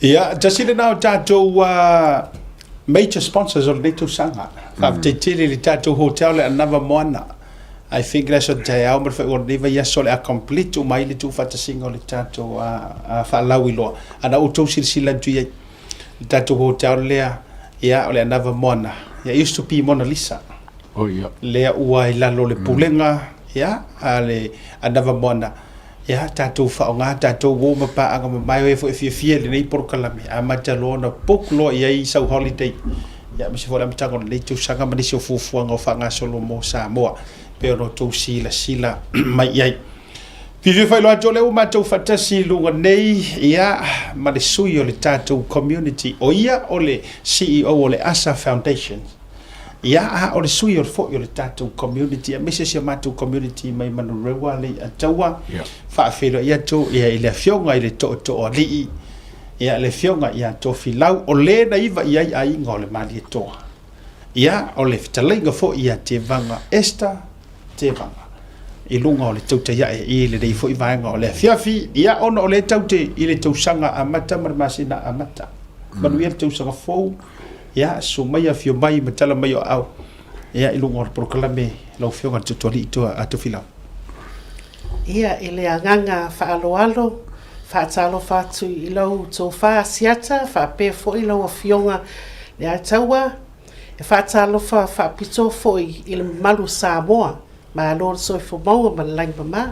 Ia, tasile nao tātou major sponsors o le tausaga. Faafetaitele le tātou hotel le anava moana. I think that's what they are. But for the yes, so a complete to my little fatasinger le tātou whaalau iloa. Ana o tau sila tu ia tātou hotel lea ia o le anava moana. Ia used to be Mona Lisa. Oh ia. Lea ua i lalo le pulenga ia a le anava moana. Ia tātou whaonga, tātou wō mapaanga mai e fia le nei porokalami. A matalona poklo ia i sau holiday. Ia misi fōra mitango le tau sanga manisi o fufuanga o whanga solo mo Samoa. Peo no tau sila mai iai. Vivi whai loa jole o mātou whatasi lunga nei ia ma le sui o le tātou community o ia o le CEO o le ASA Foundation. Ia a o le sui o le fo o le tātou community a mese sia mātou community mai manurewa le ataua. Whaafero ia tō ia i le fionga i le to a lii. Ia le fionga ia tō filau o le na iwa iai a inga o le mali e toa. Ia o le fitalenga fo ia te vanga esta te vanga. I lunga o le tauta ia e le rei fo i vaenga o le fiafi. Ia ono o le taute i le tausanga amata marmasina amata. Manu ia le tausanga fou. Ia so mai a fio mai matala mai o au. Ia i lunga o le proklame lau fionga tutuali i toa atu filau. Ia i le anganga whaaloalo, whaatalo whatu i lau tō wha siata, whaape fo i lau a fionga le ataua, e whaatalo whaapito fo i le malu Samoa, ma lor soi fo maua ma lang ma.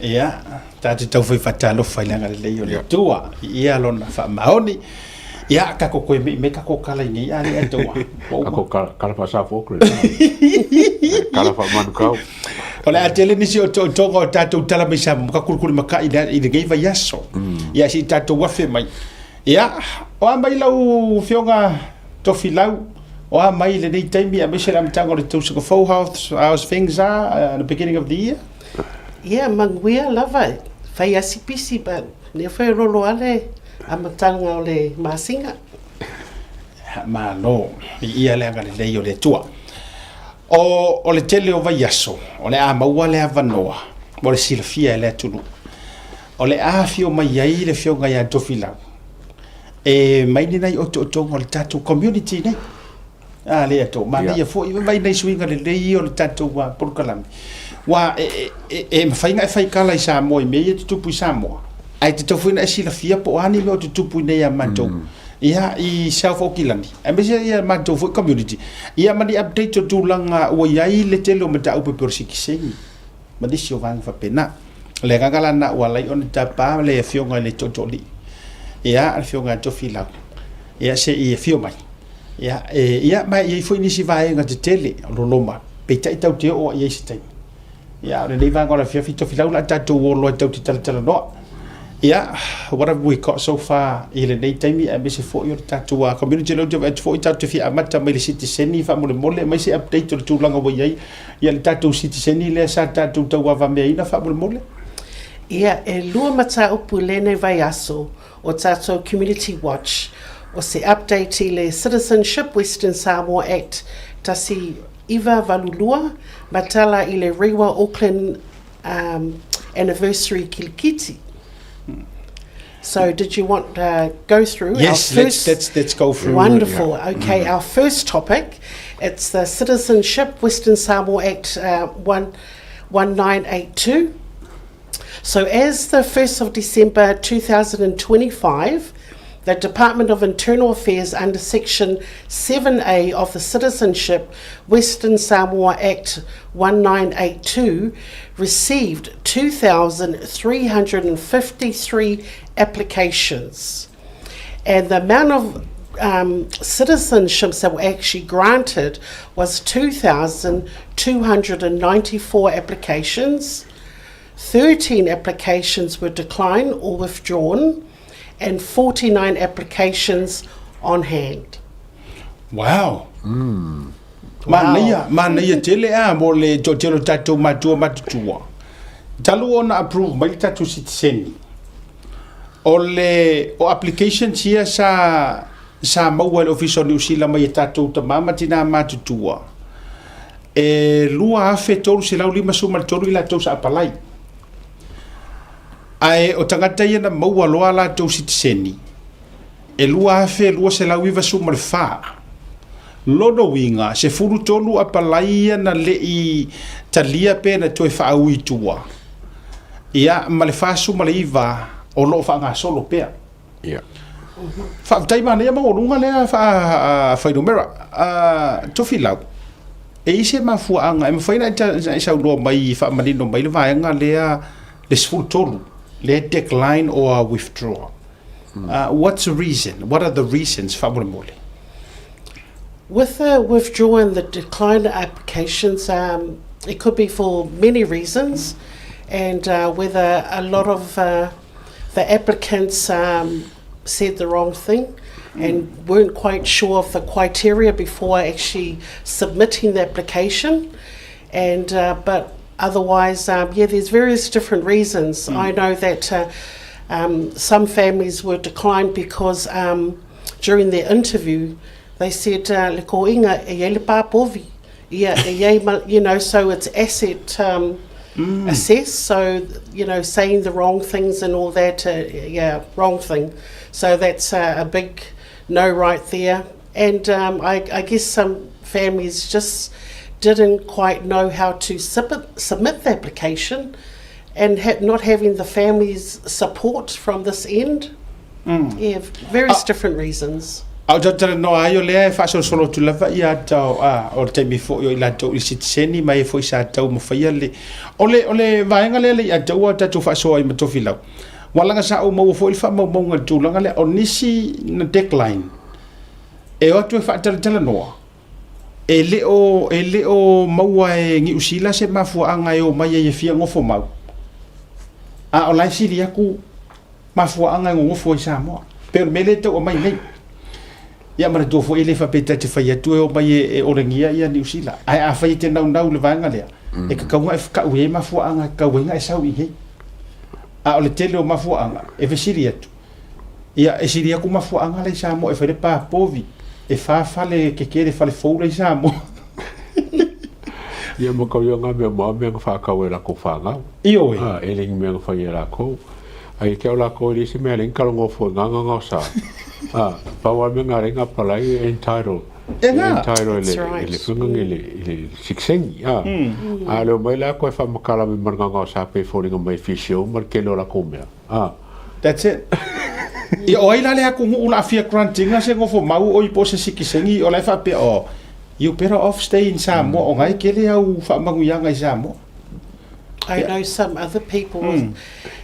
Ia, tātou tau whai whaatalo whailanga le leo le tua, ia lona wha maoni. Ia kako koe me kako kala ngi ia le atua. Kako kala fa sa fokre. Kala fa manu kau. Ole atele nisi o tonga o tātou tala mai sa ka kurukuri maka i le geiva yaso. Ia si tātou wafe mai. Ia, o a mai lau fionga tofi lau. O a mai le nei taimi a mesera mitango le tausuka fau how's things are at the beginning of the year. Ia, manguia lava. Fai asipisi, but ne fai rolo ale. A matanga o le masinga. Malo, ia le anga le lei o le tua. O le tele o vai aso, o le a maua le avanoa, o le silafia e le atunu. O le a fio mai ai le fio ngai a tofilau. E mai ni nai o tonga o le tatou community nei. A le ato, ma nei a fo, mai nei suinga le lei o le tatou wa porkalami. Wa mawhainga e whaikala i Samoa i mei e tutupu i Samoa. Ai te tofuina e silafia po ani me o tutupu nei a matou. Ia i South Auckland. E mese ia matou fo community. Ia mani update o tūlanga ua iai le tele o mata upe persiki sengi. Mani si o vanga whapena. Le gangala na ua lai o ni tapa le fionga le totoli. Ia al fionga tofi lau. Ia se i fio mai. Ia mai i fo inisi vaenga te tele o loloma. Peita i tau te o i eisi taimi. Ia le nei vanga o la fiafi tofi lau la tatou o loa tau te tala noa. Yeah, what have we got so far? Ile nei taimi a mese fo i tatou community lo te fo i tatou fi amata mai le citizen fa mole mole mai se update o tūlanga wa iai. Ia le tatou citizen le sa tatou tau wa me ina fa mole mole. Ia e lua mata upu lene vai aso o tatou Community Watch o se update i le Citizenship Western Samoa Act tasi iwa valulua matala i le Rewa Auckland anniversary kilikiti. So did you want to go through yes, our first? Let's go through. Wonderful. Okay, our first topic, it's the Citizenship Western Samoa Act 1982. So as the 1st of December 2025, the Department of Internal Affairs under Section 7A of the Citizenship Western Samoa Act 1982 received 2,353 applications. And the amount of citizenships that were actually granted was 2,294 applications. 13 applications were declined or withdrawn, and 49 applications on hand. Wow. Mania tele a mo le totelo tatou matua matutua. Talu ona approve mai tatou citizen. O application sia sa maua le official New Zealand mai tatou tamama tina matutua. E lua afe tolu se lau lima suma tolu ila tau sa apalai. Ai o tangata ia na maua loa la tau citizeni. e lua afe lua se lau iwa suma le wha. Lono winga, se furu tonu apalaia na le I talia pe na toi wha au I tua. Ia, ma le wha suma le iwa o loo wha ngā solo pea. Ia. Wha taima nea mga orunga lea wha whainumera. Tofi lau. E ise mafua anga, e mawhaina I saunoa mai wha manino mai le vaenga lea le sfuru tonu. Le decline or withdraw. What's the reason? What are the reasons? With the withdrawal and the decline applications, it could be for many reasons, and whether a lot of the applicants said the wrong thing and weren't quite sure of the criteria before actually submitting the application, and but otherwise, there's various different reasons. I know that some families were declined because during their interview they said le ko inga e le papovi, you know, so it's asset assessed, so you know, saying the wrong things and all that, wrong thing. So that's a big no right there, and I guess some families just didn't quite know how to submit the application, and not having the family's support from this end. Various different reasons. Au tata no ayo lea fa solo tu lava ia tau o te mi fo yo ila tau I sitseni mai fo isa tau mo fa le ole vaenga le ia tau tatu fa so ai matofi lau walanga sa o mo fo fa mo nga tu langa le onisi na decline e o tu fa tala no e le o maua e ngi usila se mafu anga yo mai e fia ngofo mau o lai sili aku mafu anga ngofo isa mo per mele tau o mai nei. Ia mara tō fo ele fa peta te whai atu e o mai e orangia ia New Zealand. Ai a whai te nau le vanga lea. E ka kaunga e whakau e mafua anga kauenga e sau I hei. A o le tele o mafua anga e vesiri atu. Ia e siri aku mafua anga le sa mo e whaire pā povi. E whawhale ke kere whale fōra I sa mo. Ia mo kau yonga mea moa mea whakau e lako whangau. Io e. E ringi mea whai e lako. Ai ke o lako e risi mea ringi karongo fo nganga ngau sa. Pawa me ngā ringa palai entitled. Entitled ele whungang ele siksengi. Leo mai la koe whamakala me maranga ngā sape whoringa mai fisio mar keno la komea. That's it. I oi la lea kungu una afia grantinga se ngofo mau oi po se sikisengi o lai whape o you better off stay in Samoa o ngai kele au whamanguyanga I Samoa. I know some other people with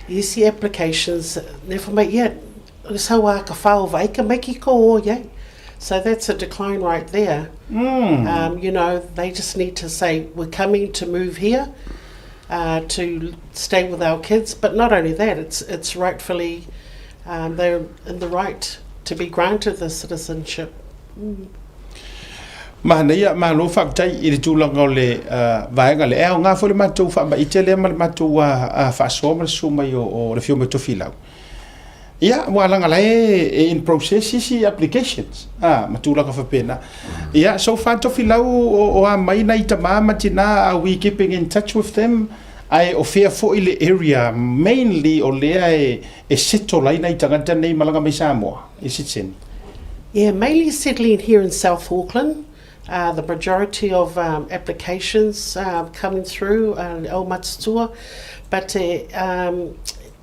easy applications never make yet. So that's a decline right there. You know, they just need to say we're coming to move here to stay with our kids, but not only that, it's rightfully they're in the right to be granted the citizenship. Mana ia malo whaktai I le tūlanga o le vaenga le eo ngā fo le matou wha I te le matou whaasoma le sumai o le whio tofi lau. Ia, walanga lai in process isi applications. Matulanga whapena. Ia, so far tofi lau o a mai na I tamama tina, are we keeping in touch with them? Ai o fea fo I le area, mainly o lea e seto lai na I tangata nei malanga mai Samoa. Is it sen? Yeah, mainly settling here in South Auckland. The majority of applications coming through El Matatua, but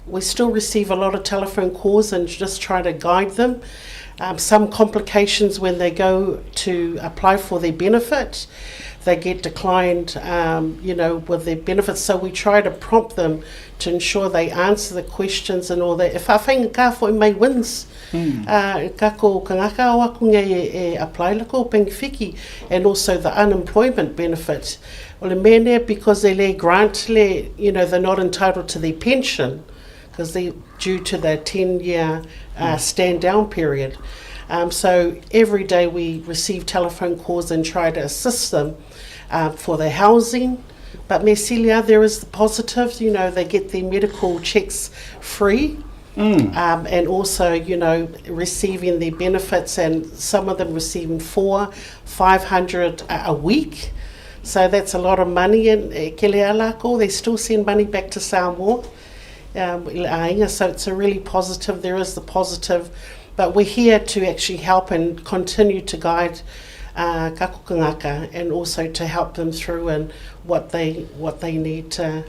we still receive a lot of telephone calls and just try to guide them. Some complications when they go to apply for their benefit, they get declined, you know, with their benefits. So we try to prompt them to ensure they answer the questions and all that. If I think ka fo mai wins, ka ko kangaka o aku ngai apply lako pengfiki, and also the unemployment benefit. Well, mene because they le grant le, you know, they're not entitled to their pension because they due to the 10-year stand down period. So every day we receive telephone calls and try to assist them for their housing. But Mesilia, there is the positive, you know, they get their medical checks free. And also, you know, receiving their benefits, and some of them receiving 400-500 a week. So that's a lot of money. And Kelealako, they still send money back to Samoa. So it's a really positive. There is the positive but we're here to actually help and continue to guide kakukangaka, and also to help them through and what they need to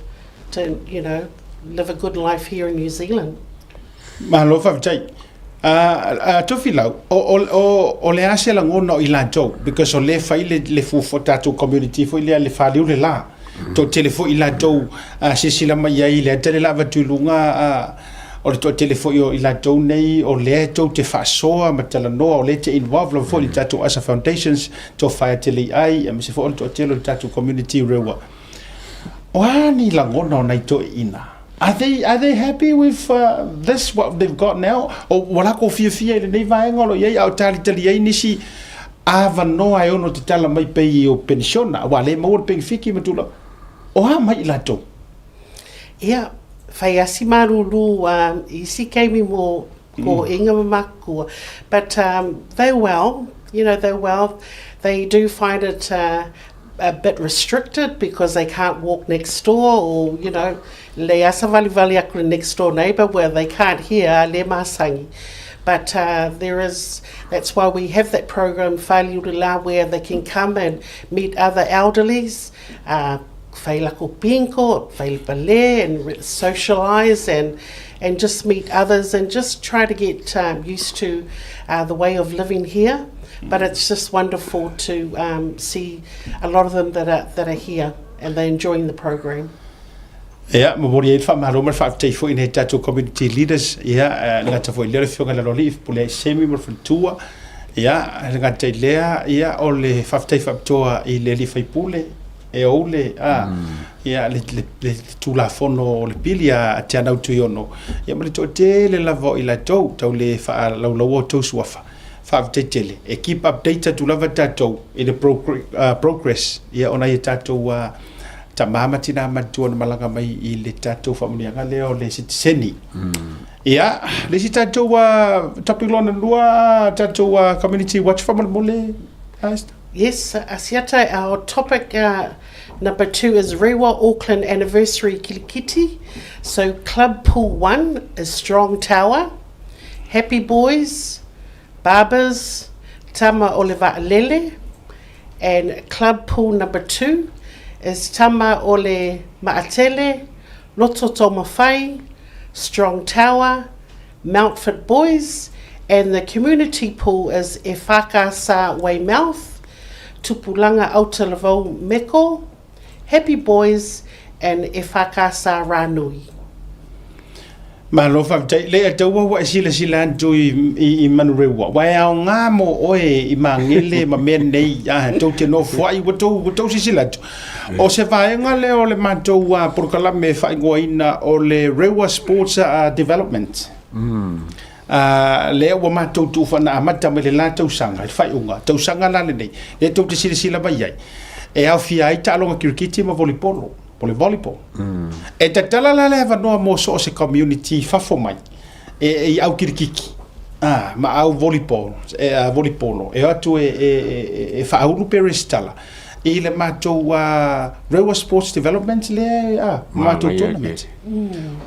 live a good life here in New Zealand. Mahalo whawtai. Tofi lau, o le ase la ngona o ila jau, because o le whai le fufo tātou community fo ile le whaliu le la. Tō telefo ila jau, sisila mai ai le atele la watulunga, o le tō telefo i o ila jau nei, o le jau te whaasoa, ma tala noa, o le te involve la fo li tātou Asa Foundations, tō whai atele ai, me se fo o le tō telo le tātou community rewa. O ani la ngona o nei tō ina. Are they happy with this, what they've got now? O wala ko fia le nei vaenga lo ye au tali ai nisi ava no ai ono te tala mai pe o pensiona wa le mo pe fiki matula. O ha mai la to. Ia fai asi marulu I si kaimi mo ko inga mamakua, but they're well, they're well. They do find it a bit restricted because they can't walk next door, or le asa vali aku next door neighbour where they can't hear le masangi. But that's why we have that program Whaliurila, where they can come and meet other elderlies, whailako pinko, whailipale, and socialise and just meet others and just try to get used to the way of living here. But it's just wonderful to see a lot of them that are here and they're enjoying the program. Yeah, mabori e fa maroma fa tei fo in tatou community leaders. Yeah, ngata fo le fionga la loli pule semi mo futua. Yeah, ngata lea yeah o le fa tei fa toa I le li fai pule e ole yeah le tu la fono le pilia tiana utu yono. Yeah, mo le to tele la vo ila tau le fa la lo to swafa. Fa tele e keep updated to lava tatou in the progress. Yeah, ona ye tatou tamama tina matua na malanga mai I le tatou whamunianga leo le sitiseni. Ia, le si tatou topic lona lua, tatou community watch whamamole? Yes, Asiata, our topic number 2 is Rewa Auckland Anniversary Kilikiti. So Club Pool 1 is Strong Tower, Happy Boys, Barbers, Tama Oliva Lele, and Club Pool number 2 is Tama Ole Maatele, Loto Tomawhai, Strong Tower, Mountford Boys, and the community pool is E Whaka Sa Weymouth, Tupulanga Aotearoa Meko, Happy Boys, and E Whaka Sa Ranui. Malo whawtai, le ataua wa sila antu I manurewa. Wai au ngā mo oe I mangele ma mea nei tau te no whai watau si sila atu. O se vaenga leo le mātou porokalame whaingoa ina o le Rewa Sports Development. Leo wa mātou tu whana amata me le la tausanga, I whaiunga, tausanga la le nei. Le tau te sila mai ai. E au fia ai tālonga kirikiti ma volleyball. Volleyball. E te tala la le wanoa mo so se community fafo mai. E au kirikiki. Ma au volleyball. Volleyball. E atu e whaahuru peres tala. I le mātou Rewa Sports Development le mātou tournament.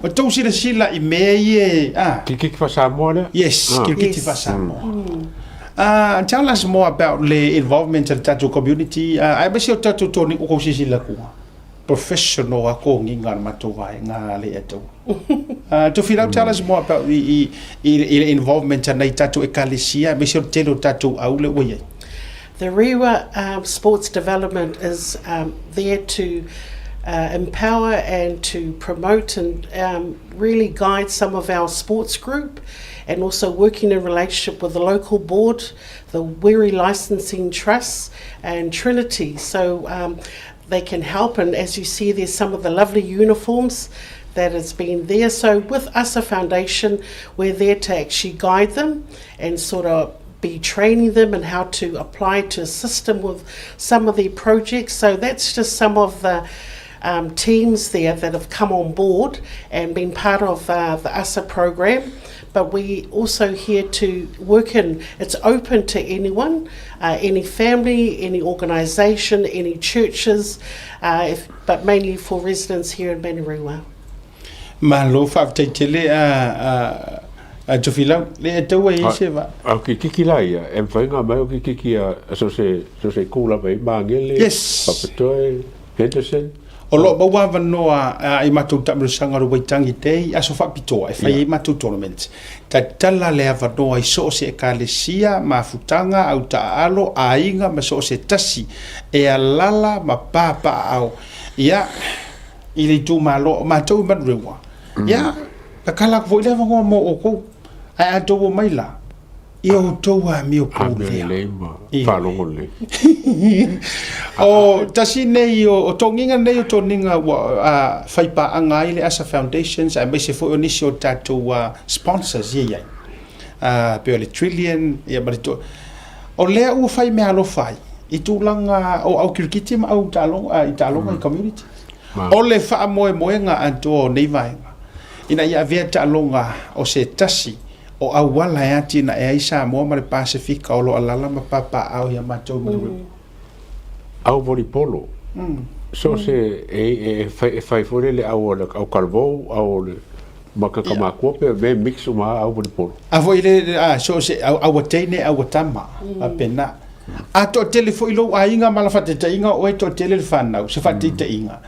O tau sila I mea I Kirikiti fa Samoa le? Yes, kirikiti fa Samoa. Tell us more about the involvement of the tattoo community. I wish you tattoo toni o kosisi la kua. Professional ako nginga matowai nga le eto. To feel out, tell us more about the involvement and the tattoo ecclesia. Wish you tell tattoo aule weye. The Rewa Sports Development is there to empower and to promote and really guide some of our sports group, and also working in relationship with the local board, the Wiri Licensing Trust and Trinity. So they can help, and as you see there's some of the lovely uniforms that has been there. So with Asa Foundation, we're there to actually guide them and sort of be training them and how to apply to assist them with some of their projects. So that's just some of the teams there that have come on board and been part of the ASA program. But we also here to work in, it's open to anyone, any family, any organisation, any churches, but mainly for residents here in Manurewa. Malo whawtaitele Jofilau le tau e se va. Ki kiki lai e whainga mai o ki kiki so se kula mai mangele. Yes. Papatoe, Henderson. O lo ba wa noa I matou ta sanga ro waitangi te aso fa pito e fai matou tournament. Ta tala le ava noa I so se ekalesia ma futanga au ta alo ainga ma so se tasi e alala ma papa au. Ia ile tu malo matou madrewa. Ia ka kala ko le va mo o ko a to mai la. Io toa mio pule. Falongo le. O tasi nei o tonginga nei o toninga wa faipa anga ile asa foundations a mese fo onisi o tato sponsors ye ye. Pe le trillion ya barito. O le u fai me alo fai. I tulanga o au kirkiti ma au talonga I talonga community. O le fa moe moenga anto nei vai. Ina ia vea talonga o se tasi. O awala ya tina e aisa mo ma le Pacifica o lo alala ma papa au ya matou mo. Au volipolo. So se fai fore le au carvo au le makakama kope ve mix uma au volipolo. A foi le so se au tene au tama a pena. A to telefo ilo ainga mala fateta inga o to telefona se fateta inga.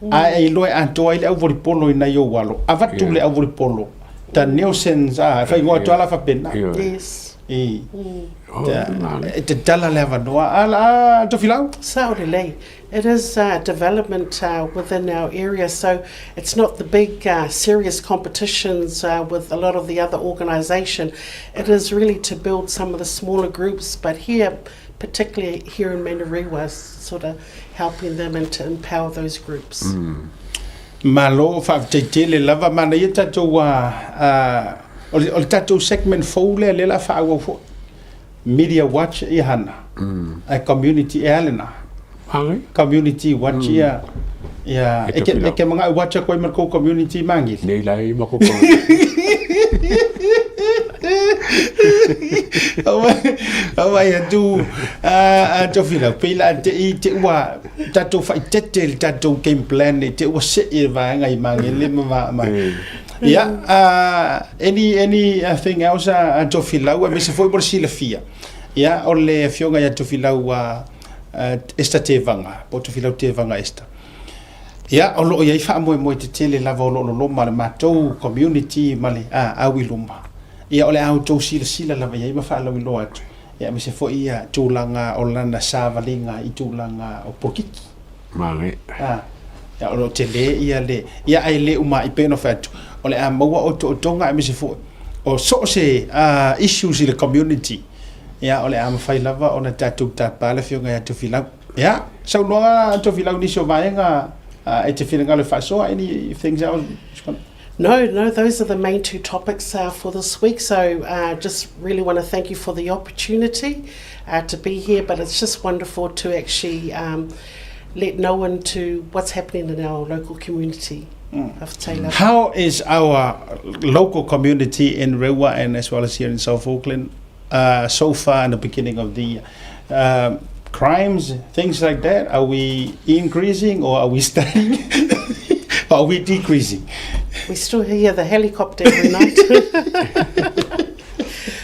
A e lo anto ile au volipolo ina yo walo. A vatu le au volipolo. Ta Nielsen fai ngua toala fa pena. Yes. Te tala leva noa ala to filau. Saurelei. It is development within our area, so it's not the big serious competitions with a lot of the other organisation. It is really to build some of the smaller groups, but here, particularly here in Manurewa, sort of helping them and to empower those groups. Malo fa tele lava mana ia tatou o tatou segment fole le la fa fo media watch I hana a community elena community watch ia e ke mga watch ko marko community mangi nei lai mako Awa ya tu to fila pila te wa tatou fa tete tatou game plan te wa se va ngai mangi le ma any thing else to fila wa me se foi por silafia ole fionga ya to fila wa esta te vanga po to fila te vanga esta o lo ia fa mo te tele lava o lo ma matou community male awiluma ole auto sila lava ia ma fa lo atu me se foi ia tulanga o lana savalinga I tulanga o pokiki male o lo tele ia le ai le uma I peno fatu ole a maua o tonga me se foi o so se issues in the community ole a fai lava ona tatu tapala fionga ya to filau so no to filau ni so vaenga e te whiringa le whasoa, any things else? No, those are the main two topics for this week. So just really want to thank you for the opportunity to be here, but it's just wonderful to actually let know into what's happening in our local community of Taylor. How is our local community in Rewa and as well as here in South Auckland so far in the beginning of the year? Crimes, things like that, are we increasing or are we staying? Or are we decreasing? We still hear the helicopter every night.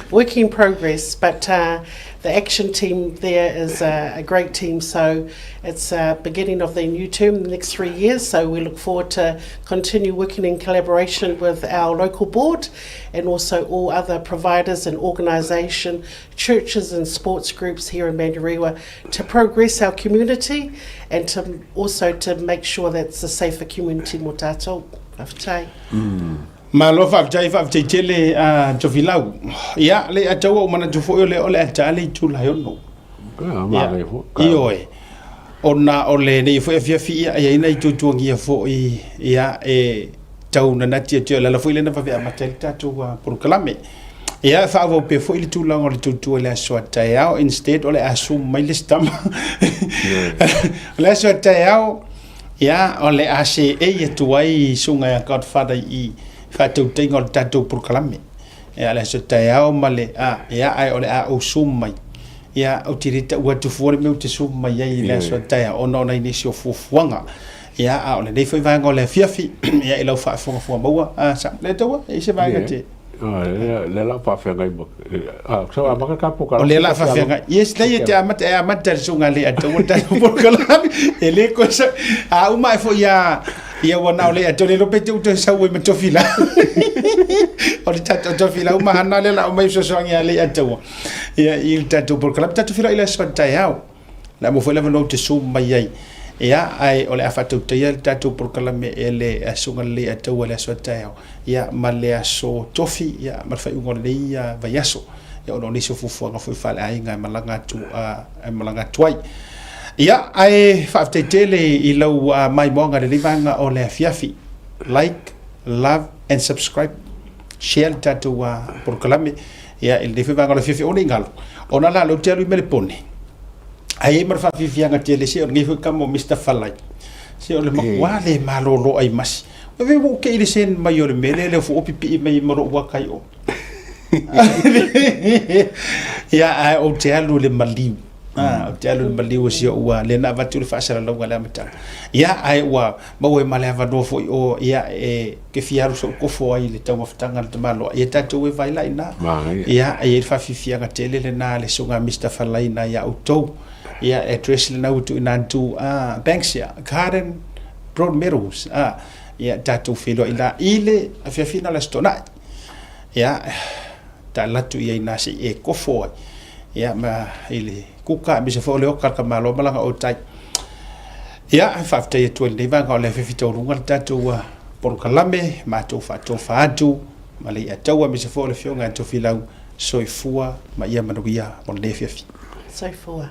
Work in progress, but the action team there is a great team, so it's beginning of their new term, the next 3 years, so we look forward to continue working in collaboration with our local board and also all other providers and organisation, churches and sports groups here in Manurewa to progress our community and to also to make sure that it's a safer community mo tātou. Aftai. Malo faftai tele to filau. Ya le atawa o mana tufo ole atale tu la yono. Io e. Ona ole nei fo fia fia ia ina tu ngia fo ia e tau na natia tu la fo ile na fa matelta tu por kalame. Ia fa vo pe fo ile tu la ngol tu le swata ya instead ole asum mai listam. Le swata ya ia ole ase e tu ai sunga ya godfather I fatou tengo tatou por kalame e ala se taiao male ia ai ole o sumai ia o tirita ua tu fuore meu te sumai ai la so taia ona nei si o fuanga ia ole nei foi vanga ole fiafi ia ilo fa fonga maua sa le taua e se vai te le la pa fe ngai mo so a maka ka poka o le la fa fenga yes dai te amata sunga le ato ta por kala ele ko sa a uma fo ya wana le ato le lope tu sa we me tofila o le tato tofila uma hana le la uma so so ngia le ato ya il tato por kala tato fila ile so ta yao la mo fo le no te sum mai ai ya ai ole afatu te ya tato por kala me ele asunga le ato le so ta yao ya male aso tofi ya malfa ngol le ya vayaso ya ono ni so fufu nga foi fale ai nga malanga tuai ya ai fa te tele I lau mai monga le livanga o le fiafi like love and subscribe share tatu por kalame ya il defe vanga le fiafi o le ngalo ona la lo telu mele pone ai mar fa fianga tele se o ngi fu kamo Mr Falai se o le makwale malolo ai mas we mo ke ile sen mayor mele le fu opipi mai maro wa kai o ya ai o te alu le maliu o te alu le maliu si o le na vatu le fasara lo ngala mata ya ai wa ma we male va do fo o ya ke fiaru so ko fo ai le tau mafutanga le malo ya tatu we vai lai na ya ai fa fifia ga tele le na le songa Mr Falai na ya auto ya address le na utu inantu Banksia Garden Broad Meadows ya tatu filo ila ile afia fina la stona ya ta latu ia nasi kofo ya ma ile kuka bisa fo le okar kamalo malanga o tai ya fafta ye to le vanga le fifito runga tatu por kalame ma to fa atu mali atawa bisa fo le fionga to filau soifua ma ia manuia mon le fifi soifua